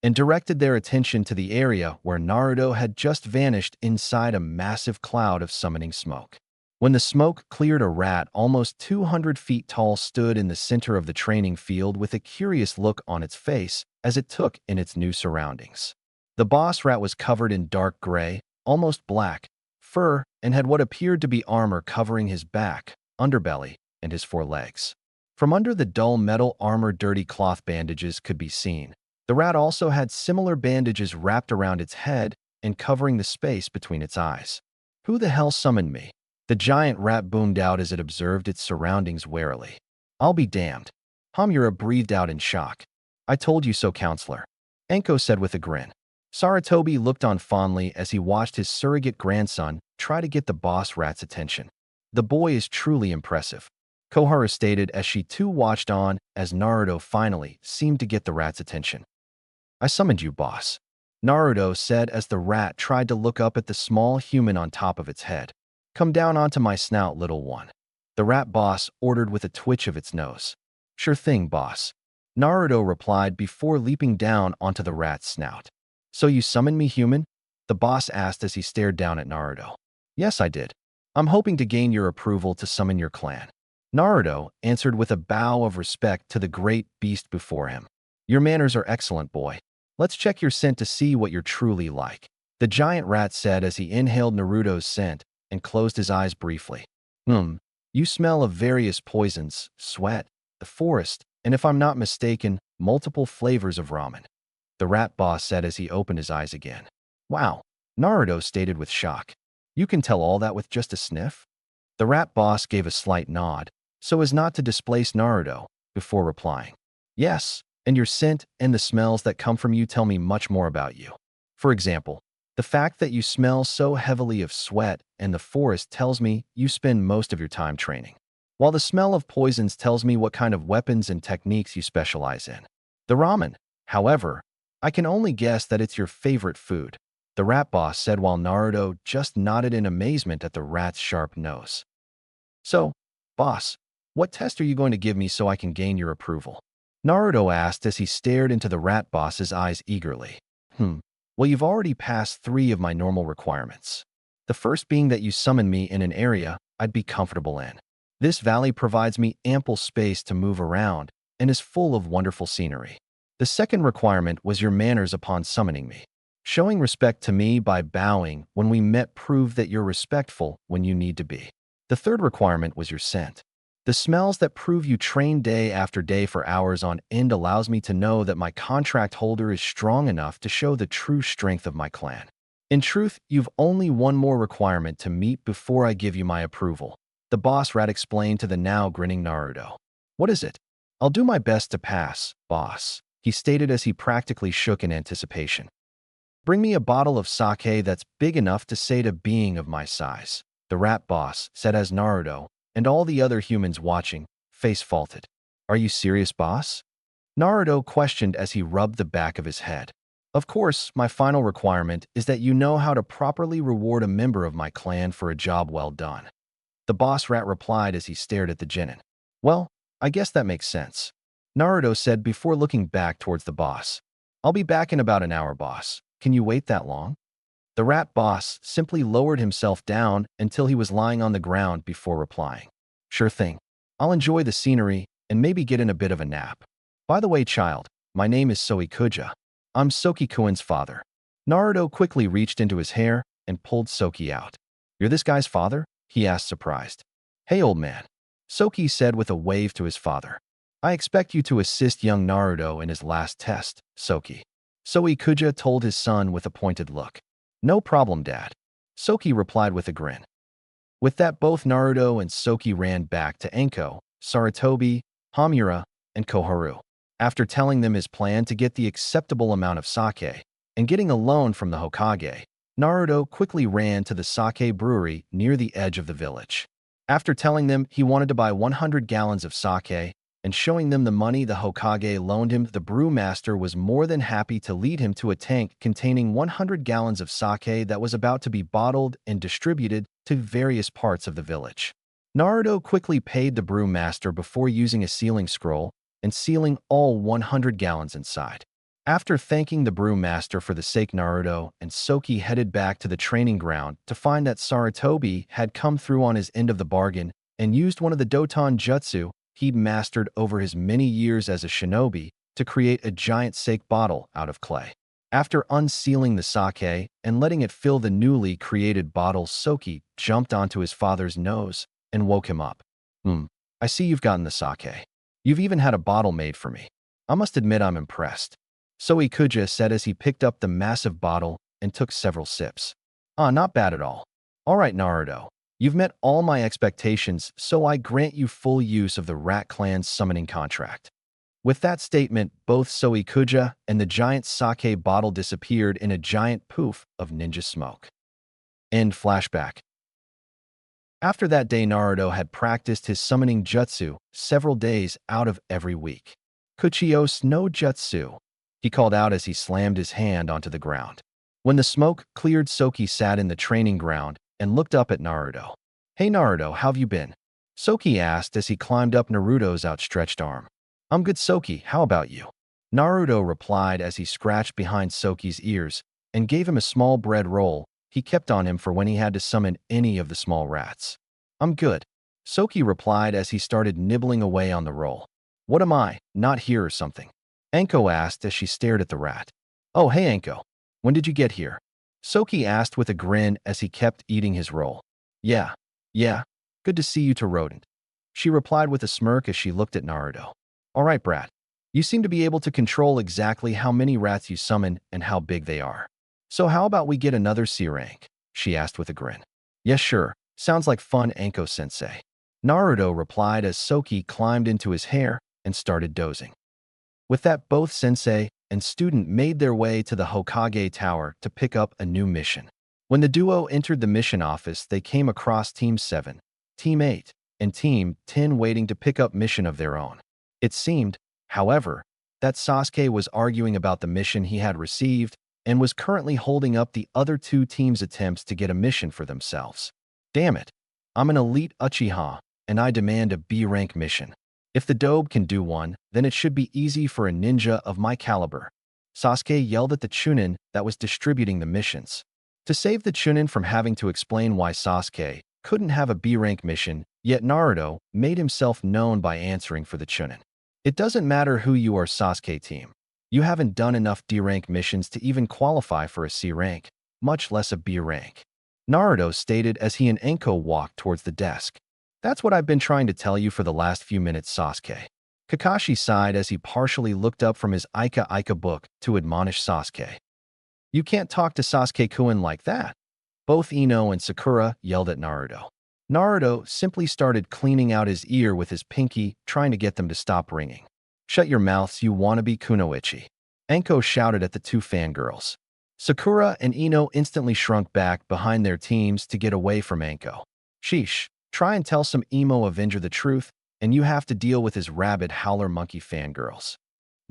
and directed their attention to the area where Naruto had just vanished inside a massive cloud of summoning smoke. When the smoke cleared, a rat almost 200 feet tall stood in the center of the training field with a curious look on its face as it took in its new surroundings. The boss rat was covered in dark gray, almost black, fur and had what appeared to be armor covering his back, underbelly, and his forelegs. From under the dull metal armor, dirty cloth bandages could be seen. The rat also had similar bandages wrapped around its head and covering the space between its eyes. Who the hell summoned me? The giant rat boomed out as it observed its surroundings warily. I'll be damned. Hamura breathed out in shock. I told you so, counselor. Anko said with a grin. Sarutobi looked on fondly as he watched his surrogate grandson try to get the boss rat's attention. The boy is truly impressive, Koharu stated as she too watched on as Naruto finally seemed to get the rat's attention. I summoned you, boss, Naruto said as the rat tried to look up at the small human on top of its head. Come down onto my snout, little one, the rat boss ordered with a twitch of its nose. Sure thing, boss, Naruto replied before leaping down onto the rat's snout. So you summoned me, human? The boss asked as he stared down at Naruto. Yes, I did. I'm hoping to gain your approval to summon your clan. Naruto answered with a bow of respect to the great beast before him. Your manners are excellent, boy. Let's check your scent to see what you're truly like, the giant rat said as he inhaled Naruto's scent and closed his eyes briefly. You smell of various poisons, sweat, the forest, and if I'm not mistaken, multiple flavors of ramen, the rat boss said as he opened his eyes again. Wow, Naruto stated with shock. You can tell all that with just a sniff? The rat boss gave a slight nod, so as not to displace Naruto, before replying. Yes, and your scent and the smells that come from you tell me much more about you. For example, the fact that you smell so heavily of sweat and the forest tells me you spend most of your time training, while the smell of poisons tells me what kind of weapons and techniques you specialize in. The ramen, however, I can only guess that it's your favorite food, the rat boss said while Naruto just nodded in amazement at the rat's sharp nose. So, boss, what test are you going to give me so I can gain your approval? Naruto asked as he stared into the rat boss's eyes eagerly. Well, you've already passed 3 of my normal requirements. The first being that you summon me in an area I'd be comfortable in. This valley provides me ample space to move around and is full of wonderful scenery. The second requirement was your manners upon summoning me. Showing respect to me by bowing when we met proved that you're respectful when you need to be. The third requirement was your scent. The smells that prove you train day after day for hours on end allows me to know that my contract holder is strong enough to show the true strength of my clan. In truth, you've only one more requirement to meet before I give you my approval, the boss rat explained to the now grinning Naruto. What is it? I'll do my best to pass, boss, he stated as he practically shook in anticipation. Bring me a bottle of sake that's big enough to say to being of my size, the rat boss said as Naruto and all the other humans watching face faulted. Are you serious, boss? Naruto questioned as he rubbed the back of his head. Of course, my final requirement is that you know how to properly reward a member of my clan for a job well done, the boss rat replied as he stared at the genin. Well, I guess that makes sense, Naruto said before looking back towards the boss. I'll be back in about an hour, boss. Can you wait that long? The rat boss simply lowered himself down until he was lying on the ground before replying. Sure thing. I'll enjoy the scenery and maybe get in a bit of a nap. By the way, child, my name is Soikuja. I'm Soki-kuin's father. Naruto quickly reached into his hair and pulled Soki out. You're this guy's father? He asked, surprised. Hey, old man, Soki said with a wave to his father. I expect you to assist young Naruto in his last test, Soki. Soe Kuja told his son with a pointed look. No problem, Dad. Soki replied with a grin. With that, both Naruto and Soki ran back to Enko, Sarutobi, Hamura, and Koharu. After telling them his plan to get the acceptable amount of sake and getting a loan from the Hokage, Naruto quickly ran to the sake brewery near the edge of the village. After telling them he wanted to buy 100 gallons of sake and showing them the money the Hokage loaned him, the brewmaster was more than happy to lead him to a tank containing 100 gallons of sake that was about to be bottled and distributed to various parts of the village. Naruto quickly paid the brewmaster before using a sealing scroll and sealing all 100 gallons inside. After thanking the brewmaster for the sake, Naruto and Soki headed back to the training ground to find that Sarutobi had come through on his end of the bargain and used one of the Doton jutsu he'd mastered over his many years as a shinobi to create a giant sake bottle out of clay. After unsealing the sake and letting it fill the newly created bottle, Soki jumped onto his father's nose and woke him up. I see you've gotten the sake. You've even had a bottle made for me. I must admit I'm impressed. Soe Kuja said as he picked up the massive bottle and took several sips. Not bad at all. All right, Naruto. You've met all my expectations, so I grant you full use of the Rat Clan's summoning contract. With that statement, both Soe Kuja and the giant sake bottle disappeared in a giant poof of ninja smoke. End flashback. After that day, Naruto had practiced his summoning jutsu several days out of every week. Kuchios no jutsu, he called out as he slammed his hand onto the ground. When the smoke cleared, Soki sat in the training ground and looked up at Naruto. Hey Naruto, how've you been? Soki asked as he climbed up Naruto's outstretched arm. I'm good, Soki, how about you? Naruto replied as he scratched behind Soki's ears and gave him a small bread roll he kept on him for when he had to summon any of the small rats. I'm good, Soki replied as he started nibbling away on the roll. What am I, not here or something? Anko asked as she stared at the rat. Oh hey Anko, when did you get here? Soki asked with a grin as he kept eating his roll. Yeah, good to see you too, rodent. She replied with a smirk as she looked at Naruto. All right, brat. You seem to be able to control exactly how many rats you summon and how big they are. So how about we get another C rank? She asked with a grin. Yes, sure. Sounds like fun, Anko-sensei. Naruto replied as Soki climbed into his hair and started dozing. With that, both sensei and student made their way to the Hokage Tower to pick up a new mission. When the duo entered the mission office, they came across Team 7, Team 8, and Team 10 waiting to pick up mission of their own. It seemed, however, that Sasuke was arguing about the mission he had received and was currently holding up the other two teams' attempts to get a mission for themselves. Damn it, I'm an elite Uchiha, and I demand a B-rank mission. If the Dobe can do one, then it should be easy for a ninja of my caliber. Sasuke yelled at the Chunin that was distributing the missions. To save the Chunin from having to explain why Sasuke couldn't have a B-rank mission, yet Naruto made himself known by answering for the Chunin. It doesn't matter who you are, Sasuke team. You haven't done enough D-rank missions to even qualify for a C rank, much less a B rank. Naruto stated as he and Enko walked towards the desk. That's what I've been trying to tell you for the last few minutes, Sasuke. Kakashi sighed as he partially looked up from his Ika book to admonish Sasuke. You can't talk to Sasuke-kun like that. Both Ino and Sakura yelled at Naruto. Naruto simply started cleaning out his ear with his pinky, trying to get them to stop ringing. Shut your mouths, you wannabe kunoichi. Enko shouted at the two fangirls. Sakura and Ino instantly shrunk back behind their teams to get away from Enko. Sheesh, try and tell some emo Avenger the truth, and you have to deal with his rabid howler monkey fangirls.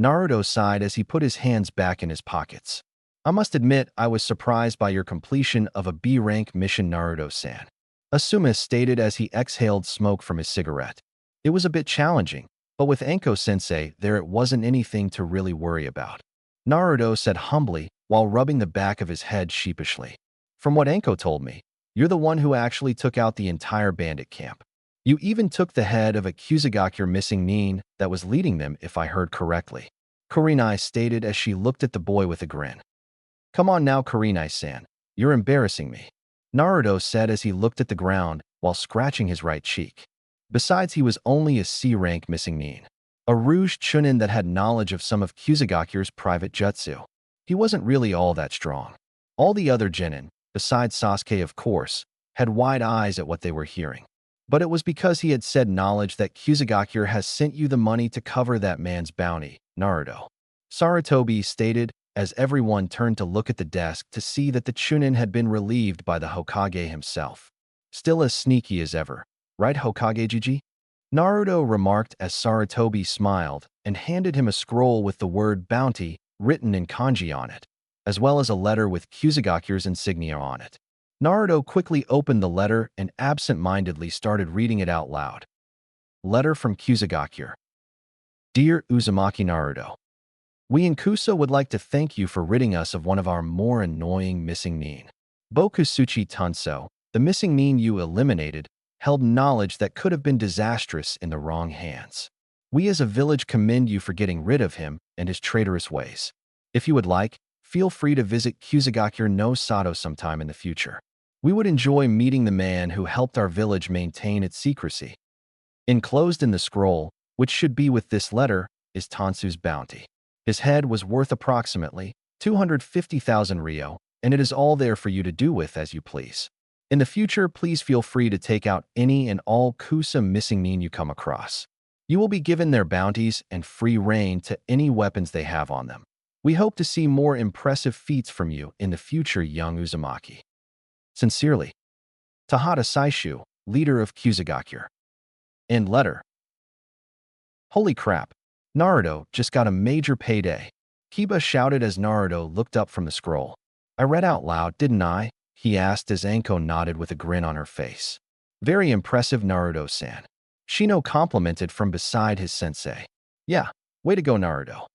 Naruto sighed as he put his hands back in his pockets. I must admit I was surprised by your completion of a B-rank mission, Naruto-san. Asuma stated as he exhaled smoke from his cigarette. It was a bit challenging, but with Enko-sensei there it wasn't anything to really worry about. Naruto said humbly while rubbing the back of his head sheepishly. From what Enko told me, you're the one who actually took out the entire bandit camp. You even took the head of a Kusagakure missing nin that was leading them, if I heard correctly. Kurenai stated as she looked at the boy with a grin. Come on now, Kurenai-san, you're embarrassing me. Naruto said as he looked at the ground while scratching his right cheek. Besides, he was only a C-rank missing nin, a Rouge Chunin that had knowledge of some of Kusagakure's private jutsu. He wasn't really all that strong. All the other genin, besides Sasuke of course, had wide eyes at what they were hearing. But it was because he had said knowledge that Kusagakure has sent you the money to cover that man's bounty, Naruto. Sarutobi stated as everyone turned to look at the desk to see that the Chunin had been relieved by the Hokage himself. Still as sneaky as ever, right Hokage Gigi? Naruto remarked as Sarutobi smiled and handed him a scroll with the word bounty written in kanji on it, as well as a letter with Kusagakure's insignia on it. Naruto quickly opened the letter and absent-mindedly started reading it out loud. Letter from Kusagakure. Dear Uzumaki Naruto, we in Kusa would like to thank you for ridding us of one of our more annoying missing nin. Bokusuchi Tanso, the missing nin you eliminated, held knowledge that could have been disastrous in the wrong hands. We as a village commend you for getting rid of him and his traitorous ways. If you would like, feel free to visit Kusagakure no Sato sometime in the future. We would enjoy meeting the man who helped our village maintain its secrecy. Enclosed in the scroll, which should be with this letter, is Tansu's bounty. His head was worth approximately 250,000 ryo, and it is all there for you to do with as you please. In the future, please feel free to take out any and all Kusa missing nin you come across. You will be given their bounties and free reign to any weapons they have on them. We hope to see more impressive feats from you in the future, young Uzumaki. Sincerely, Tahata Saishu, leader of Kusagakure. End letter. Holy crap, Naruto just got a major payday. Kiba shouted as Naruto looked up from the scroll. I read out loud, didn't I? He asked as Anko nodded with a grin on her face. Very impressive, Naruto-san. Shino complimented from beside his sensei. Yeah, way to go, Naruto.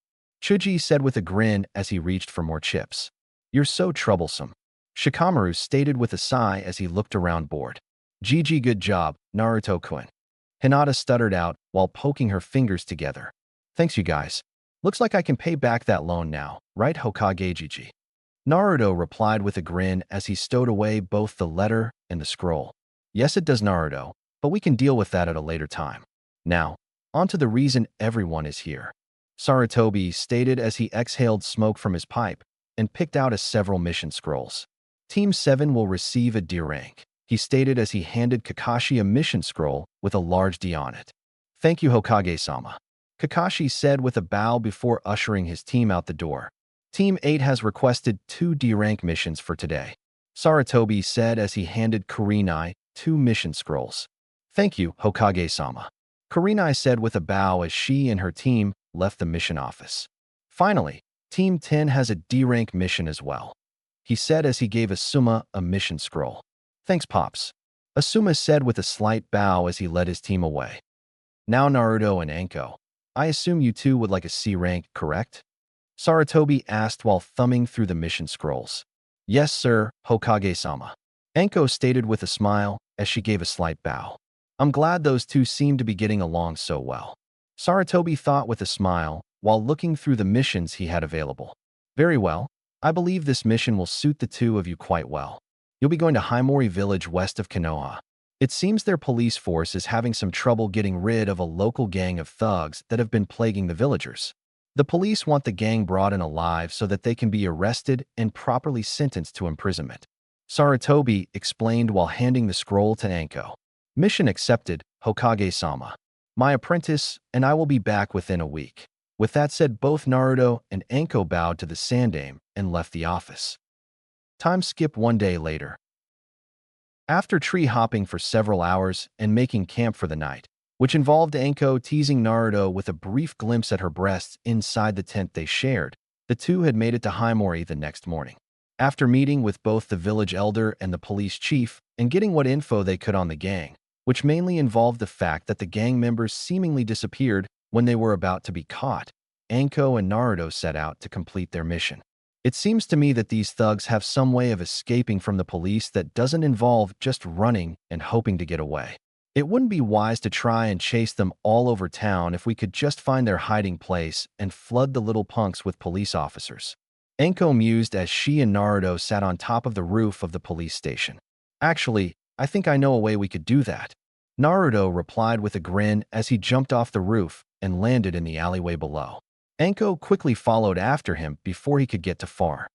Chuji said with a grin as he reached for more chips. You're so troublesome. Shikamaru stated with a sigh as he looked around bored. GG, good job, Naruto-kun. Hinata stuttered out while poking her fingers together. Thanks you guys. Looks like I can pay back that loan now, right Hokage Gigi? Naruto replied with a grin as he stowed away both the letter and the scroll. Yes, it does, Naruto, but we can deal with that at a later time. Now, on to the reason everyone is here. Sarutobi stated as he exhaled smoke from his pipe and picked out several mission scrolls. Team 7 will receive a D rank, he stated as he handed Kakashi a mission scroll with a large D on it. Thank you, Hokage-sama. Kakashi said with a bow before ushering his team out the door. Team 8 has requested 2 D rank missions for today, Sarutobi said as he handed Kurenai 2 mission scrolls. Thank you, Hokage-sama. Kurenai said with a bow as she and her team left the mission office. Finally, Team 10 has a D rank mission as well, he said as he gave Asuma a mission scroll. Thanks, Pops. Asuma said with a slight bow as he led his team away. Now Naruto and Anko, I assume you two would like a C rank, correct? Sarutobi asked while thumbing through the mission scrolls. Yes, sir, Hokage-sama. Anko stated with a smile as she gave a slight bow. I'm glad those two seem to be getting along so well. Sarutobi thought with a smile while looking through the missions he had available. Very well. I believe this mission will suit the two of you quite well. You'll be going to Himori village west of Konoha. It seems their police force is having some trouble getting rid of a local gang of thugs that have been plaguing the villagers. The police want the gang brought in alive so that they can be arrested and properly sentenced to imprisonment. Sarutobi explained while handing the scroll to Anko. Mission accepted, Hokage-sama. My apprentice and I will be back within a week. With that said, both Naruto and Anko bowed to the Sandaime and left the office. Time skip one day later. After tree hopping for several hours and making camp for the night, which involved Anko teasing Naruto with a brief glimpse at her breasts inside the tent they shared, the two had made it to Himori the next morning. After meeting with both the village elder and the police chief and getting what info they could on the gang, which mainly involved the fact that the gang members seemingly disappeared when they were about to be caught, Anko and Naruto set out to complete their mission. It seems to me that these thugs have some way of escaping from the police that doesn't involve just running and hoping to get away. It wouldn't be wise to try and chase them all over town if we could just find their hiding place and flood the little punks with police officers. Anko mused as she and Naruto sat on top of the roof of the police station. Actually, I think I know a way we could do that. Naruto replied with a grin as he jumped off the roof and landed in the alleyway below. Anko quickly followed after him before he could get too far.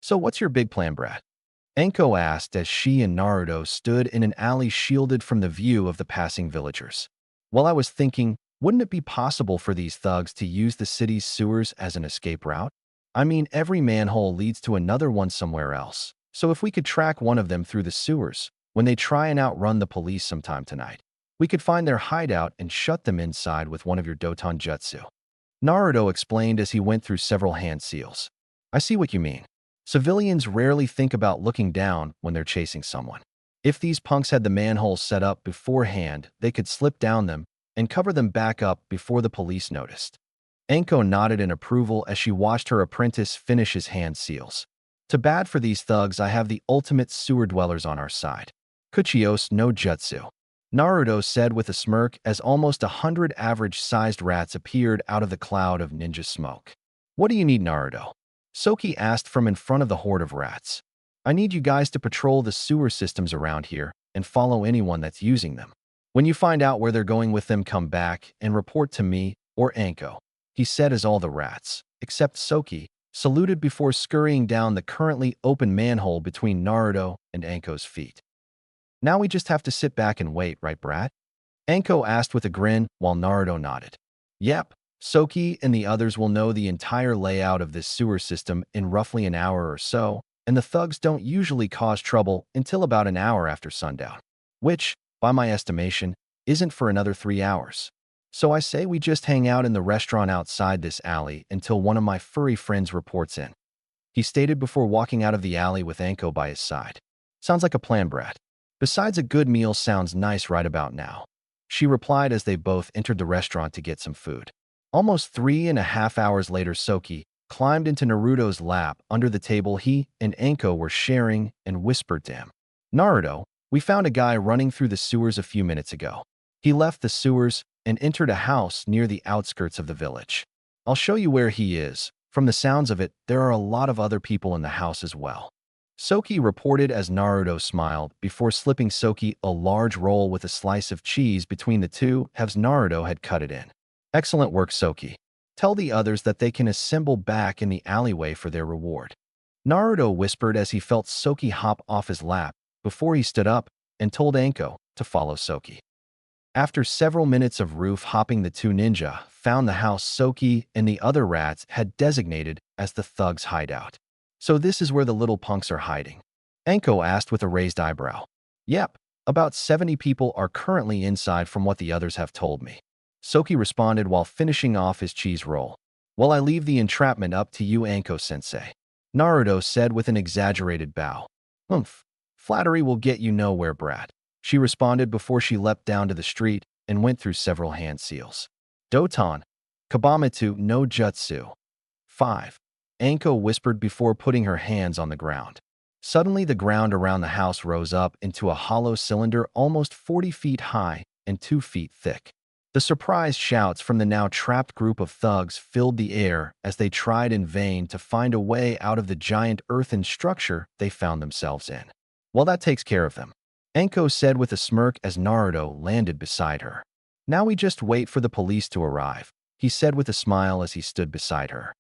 "So what's your big plan, Brad?" Anko asked as she and Naruto stood in an alley shielded from the view of the passing villagers. "Well, I was thinking, wouldn't it be possible for these thugs to use the city's sewers as an escape route? I mean, every manhole leads to another one somewhere else. So if we could track one of them through the sewers, when they try and outrun the police sometime tonight, we could find their hideout and shut them inside with one of your Doton Jutsu." Naruto explained as he went through several hand seals. "I see what you mean. Civilians rarely think about looking down when they're chasing someone. If these punks had the manholes set up beforehand, they could slip down them and cover them back up before the police noticed." Anko nodded in approval as she watched her apprentice finish his hand seals. "Too bad for these thugs, I have the ultimate sewer dwellers on our side. Kuchios no jutsu," Naruto said with a smirk as almost 100 average-sized rats appeared out of the cloud of ninja smoke. "What do you need, Naruto?" Soki asked from in front of the horde of rats. "I need you guys to patrol the sewer systems around here and follow anyone that's using them. When you find out where they're going with them, come back and report to me or Anko," he said as all the rats, except Soki, saluted before scurrying down the currently open manhole between Naruto and Anko's feet. "Now we just have to sit back and wait, right, Brat?" Anko asked with a grin while Naruto nodded. "Yep, Soki and the others will know the entire layout of this sewer system in roughly an hour or so, and the thugs don't usually cause trouble until about an hour after sundown, which, by my estimation, isn't for another 3 hours. So I say we just hang out in the restaurant outside this alley until one of my furry friends reports in," he stated before walking out of the alley with Anko by his side. "Sounds like a plan, Brat. Besides, a good meal sounds nice right about now," she replied as they both entered the restaurant to get some food. Almost 3.5 hours later, Soki climbed into Naruto's lap under the table he and Anko were sharing and whispered to him. "Naruto, we found a guy running through the sewers a few minutes ago. He left the sewers and entered a house near the outskirts of the village. I'll show you where he is. From the sounds of it, there are a lot of other people in the house as well," Soki reported as Naruto smiled before slipping Soki a large roll with a slice of cheese between the two halves Naruto had cut it in. "Excellent work, Soki. Tell the others that they can assemble back in the alleyway for their reward," Naruto whispered as he felt Soki hop off his lap before he stood up and told Anko to follow Soki. After several minutes of roof hopping, the two ninja found the house Soki and the other rats had designated as the thugs' hideout. "So this is where the little punks are hiding?" Anko asked with a raised eyebrow. "Yep, about 70 people are currently inside from what the others have told me," Soki responded while finishing off his cheese roll. "Well, I leave the entrapment up to you, Anko-sensei," Naruto said with an exaggerated bow. "Humph, flattery will get you nowhere, Brat," she responded before she leapt down to the street and went through several hand seals. "Doton, Kabamitsu no Jutsu." 5. Anko whispered before putting her hands on the ground. Suddenly, the ground around the house rose up into a hollow cylinder almost 40 feet high and 2 feet thick. The surprised shouts from the now trapped group of thugs filled the air as they tried in vain to find a way out of the giant earthen structure they found themselves in. "Well, that takes care of them," Anko said with a smirk as Naruto landed beside her. "Now we just wait for the police to arrive," he said with a smile as he stood beside her.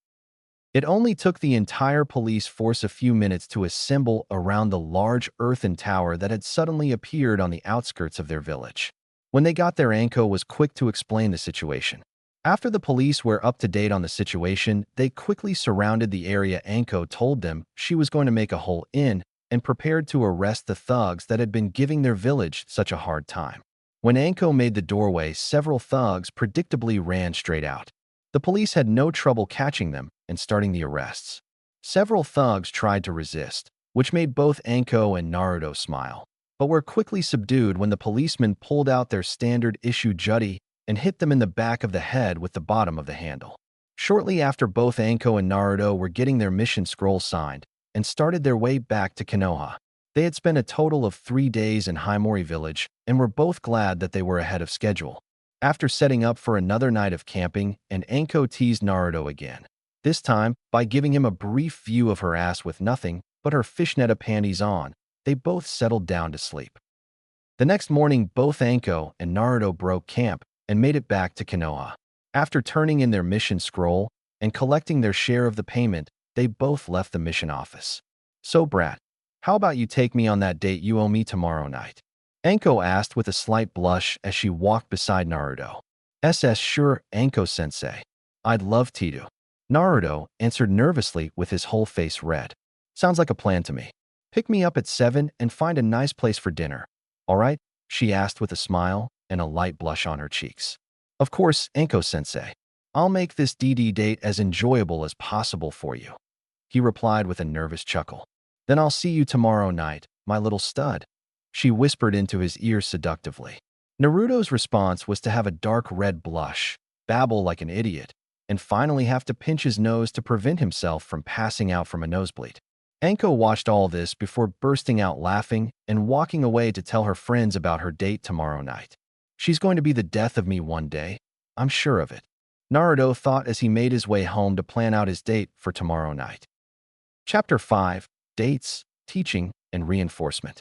It only took the entire police force a few minutes to assemble around the large earthen tower that had suddenly appeared on the outskirts of their village. When they got there, Anko was quick to explain the situation. After the police were up to date on the situation, they quickly surrounded the area Anko told them she was going to make a hole in and prepared to arrest the thugs that had been giving their village such a hard time. When Anko made the doorway, several thugs predictably ran straight out. The police had no trouble catching them and starting the arrests. Several thugs tried to resist, which made both Anko and Naruto smile, but were quickly subdued when the policemen pulled out their standard-issue jutty and hit them in the back of the head with the bottom of the handle. Shortly after, both Anko and Naruto were getting their mission scroll signed and started their way back to Konoha. They had spent a total of 3 days in Himori Village and were both glad that they were ahead of schedule. After setting up for another night of camping, and Anko teased Naruto again, this time by giving him a brief view of her ass with nothing but her fishnet panties on, they both settled down to sleep. The next morning, both Anko and Naruto broke camp and made it back to Konoha. After turning in their mission scroll, and collecting their share of the payment, they both left the mission office. So Brat, how about you take me on that date you owe me tomorrow night? Anko asked with a slight blush as she walked beside Naruto. Sure, Anko-sensei. I'd love to. Naruto answered nervously with his whole face red. Sounds like a plan to me. Pick me up at 7 and find a nice place for dinner. All right? She asked with a smile and a light blush on her cheeks. Of course, Anko-sensei. I'll make this DD date as enjoyable as possible for you. He replied with a nervous chuckle. Then I'll see you tomorrow night, my little stud. She whispered into his ear seductively. Naruto's response was to have a dark red blush, babble like an idiot, and finally have to pinch his nose to prevent himself from passing out from a nosebleed. Anko watched all this before bursting out laughing and walking away to tell her friends about her date tomorrow night. She's going to be the death of me one day. I'm sure of it. Naruto thought as he made his way home to plan out his date for tomorrow night. Chapter 5. Dates, Teaching, and Reinforcement.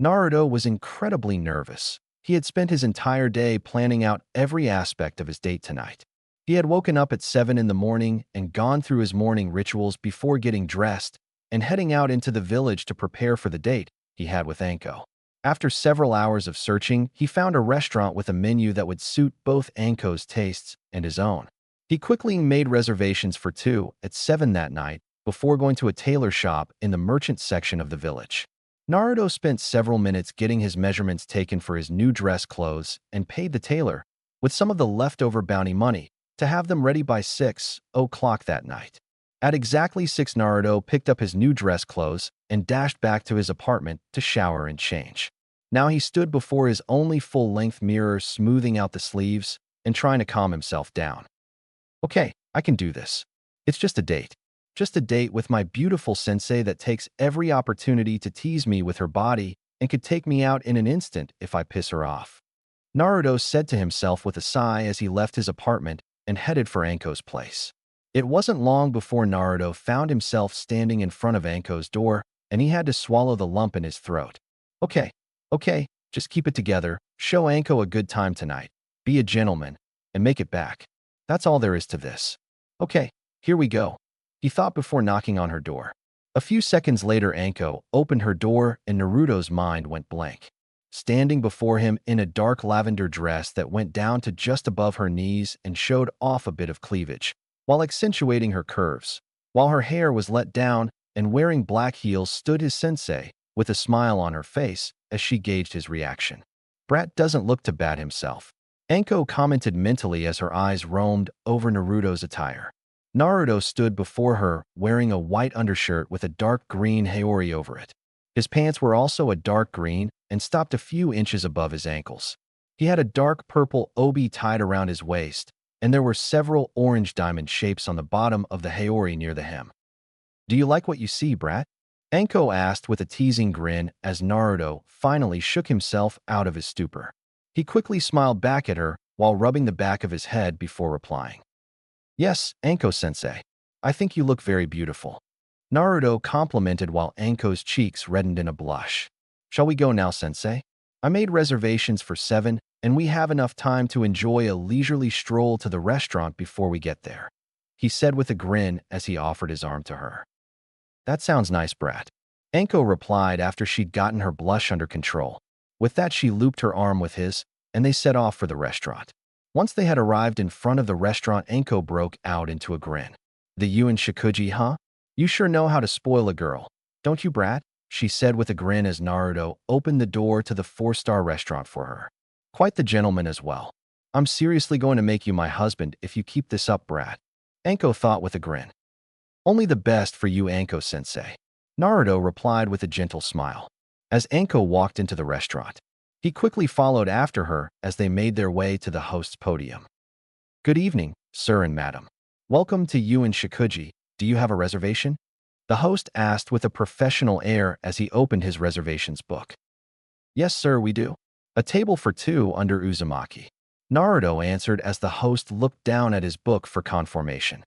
Naruto was incredibly nervous. He had spent his entire day planning out every aspect of his date tonight. He had woken up at 7 in the morning and gone through his morning rituals before getting dressed and heading out into the village to prepare for the date he had with Anko. After several hours of searching, he found a restaurant with a menu that would suit both Anko's tastes and his own. He quickly made reservations for 2 at 7 that night before going to a tailor shop in the merchant section of the village. Naruto spent several minutes getting his measurements taken for his new dress clothes and paid the tailor with some of the leftover bounty money to have them ready by 6:00 that night. At exactly 6, Naruto picked up his new dress clothes and dashed back to his apartment to shower and change. Now he stood before his only full-length mirror, smoothing out the sleeves and trying to calm himself down. Okay, I can do this. It's just a date. Just a date with my beautiful sensei that takes every opportunity to tease me with her body and could take me out in an instant if I piss her off. Naruto said to himself with a sigh as he left his apartment and headed for Anko's place. It wasn't long before Naruto found himself standing in front of Anko's door, and he had to swallow the lump in his throat. Okay, just keep it together, show Anko a good time tonight, be a gentleman, and make it back. That's all there is to this. Okay, here we go, he thought before knocking on her door. A few seconds later, Anko opened her door and Naruto's mind went blank. Standing before him in a dark lavender dress that went down to just above her knees and showed off a bit of cleavage, while accentuating her curves. While her hair was let down and wearing black heels stood his sensei, with a smile on her face as she gauged his reaction. Brat doesn't look too bad himself, Anko commented mentally as her eyes roamed over Naruto's attire. Naruto stood before her wearing a white undershirt with a dark green haori over it. His pants were also a dark green and stopped a few inches above his ankles. He had a dark purple obi tied around his waist, and there were several orange diamond shapes on the bottom of the haori near the hem. Do you like what you see, Brat? Anko asked with a teasing grin as Naruto finally shook himself out of his stupor. He quickly smiled back at her while rubbing the back of his head before replying. Yes, Anko-sensei. I think you look very beautiful. Naruto complimented while Anko's cheeks reddened in a blush. Shall we go now, sensei? I made reservations for 7, and we have enough time to enjoy a leisurely stroll to the restaurant before we get there, he said with a grin as he offered his arm to her. That sounds nice, Brat. Anko replied after she'd gotten her blush under control. With that, she looped her arm with his, and they set off for the restaurant. Once they had arrived in front of the restaurant, Anko broke out into a grin. The Yuan Shikuji, huh? You sure know how to spoil a girl, don't you, Brat? She said with a grin as Naruto opened the door to the 4-star restaurant for her. Quite the gentleman as well. I'm seriously going to make you my husband if you keep this up, Brat, Anko thought with a grin. Only the best for you, Anko-sensei, Naruto replied with a gentle smile. As Anko walked into the restaurant, he quickly followed after her as they made their way to the host's podium. Good evening, sir and madam. Welcome to Yuan Shikuji. Do you have a reservation? The host asked with a professional air as he opened his reservations book. Yes, sir, we do. A table for 2 under Uzumaki, Naruto answered as the host looked down at his book for confirmation.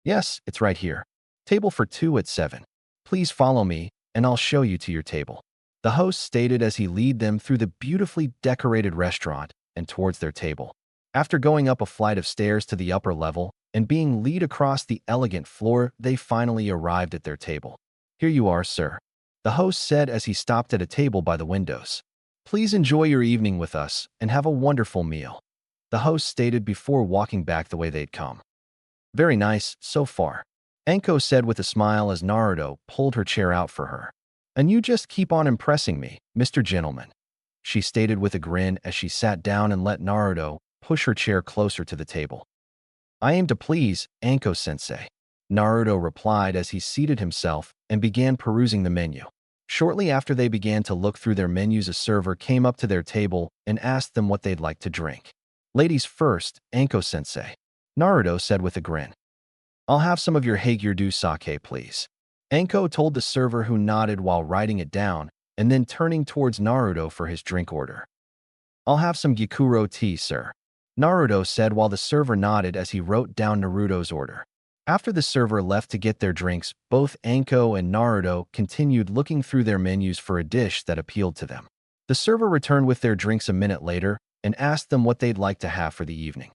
Yes, it's right here. Table for 2 at 7. Please follow me, and I'll show you to your table, the host stated as he led them through the beautifully decorated restaurant and towards their table. After going up a flight of stairs to the upper level, and being led across the elegant floor, they finally arrived at their table. "Here you are, sir," the host said as he stopped at a table by the windows. "Please enjoy your evening with us and have a wonderful meal," the host stated before walking back the way they'd come. "Very nice, so far," Anko said with a smile as Naruto pulled her chair out for her. "And you just keep on impressing me, Mr. Gentleman," she stated with a grin as she sat down and let Naruto push her chair closer to the table. "I aim to please, Anko-sensei," Naruto replied as he seated himself and began perusing the menu. Shortly after they began to look through their menus, a server came up to their table and asked them what they'd like to drink. "Ladies first, Anko-sensei," Naruto said with a grin. "I'll have some of your Hagyurdu sake, please," Anko told the server, who nodded while writing it down and then turning towards Naruto for his drink order. "I'll have some Gyokuro tea, sir," Naruto said while the server nodded as he wrote down Naruto's order. After the server left to get their drinks, both Anko and Naruto continued looking through their menus for a dish that appealed to them. The server returned with their drinks a minute later and asked them what they'd like to have for the evening.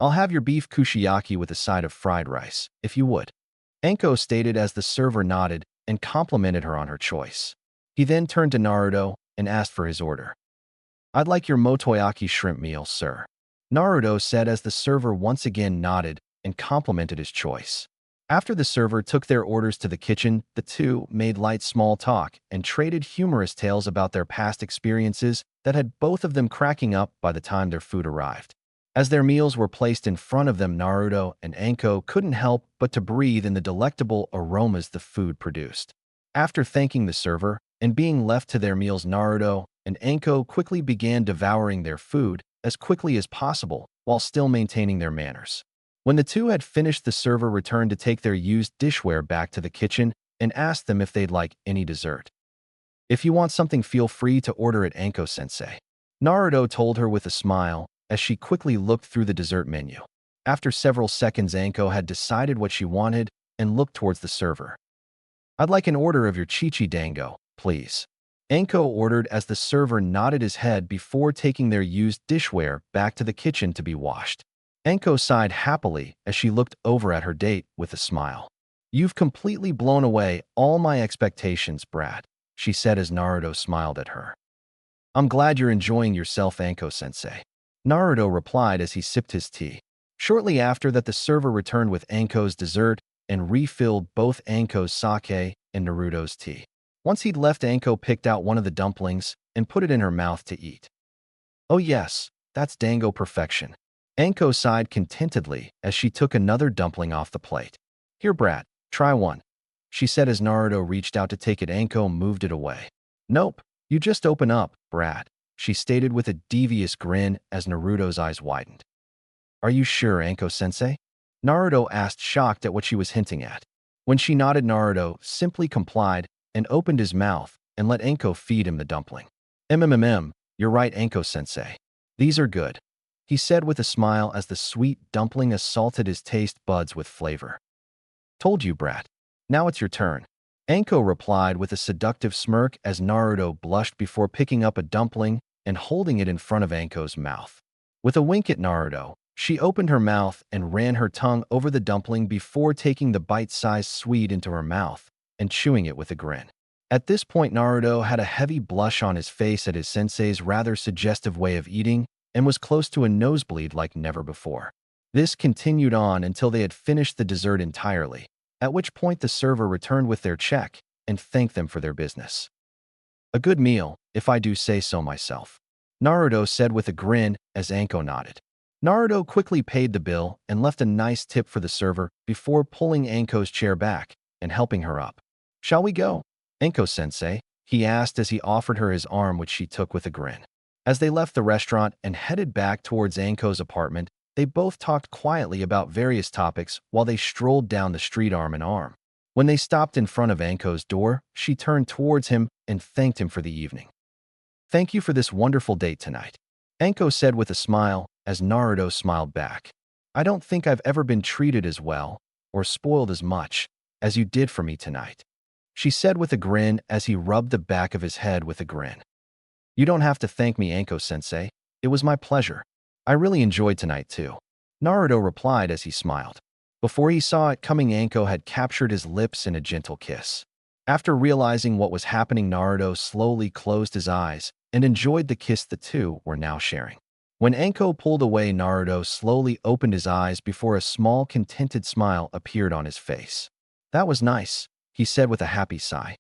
"I'll have your beef kushiyaki with a side of fried rice, if you would," Anko stated as the server nodded and complimented her on her choice. He then turned to Naruto and asked for his order. "I'd like your motoyaki shrimp meal, sir," Naruto said as the server once again nodded and complimented his choice. After the server took their orders to the kitchen, the two made light small talk and traded humorous tales about their past experiences that had both of them cracking up by the time their food arrived. As their meals were placed in front of them, Naruto and Anko couldn't help but to breathe in the delectable aromas the food produced. After thanking the server and being left to their meals, Naruto and Anko quickly began devouring their food as quickly as possible while still maintaining their manners. When the two had finished, the server returned to take their used dishware back to the kitchen and asked them if they'd like any dessert. "If you want something, feel free to order it, Anko-sensei," Naruto told her with a smile as she quickly looked through the dessert menu. After several seconds, Anko had decided what she wanted and looked towards the server. "I'd like an order of your chichi dango, please," Anko ordered as the server nodded his head before taking their used dishware back to the kitchen to be washed. Anko sighed happily as she looked over at her date with a smile. "You've completely blown away all my expectations, Brad," she said as Naruto smiled at her. "I'm glad you're enjoying yourself, Anko-sensei," Naruto replied as he sipped his tea. Shortly after that, the server returned with Anko's dessert and refilled both Anko's sake and Naruto's tea. Once he'd left, Anko picked out one of the dumplings and put it in her mouth to eat. "Oh yes, that's dango perfection," Anko sighed contentedly as she took another dumpling off the plate. "Here, Brad, try one," she said as Naruto reached out to take it. Anko moved it away. "Nope, you just open up, Brad," she stated with a devious grin as Naruto's eyes widened. "Are you sure, Anko-sensei?" Naruto asked, shocked at what she was hinting at. When she nodded, Naruto simply complied and opened his mouth and let Anko feed him the dumpling. You're right, Anko-sensei. These are good," he said with a smile as the sweet dumpling assaulted his taste buds with flavor. "Told you, Brat. Now it's your turn," Anko replied with a seductive smirk as Naruto blushed before picking up a dumpling and holding it in front of Anko's mouth. With a wink at Naruto, she opened her mouth and ran her tongue over the dumpling before taking the bite-sized sweet into her mouth and chewing it with a grin. At this point, Naruto had a heavy blush on his face at his sensei's rather suggestive way of eating and was close to a nosebleed like never before. This continued on until they had finished the dessert entirely, at which point the server returned with their check and thanked them for their business. "A good meal, if I do say so myself," Naruto said with a grin as Anko nodded. Naruto quickly paid the bill and left a nice tip for the server before pulling Anko's chair back and helping her up. "Shall we go, Anko-sensei?" he asked as he offered her his arm, which she took with a grin. As they left the restaurant and headed back towards Anko's apartment, they both talked quietly about various topics while they strolled down the street arm in arm. When they stopped in front of Anko's door, she turned towards him and thanked him for the evening. "Thank you for this wonderful date tonight," Anko said with a smile as Naruto smiled back. "I don't think I've ever been treated as well or spoiled as much as you did for me tonight," she said with a grin as he rubbed the back of his head with a grin. "You don't have to thank me, Anko-sensei. It was my pleasure. I really enjoyed tonight too," Naruto replied as he smiled. Before he saw it coming, Anko had captured his lips in a gentle kiss. After realizing what was happening, Naruto slowly closed his eyes and enjoyed the kiss the two were now sharing. When Anko pulled away, Naruto slowly opened his eyes before a small, contented smile appeared on his face. "That was nice," he said with a happy sigh.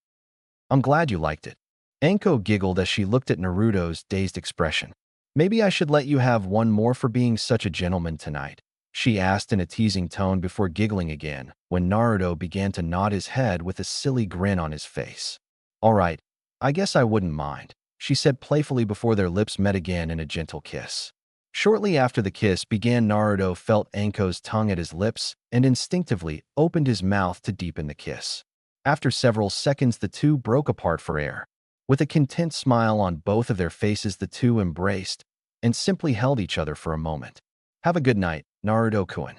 "I'm glad you liked it." Anko giggled as she looked at Naruto's dazed expression. "Maybe I should let you have one more for being such a gentleman tonight," she asked in a teasing tone before giggling again when Naruto began to nod his head with a silly grin on his face. "All right, I guess I wouldn't mind," she said playfully before their lips met again in a gentle kiss. Shortly after the kiss began, Naruto felt Anko's tongue at his lips and instinctively opened his mouth to deepen the kiss. After several seconds, the two broke apart for air. With a content smile on both of their faces, the two embraced and simply held each other for a moment. "Have a good night, Naruto-kun,"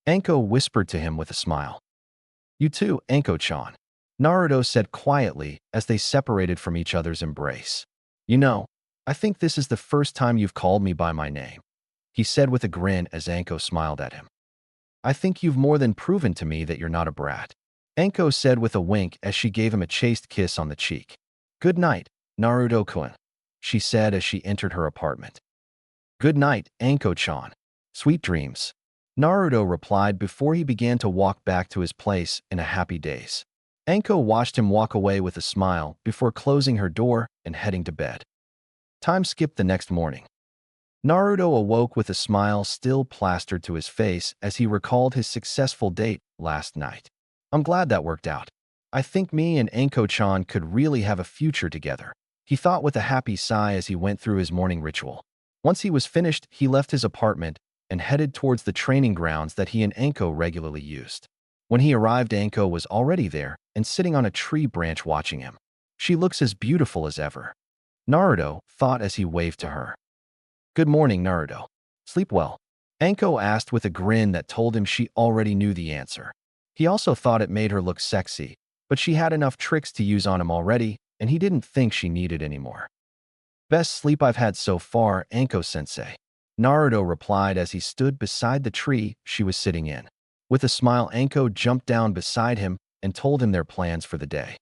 Anko whispered to him with a smile. "You too, Anko-chan," Naruto said quietly as they separated from each other's embrace. "You know, I think this is the first time you've called me by my name," he said with a grin as Anko smiled at him. "I think you've more than proven to me that you're not a brat," Anko said with a wink as she gave him a chaste kiss on the cheek. "Good night, Naruto-kun," she said as she entered her apartment. "Good night, Anko-chan. Sweet dreams," Naruto replied before he began to walk back to his place in a happy daze. Anko watched him walk away with a smile before closing her door and heading to bed. Time skipped the next morning. Naruto awoke with a smile still plastered to his face as he recalled his successful date last night. "I'm glad that worked out. I think me and Anko-chan could really have a future together," he thought with a happy sigh as he went through his morning ritual. Once he was finished, he left his apartment and headed towards the training grounds that he and Anko regularly used. When he arrived, Anko was already there and sitting on a tree branch watching him. "She looks as beautiful as ever," Naruto thought as he waved to her. "Good morning, Naruto. Sleep well?" Anko asked with a grin that told him she already knew the answer. He also thought it made her look sexy, but she had enough tricks to use on him already, and he didn't think she needed any more. "Best sleep I've had so far, Anko-sensei," Naruto replied as he stood beside the tree she was sitting in. With a smile, Anko jumped down beside him and told him their plans for the day.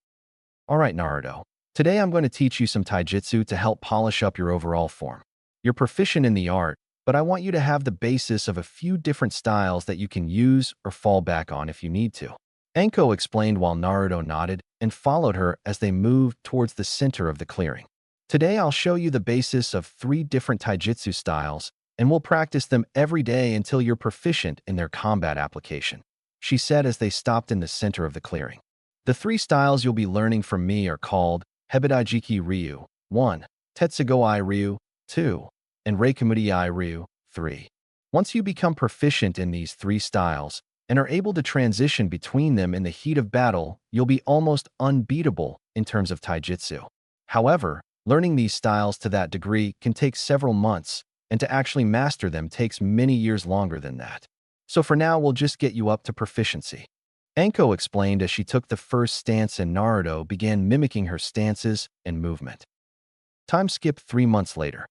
"All right, Naruto. Today I'm going to teach you some taijutsu to help polish up your overall form. You're proficient in the art, but I want you to have the basis of a few different styles that you can use or fall back on if you need to," Anko explained while Naruto nodded and followed her as they moved towards the center of the clearing. "Today I'll show you the basis of 3 different taijutsu styles, and we'll practice them every day until you're proficient in their combat application," she said as they stopped in the center of the clearing. "The 3 styles you'll be learning from me are called Hebidaijiki Ryu 1, Tetsugoi Ryu 2, and Reikimudi Ryu 3. Once you become proficient in these 3 styles and are able to transition between them in the heat of battle, you'll be almost unbeatable in terms of taijutsu. However, learning these styles to that degree can take several months, and to actually master them takes many years longer than that. So for now, we'll just get you up to proficiency," Anko explained as she took the first stance and Naruto began mimicking her stances and movement. Time skipped 3 months later.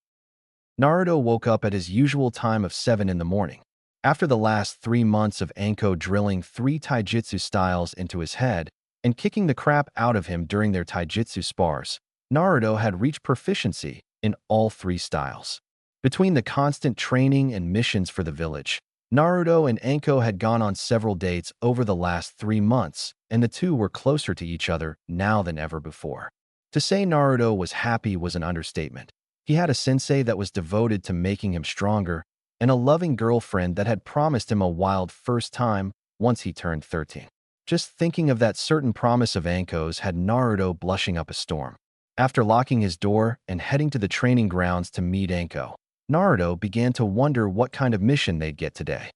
Naruto woke up at his usual time of 7 in the morning. After the last 3 months of Anko drilling 3 taijutsu styles into his head and kicking the crap out of him during their taijutsu spars, Naruto had reached proficiency in all 3 styles. Between the constant training and missions for the village, Naruto and Anko had gone on several dates over the last 3 months, and the two were closer to each other now than ever before. To say Naruto was happy was an understatement. He had a sensei that was devoted to making him stronger, and a loving girlfriend that had promised him a wild first time once he turned 13. Just thinking of that certain promise of Anko's had Naruto blushing up a storm. After locking his door and heading to the training grounds to meet Anko, Naruto began to wonder what kind of mission they'd get today.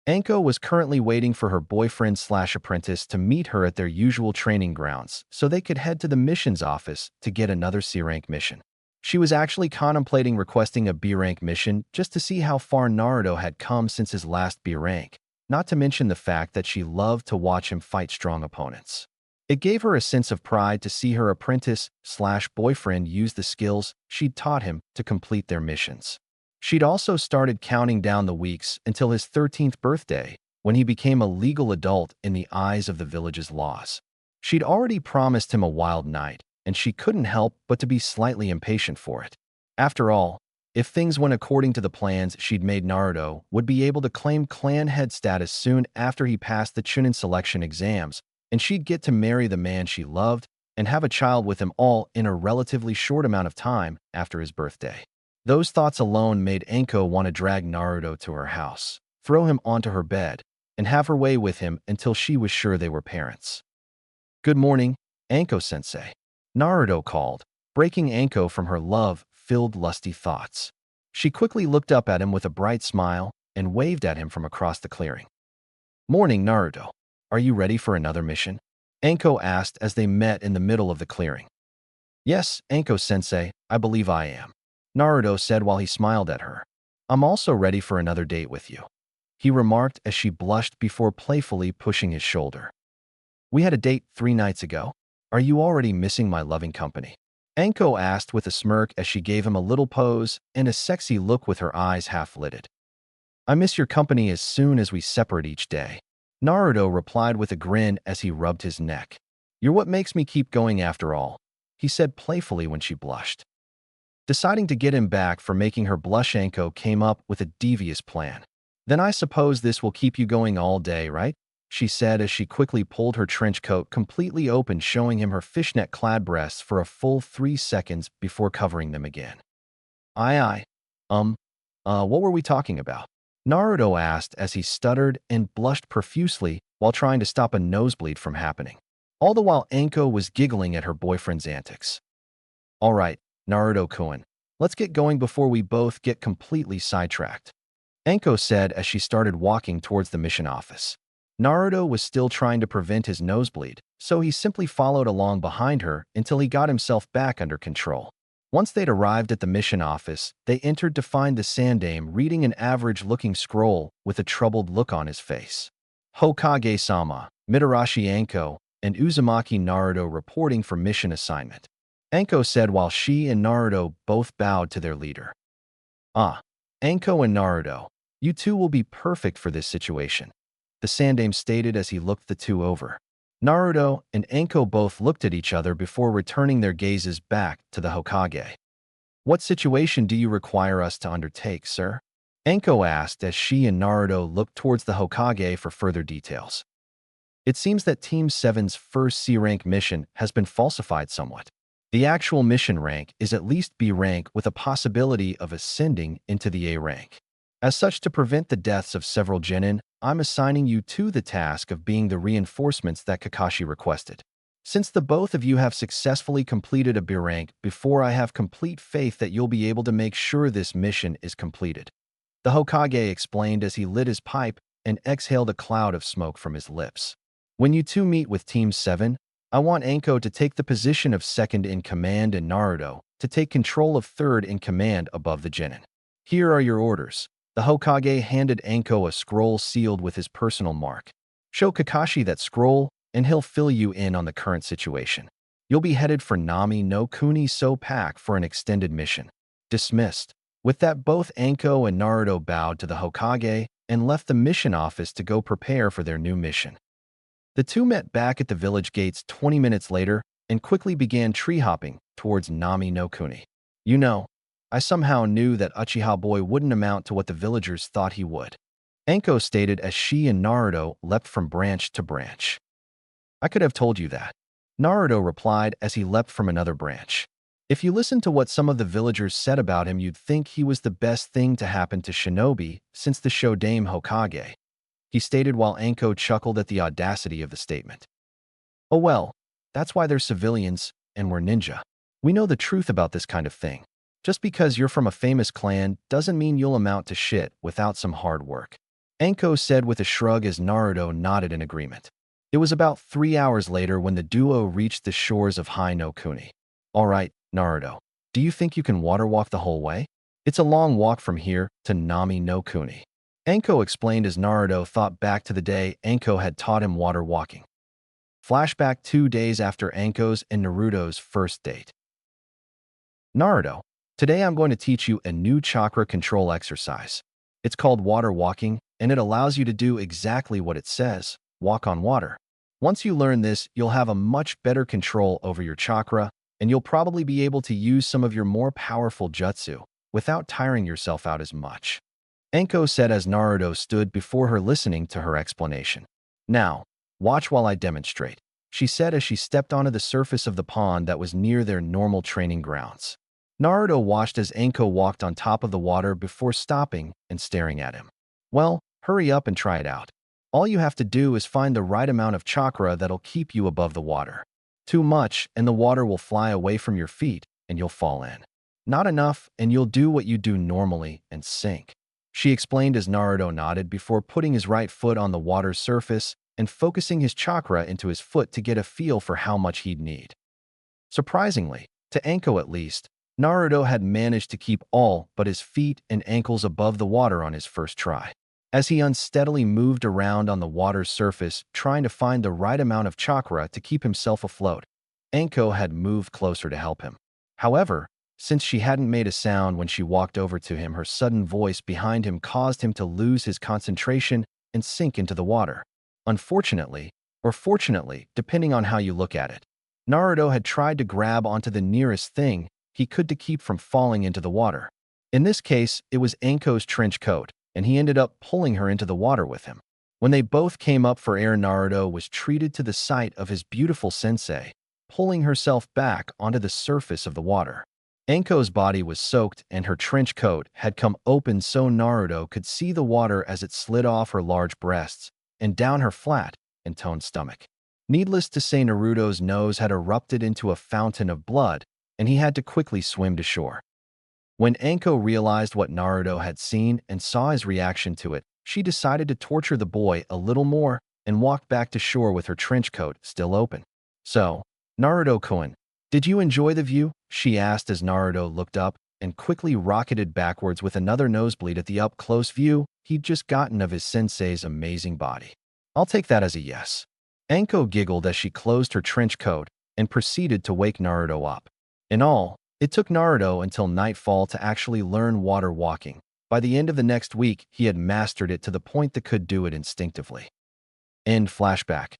Anko was currently waiting for her boyfriend/apprentice to meet her at their usual training grounds so they could head to the missions office to get another C-rank mission. She was actually contemplating requesting a B-rank mission just to see how far Naruto had come since his last B-rank, not to mention the fact that she loved to watch him fight strong opponents. It gave her a sense of pride to see her apprentice/boyfriend use the skills she'd taught him to complete their missions. She'd also started counting down the weeks until his 13th birthday, when he became a legal adult in the eyes of the village's laws. She'd already promised him a wild night, and she couldn't help but to be slightly impatient for it. After all, if things went according to the plans she'd made, Naruto would be able to claim clan head status soon after he passed the Chunin selection exams, and she'd get to marry the man she loved and have a child with him all in a relatively short amount of time after his birthday. Those thoughts alone made Anko want to drag Naruto to her house, throw him onto her bed, and have her way with him until she was sure they were parents. "Good morning, Anko-sensei," Naruto called, breaking Anko from her love-filled lusty thoughts. She quickly looked up at him with a bright smile and waved at him from across the clearing. "Morning, Naruto. Are you ready for another mission?" Anko asked as they met in the middle of the clearing. "Yes, Anko-sensei, I believe I am," Naruto said while he smiled at her. "I'm also ready for another date with you," he remarked as she blushed before playfully pushing his shoulder. "We had a date 3 nights ago. Are you already missing my loving company?" Anko asked with a smirk as she gave him a little pose and a sexy look with her eyes half-lidded. "I miss your company as soon as we separate each day," Naruto replied with a grin as he rubbed his neck. "You're what makes me keep going after all," he said playfully when she blushed. Deciding to get him back for making her blush, Anko came up with a devious plan. "Then I suppose this will keep you going all day, right?" she said as she quickly pulled her trench coat completely open, showing him her fishnet-clad breasts for a full 3 seconds before covering them again. Aye. What were we talking about?" Naruto asked as he stuttered and blushed profusely while trying to stop a nosebleed from happening. All the while Anko was giggling at her boyfriend's antics. "All right, Naruto-kun, let's get going before we both get completely sidetracked," Anko said as she started walking towards the mission office. Naruto was still trying to prevent his nosebleed, so he simply followed along behind her until he got himself back under control. Once they'd arrived at the mission office, they entered to find the Sandaime reading an average-looking scroll with a troubled look on his face. "Hokage-sama, Mitarashi Anko, and Uzumaki Naruto reporting for mission assignment," Anko said while she and Naruto both bowed to their leader. "Ah, Anko and Naruto, you two will be perfect for this situation," the Sandaime stated as he looked the two over. Naruto and Anko both looked at each other before returning their gazes back to the Hokage. "What situation do you require us to undertake, sir?" Anko asked as she and Naruto looked towards the Hokage for further details. "It seems that Team 7's first C-rank mission has been falsified somewhat. The actual mission rank is at least B rank with a possibility of ascending into the A rank. As such, to prevent the deaths of several genin, I'm assigning you to the task of being the reinforcements that Kakashi requested. Since the both of you have successfully completed a B rank before, I have complete faith that you'll be able to make sure this mission is completed," the Hokage explained as he lit his pipe and exhaled a cloud of smoke from his lips. "When you two meet with Team 7, I want Anko to take the position of second in command and Naruto to take control of third in command above the genin. Here are your orders." The Hokage handed Anko a scroll sealed with his personal mark. "Show Kakashi that scroll, and he'll fill you in on the current situation. You'll be headed for Nami no Kuni So Pack for an extended mission." Dismissed. With that, both Anko and Naruto bowed to the Hokage and left the mission office to go prepare for their new mission. The two met back at the village gates 20 minutes later and quickly began tree-hopping towards Nami no Kuni. "You know, I somehow knew that Uchiha Boy wouldn't amount to what the villagers thought he would," Anko stated as she and Naruto leapt from branch to branch. "I could have told you that," Naruto replied as he leapt from another branch. "If you listen to what some of the villagers said about him, you'd think he was the best thing to happen to Shinobi since the Shodaime Hokage," he stated while Anko chuckled at the audacity of the statement. "Oh well, that's why they're civilians and we're ninja. We know the truth about this kind of thing. Just because you're from a famous clan doesn't mean you'll amount to shit without some hard work," Anko said with a shrug as Naruto nodded in agreement. It was about 3 hours later when the duo reached the shores of Hai no Kuni. "All right, Naruto, do you think you can water walk the whole way? It's a long walk from here to Nami no Kuni," Anko explained as Naruto thought back to the day Anko had taught him water walking. Flashback 2 days after Anko's and Naruto's first date. "Naruto, Today I'm going to teach you a new chakra control exercise. It's called water walking, and it allows you to do exactly what it says, walk on water. Once you learn this, you'll have a much better control over your chakra, and you'll probably be able to use some of your more powerful jutsu without tiring yourself out as much. Anko said as Naruto stood before her listening to her explanation. Now, watch while I demonstrate, she said as she stepped onto the surface of the pond that was near their normal training grounds. Naruto watched as Anko walked on top of the water before stopping and staring at him. Well, hurry up and try it out. All you have to do is find the right amount of chakra that'll keep you above the water. Too much, and the water will fly away from your feet, and you'll fall in. Not enough, and you'll do what you do normally and sink. She explained as Naruto nodded before putting his right foot on the water's surface and focusing his chakra into his foot to get a feel for how much he'd need. Surprisingly, to Anko at least, Naruto had managed to keep all but his feet and ankles above the water on his first try. As he unsteadily moved around on the water's surface, trying to find the right amount of chakra to keep himself afloat, Anko had moved closer to help him. However, since she hadn't made a sound when she walked over to him, her sudden voice behind him caused him to lose his concentration and sink into the water. Unfortunately, or fortunately, depending on how you look at it, Naruto had tried to grab onto the nearest thing he could to keep from falling into the water. In this case, it was Anko's trench coat, and he ended up pulling her into the water with him. When they both came up for air, Naruto was treated to the sight of his beautiful sensei, pulling herself back onto the surface of the water. Anko's body was soaked and her trench coat had come open so Naruto could see the water as it slid off her large breasts and down her flat and toned stomach. Needless to say, Naruto's nose had erupted into a fountain of blood, and he had to quickly swim to shore. When Anko realized what Naruto had seen and saw his reaction to it, she decided to torture the boy a little more and walked back to shore with her trench coat still open. So, Naruto-kun, did you enjoy the view? She asked as Naruto looked up and quickly rocketed backwards with another nosebleed at the up-close view he'd just gotten of his sensei's amazing body. I'll take that as a yes. Anko giggled as she closed her trench coat and proceeded to wake Naruto up. In all, it took Naruto until nightfall to actually learn water walking. By the end of the next week, he had mastered it to the point that could do it instinctively. End flashback.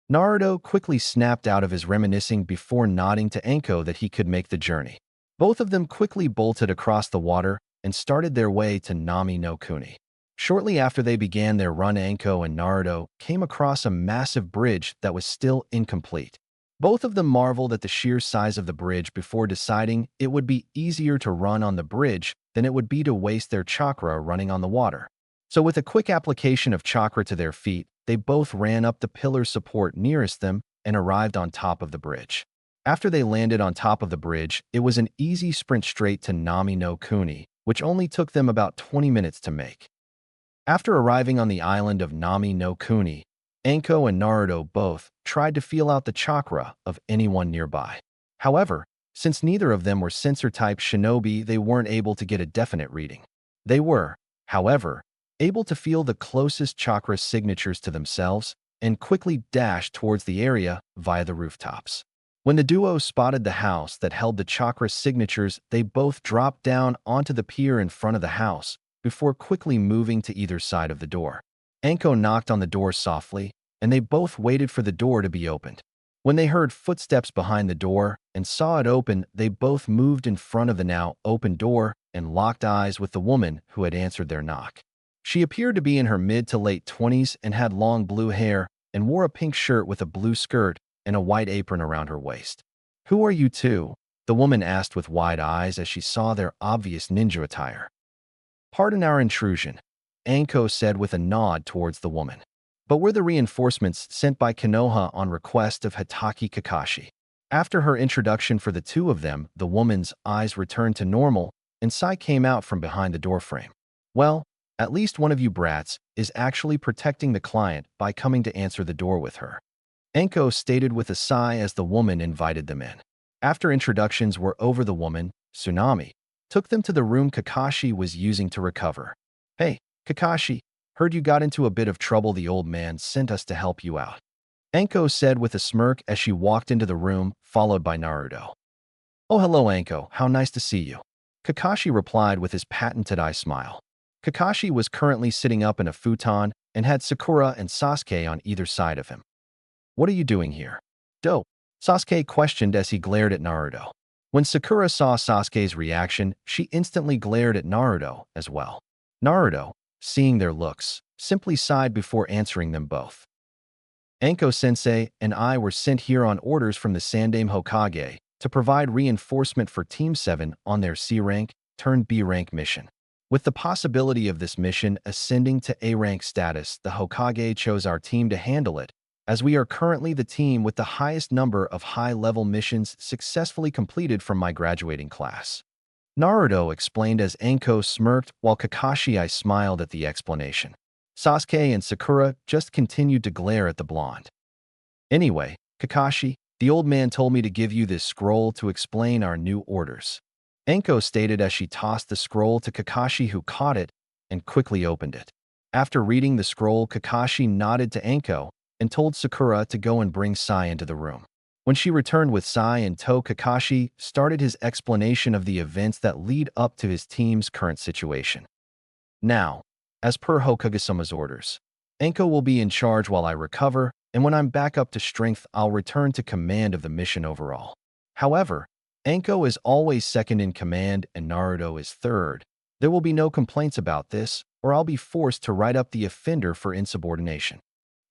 Naruto quickly snapped out of his reminiscing before nodding to Anko that he could make the journey. Both of them quickly bolted across the water and started their way to Nami no Kuni. Shortly after they began their run, Anko and Naruto came across a massive bridge that was still incomplete. Both of them marveled at the sheer size of the bridge before deciding it would be easier to run on the bridge than it would be to waste their chakra running on the water. So with a quick application of chakra to their feet, they both ran up the pillar support nearest them and arrived on top of the bridge. After they landed on top of the bridge, it was an easy sprint straight to Nami no Kuni, which only took them about 20 minutes to make. After arriving on the island of Nami no Kuni, Anko and Naruto both tried to feel out the chakra of anyone nearby. However, since neither of them were sensor-type shinobi, they weren't able to get a definite reading. They were, however, able to feel the closest chakra signatures to themselves and quickly dashed towards the area via the rooftops. When the duo spotted the house that held the chakra signatures, they both dropped down onto the pier in front of the house before quickly moving to either side of the door. Anko knocked on the door softly, and they both waited for the door to be opened. When they heard footsteps behind the door and saw it open, they both moved in front of the now open door and locked eyes with the woman who had answered their knock. She appeared to be in her mid to late 20s and had long blue hair and wore a pink shirt with a blue skirt and a white apron around her waist. "Who are you two?" the woman asked with wide eyes as she saw their obvious ninja attire. "Pardon our intrusion," Anko said with a nod towards the woman. "But we're the reinforcements sent by Konoha on request of Hitaki Kakashi." After her introduction for the two of them, the woman's eyes returned to normal and sigh came out from behind the doorframe. "Well, at least one of you brats is actually protecting the client by coming to answer the door with her," Anko stated with a sigh as the woman invited them in. After introductions were over, the woman, Tsunami, took them to the room Kakashi was using to recover. "Hey, Kakashi, heard you got into a bit of trouble. The old man sent us to help you out," Anko said with a smirk as she walked into the room, followed by Naruto. Oh, hello, Anko. How nice to see you. Kakashi replied with his patented eye smile. Kakashi was currently sitting up in a futon and had Sakura and Sasuke on either side of him. What are you doing here? Dope, Sasuke questioned as he glared at Naruto. When Sakura saw Sasuke's reaction, she instantly glared at Naruto as well. Naruto, seeing their looks, simply sighed before answering them both. Anko-sensei and I were sent here on orders from the Sandaime Hokage to provide reinforcement for Team 7 on their C-rank, turned B-rank mission. With the possibility of this mission ascending to A-rank status, the Hokage chose our team to handle it, as we are currently the team with the highest number of high-level missions successfully completed from my graduating class. Naruto explained as Anko smirked while Kakashi smiled at the explanation. Sasuke and Sakura just continued to glare at the blonde. Anyway, Kakashi, the old man told me to give you this scroll to explain our new orders. Anko stated as she tossed the scroll to Kakashi, who caught it and quickly opened it. After reading the scroll, Kakashi nodded to Anko and told Sakura to go and bring Sai into the room. When she returned with Sai in tow, Kakashi started his explanation of the events that lead up to his team's current situation. Now, as per Hokage-sama's orders, Anko will be in charge while I recover, and when I'm back up to strength, I'll return to command of the mission overall. However, Anko is always second in command and Naruto is third. There will be no complaints about this, or I'll be forced to write up the offender for insubordination.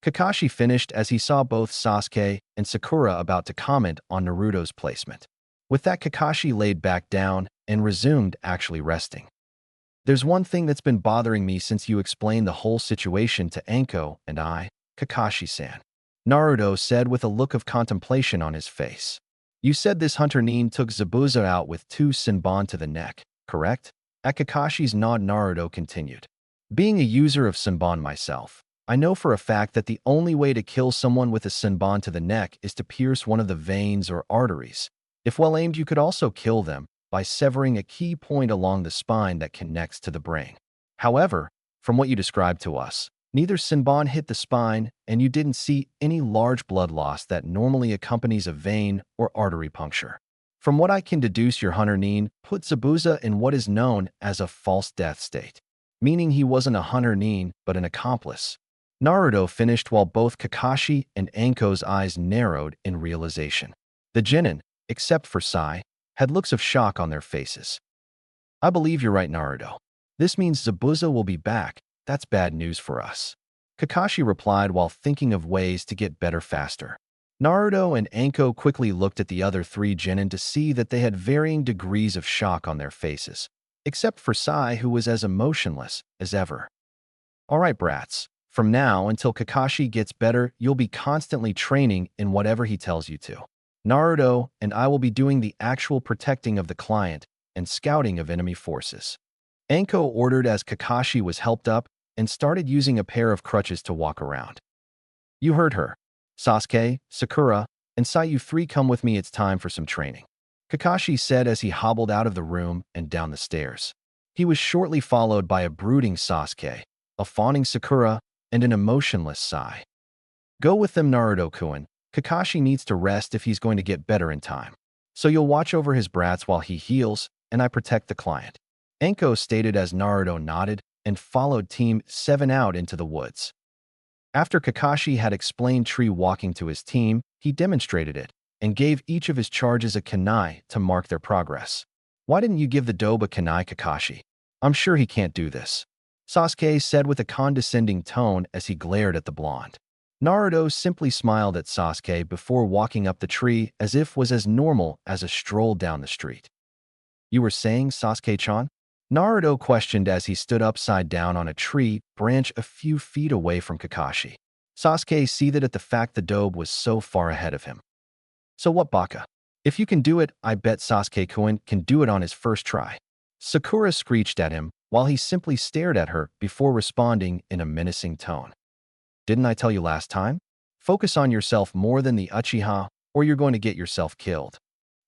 Kakashi finished as he saw both Sasuke and Sakura about to comment on Naruto's placement. With that, Kakashi laid back down and resumed actually resting. There's one thing that's been bothering me since you explained the whole situation to Anko and I, Kakashi-san. Naruto said with a look of contemplation on his face. You said this hunter Nin took Zabuza out with 2 Senbon to the neck, correct? At Kakashi's nod, Naruto continued. Being a user of Senbon myself, I know for a fact that the only way to kill someone with a Senbon to the neck is to pierce one of the veins or arteries. If well aimed, you could also kill them by severing a key point along the spine that connects to the brain. However, from what you described to us, neither Senbon hit the spine, and you didn't see any large blood loss that normally accompanies a vein or artery puncture. From what I can deduce, your hunter Nin put Zabuza in what is known as a false death state, meaning he wasn't a hunter Nin but an accomplice. Naruto finished while both Kakashi and Anko's eyes narrowed in realization. The genin, except for Sai, had looks of shock on their faces. I believe you're right, Naruto. This means Zabuza will be back. That's bad news for us. Kakashi replied while thinking of ways to get better faster. Naruto and Anko quickly looked at the other 3 genin to see that they had varying degrees of shock on their faces, except for Sai, who was as emotionless as ever. Alright, brats. From now until Kakashi gets better, you'll be constantly training in whatever he tells you to. Naruto and I will be doing the actual protecting of the client and scouting of enemy forces. Anko ordered as Kakashi was helped up and started using a pair of crutches to walk around. You heard her. Sasuke, Sakura, and Sai, you 3 come with me, it's time for some training. Kakashi said as he hobbled out of the room and down the stairs. He was shortly followed by a brooding Sasuke, a fawning Sakura, and an emotionless Sai. Go with them, Naruto-kun. Kakashi needs to rest if he's going to get better in time. So you'll watch over his brats while he heals, and I protect the client. Anko stated as Naruto nodded and followed Team 7 out into the woods. After Kakashi had explained tree walking to his team, he demonstrated it and gave each of his charges a kunai to mark their progress. Why didn't you give the dobe a kunai, Kakashi? I'm sure he can't do this. Sasuke said with a condescending tone as he glared at the blonde. Naruto simply smiled at Sasuke before walking up the tree as if was as normal as a stroll down the street. You were saying, Sasuke-chan? Naruto questioned as he stood upside down on a tree branch a few feet away from Kakashi. Sasuke seethed at the fact the dobe was so far ahead of him. So what, Baka? If you can do it, I bet Sasuke-kun can do it on his first try. Sakura screeched at him while he simply stared at her before responding in a menacing tone. Didn't I tell you last time? Focus on yourself more than the Uchiha, or you're going to get yourself killed.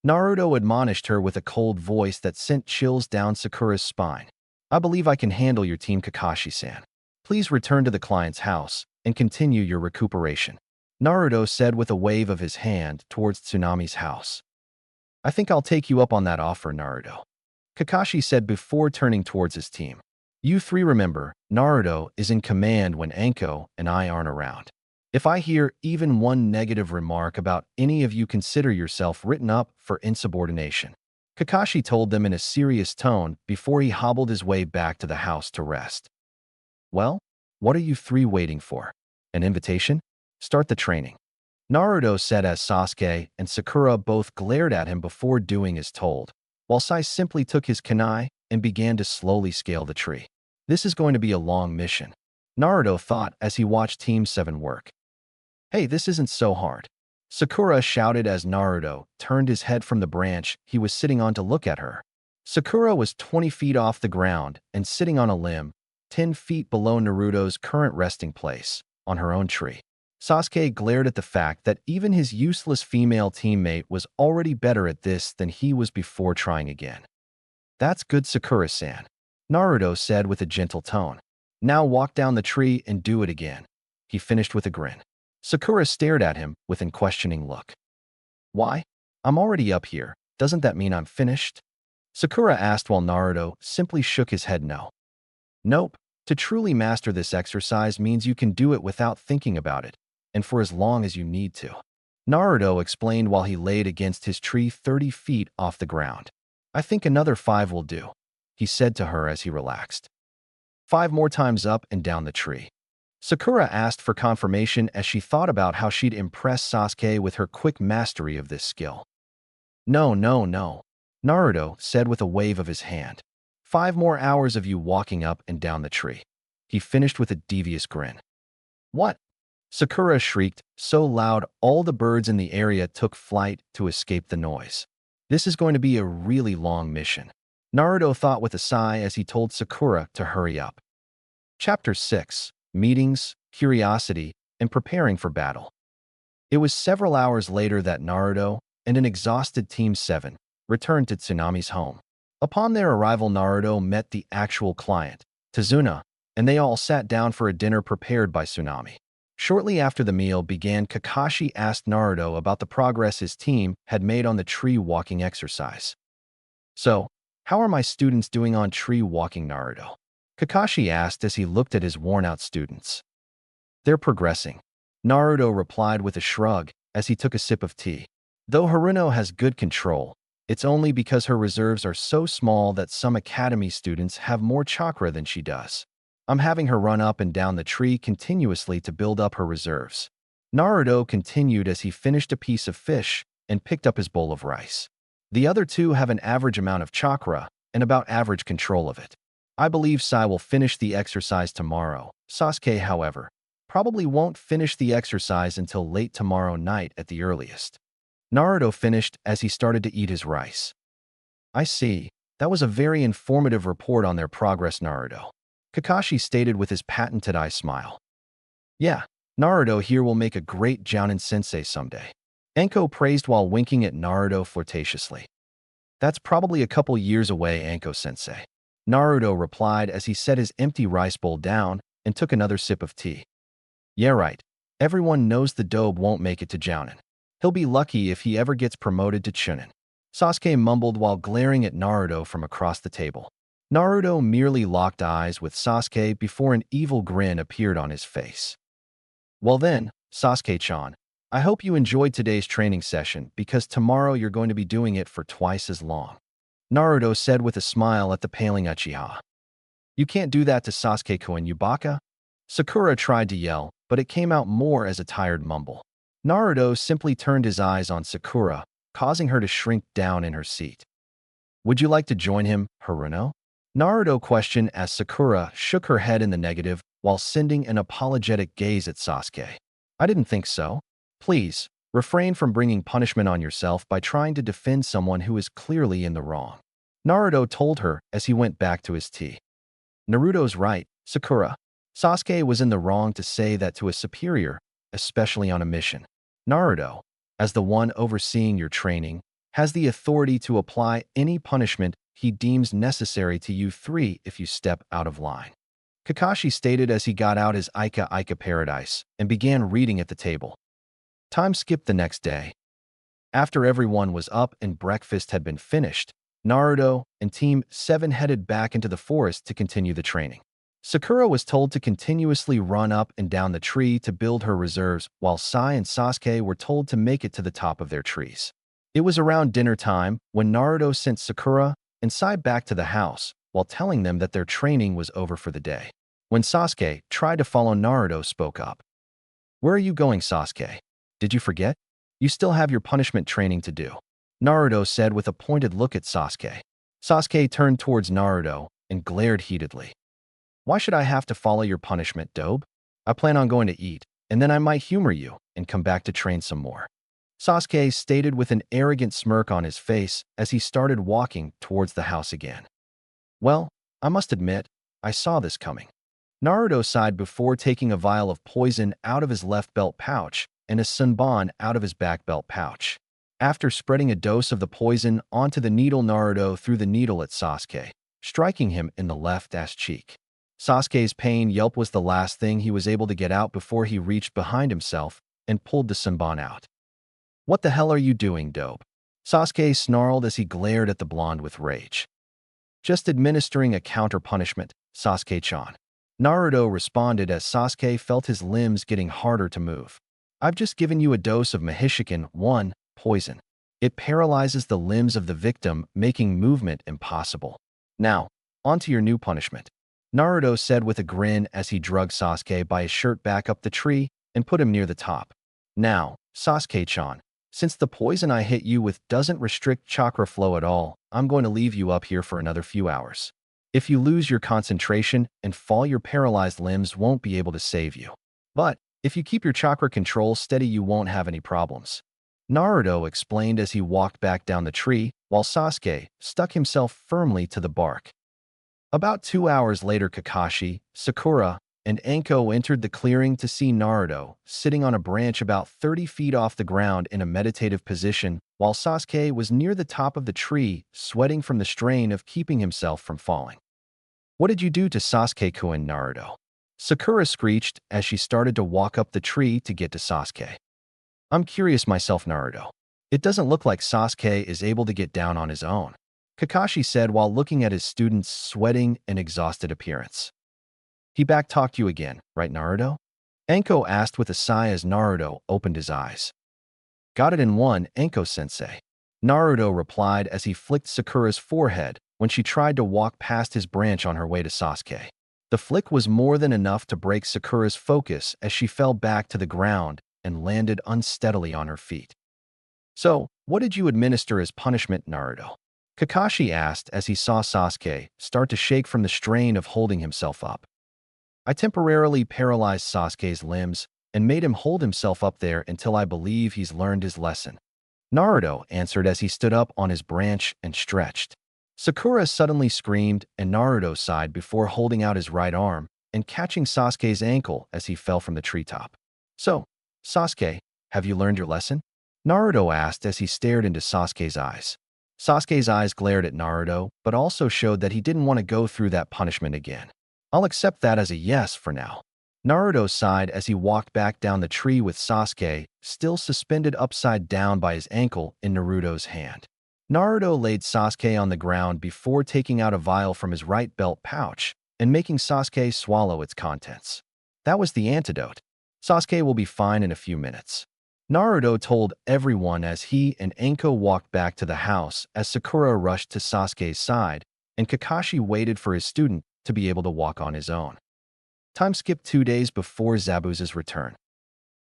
Naruto admonished her with a cold voice that sent chills down Sakura's spine. I believe I can handle your team, Kakashi-san. Please return to the client's house and continue your recuperation, Naruto said with a wave of his hand towards Tsunami's house. I think I'll take you up on that offer, Naruto. Kakashi said before turning towards his team. You three remember, Naruto is in command when Anko and I aren't around. If I hear even one negative remark about any of you, consider yourself written up for insubordination. Kakashi told them in a serious tone before he hobbled his way back to the house to rest. Well, what are you three waiting for? An invitation? Start the training. Naruto said as Sasuke and Sakura both glared at him before doing as told, while Sai simply took his kunai and began to slowly scale the tree. This is going to be a long mission, Naruto thought as he watched Team 7 work. Hey, this isn't so hard. Sakura shouted as Naruto turned his head from the branch he was sitting on to look at her. Sakura was 20 feet off the ground and sitting on a limb, 10 feet below Naruto's current resting place, on her own tree. Sasuke glared at the fact that even his useless female teammate was already better at this than he was before trying again. That's good, Sakura-san, Naruto said with a gentle tone. Now walk down the tree and do it again. He finished with a grin. Sakura stared at him with an questioning look. Why? I'm already up here. Doesn't that mean I'm finished? Sakura asked while Naruto simply shook his head no. Nope. To truly master this exercise means you can do it without thinking about it, and for as long as you need to. Naruto explained while he laid against his tree 30 feet off the ground. I think another 5 will do, he said to her as he relaxed. 5 more times up and down the tree. Sakura asked for confirmation as she thought about how she'd impress Sasuke with her quick mastery of this skill. No, Naruto said with a wave of his hand. 5 more hours of you walking up and down the tree. He finished with a devious grin. What? Sakura shrieked, so loud all the birds in the area took flight to escape the noise. This is going to be a really long mission, Naruto thought with a sigh as he told Sakura to hurry up. Chapter 6. Meetings, Curiosity, and Preparing for Battle. It was several hours later that Naruto and an exhausted Team 7 returned to Tsunami's home. Upon their arrival, Naruto met the actual client, Tazuna, and they all sat down for a dinner prepared by Tsunami. Shortly after the meal began, Kakashi asked Naruto about the progress his team had made on the tree walking exercise. So, how are my students doing on tree walking, Naruto? Kakashi asked as he looked at his worn-out students. They're progressing, Naruto replied with a shrug as he took a sip of tea. Though Haruno has good control, it's only because her reserves are so small that some academy students have more chakra than she does. I'm having her run up and down the tree continuously to build up her reserves. Naruto continued as he finished a piece of fish and picked up his bowl of rice. The other two have an average amount of chakra and about average control of it. I believe Sai will finish the exercise tomorrow. Sasuke, however, probably won't finish the exercise until late tomorrow night at the earliest. Naruto finished as he started to eat his rice. I see. That was a very informative report on their progress, Naruto. Kakashi stated with his patented eye smile. Yeah, Naruto here will make a great Jounin sensei someday. Anko praised while winking at Naruto flirtatiously. That's probably a couple years away, Anko sensei. Naruto replied as he set his empty rice bowl down and took another sip of tea. Yeah, right. Everyone knows the Dobe won't make it to Jounin. He'll be lucky if he ever gets promoted to Chunin. Sasuke mumbled while glaring at Naruto from across the table. Naruto merely locked eyes with Sasuke before an evil grin appeared on his face. Well then, Sasuke-chan, I hope you enjoyed today's training session because tomorrow you're going to be doing it for twice as long, Naruto said with a smile at the paling Uchiha. You can't do that to Sasuke-kun, you baka? Sakura tried to yell, but it came out more as a tired mumble. Naruto simply turned his eyes on Sakura, causing her to shrink down in her seat. Would you like to join him, Haruno? Naruto questioned as Sakura shook her head in the negative while sending an apologetic gaze at Sasuke. I didn't think so. Please, refrain from bringing punishment on yourself by trying to defend someone who is clearly in the wrong, Naruto told her as he went back to his tea. Naruto's right, Sakura. Sasuke was in the wrong to say that to a superior, especially on a mission. Naruto, as the one overseeing your training, has the authority to apply any punishment he deems necessary to you three if you step out of line, Kakashi stated as he got out his Ika Paradise and began reading at the table. Time skipped the next day. After everyone was up and breakfast had been finished, Naruto and Team 7 headed back into the forest to continue the training. Sakura was told to continuously run up and down the tree to build her reserves, while Sai and Sasuke were told to make it to the top of their trees. It was around dinner time when Naruto sent Sakura and Sai back to the house while telling them that their training was over for the day. When Sasuke tried to follow, Naruto spoke up. "Where are you going, Sasuke? Did you forget? You still have your punishment training to do," Naruto said with a pointed look at Sasuke. Sasuke turned towards Naruto and glared heatedly. "Why should I have to follow your punishment, Dobe? I plan on going to eat, and then I might humor you and come back to train some more," Sasuke stated with an arrogant smirk on his face as he started walking towards the house again. "Well, I must admit, I saw this coming." Naruto sighed before taking a vial of poison out of his left belt pouch and a sunbon out of his back belt pouch. After spreading a dose of the poison onto the needle, Naruto threw the needle at Sasuke, striking him in the left ass cheek. Sasuke's pain yelp was the last thing he was able to get out before he reached behind himself and pulled the sunbon out. "What the hell are you doing, Dobe?" Sasuke snarled as he glared at the blonde with rage. "Just administering a counter-punishment, Sasuke-chan," Naruto responded as Sasuke felt his limbs getting harder to move. "I've just given you a dose of Mahishiken 1 poison. It paralyzes the limbs of the victim, making movement impossible. Now, onto your new punishment," Naruto said with a grin as he dragged Sasuke by his shirt back up the tree and put him near the top. "Now, Sasuke-chan, since the poison I hit you with doesn't restrict chakra flow at all, I'm going to leave you up here for another few hours. If you lose your concentration and fall, your paralyzed limbs won't be able to save you. But if you keep your chakra control steady, you won't have any problems," Naruto explained as he walked back down the tree, while Sasuke stuck himself firmly to the bark. About 2 hours later, Kakashi, Sakura, and Anko entered the clearing to see Naruto sitting on a branch about 30 feet off the ground in a meditative position, while Sasuke was near the top of the tree, sweating from the strain of keeping himself from falling. "What did you do to Sasuke-kun, Naruto?" Sakura screeched as she started to walk up the tree to get to Sasuke. "I'm curious myself, Naruto. It doesn't look like Sasuke is able to get down on his own," Kakashi said while looking at his student's sweating and exhausted appearance. "He backtalked you again, right, Naruto?" Anko asked with a sigh as Naruto opened his eyes. "Got it in one, Anko-sensei," Naruto replied as he flicked Sakura's forehead when she tried to walk past his branch on her way to Sasuke. The flick was more than enough to break Sakura's focus as she fell back to the ground and landed unsteadily on her feet. "So, what did you administer as punishment, Naruto?" Kakashi asked as he saw Sasuke start to shake from the strain of holding himself up. "I temporarily paralyzed Sasuke's limbs and made him hold himself up there until I believe he's learned his lesson," Naruto answered as he stood up on his branch and stretched. Sakura suddenly screamed and Naruto sighed before holding out his right arm and catching Sasuke's ankle as he fell from the treetop. "So, Sasuke, have you learned your lesson?" Naruto asked as he stared into Sasuke's eyes. Sasuke's eyes glared at Naruto, but also showed that he didn't want to go through that punishment again. "I'll accept that as a yes for now," Naruto sighed as he walked back down the tree with Sasuke still suspended upside down by his ankle in Naruto's hand. Naruto laid Sasuke on the ground before taking out a vial from his right belt pouch and making Sasuke swallow its contents. "That was the antidote. Sasuke will be fine in a few minutes," Naruto told everyone as he and Anko walked back to the house as Sakura rushed to Sasuke's side and Kakashi waited for his student to be able to walk on his own. Time skipped 2 days before Zabuza's return.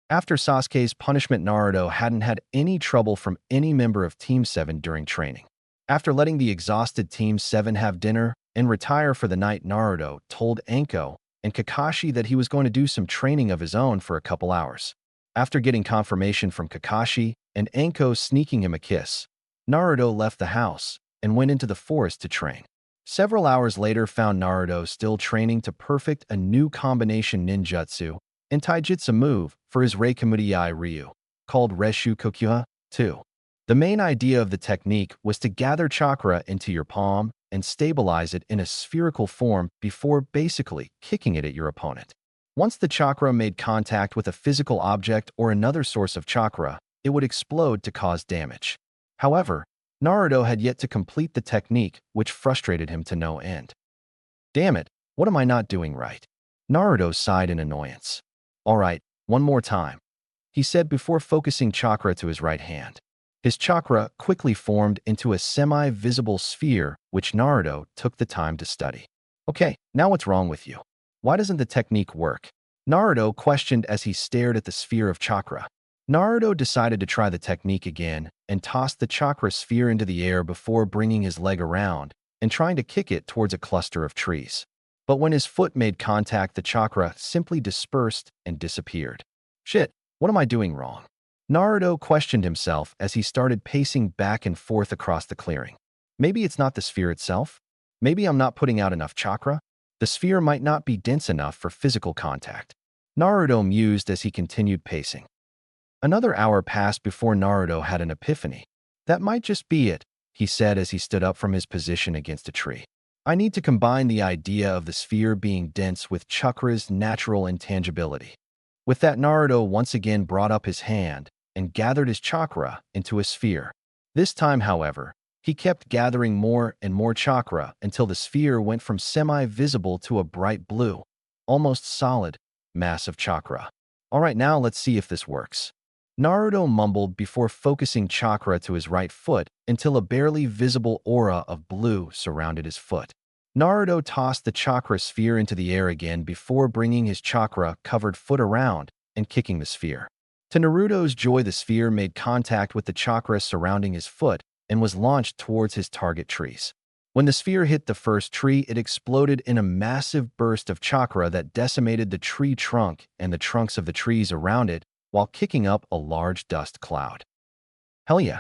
After Sasuke's punishment, Naruto hadn't had any trouble from any member of Team 7 during training. After letting the exhausted Team 7 have dinner and retire for the night, Naruto told Anko and Kakashi that he was going to do some training of his own for a couple hours. After getting confirmation from Kakashi and Anko sneaking him a kiss, Naruto left the house and went into the forest to train. Several hours later found Naruto still training to perfect a new combination ninjutsu and taijutsu move for his Reikimudai Ryu, called Reshu Kokyuha 2. The main idea of the technique was to gather chakra into your palm and stabilize it in a spherical form before basically kicking it at your opponent. Once the chakra made contact with a physical object or another source of chakra, it would explode to cause damage. However, Naruto had yet to complete the technique, which frustrated him to no end. Damn it, what am I not doing right? Naruto sighed in annoyance. All right, one more time, he said before focusing chakra to his right hand. His chakra quickly formed into a semi-visible sphere, which Naruto took the time to study. Okay, now what's wrong with you? Why doesn't the technique work? Naruto questioned as he stared at the sphere of chakra. Naruto decided to try the technique again and tossed the chakra sphere into the air before bringing his leg around and trying to kick it towards a cluster of trees. But when his foot made contact, the chakra simply dispersed and disappeared. Shit, what am I doing wrong? Naruto questioned himself as he started pacing back and forth across the clearing. Maybe it's not the sphere itself? Maybe I'm not putting out enough chakra? The sphere might not be dense enough for physical contact. Naruto mused as he continued pacing. Another hour passed before Naruto had an epiphany. That might just be it, he said as he stood up from his position against a tree. I need to combine the idea of the sphere being dense with chakra's natural intangibility. With that, Naruto once again brought up his hand and gathered his chakra into a sphere. This time, however, he kept gathering more and more chakra until the sphere went from semi-visible to a bright blue, almost solid mass of chakra. All right, now let's see if this works. Naruto mumbled before focusing chakra to his right foot until a barely visible aura of blue surrounded his foot. Naruto tossed the chakra sphere into the air again before bringing his chakra-covered foot around and kicking the sphere. To Naruto's joy, the sphere made contact with the chakra surrounding his foot and was launched towards his target trees. When the sphere hit the first tree, it exploded in a massive burst of chakra that decimated the tree trunk and the trunks of the trees around it while kicking up a large dust cloud. Hell yeah!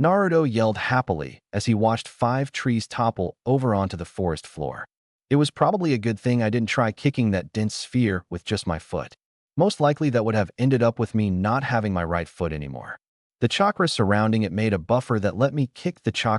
Naruto yelled happily as he watched 5 trees topple over onto the forest floor. It was probably a good thing I didn't try kicking that dense sphere with just my foot. Most likely that would have ended up with me not having my right foot anymore. The chakra surrounding it made a buffer that let me kick the chakra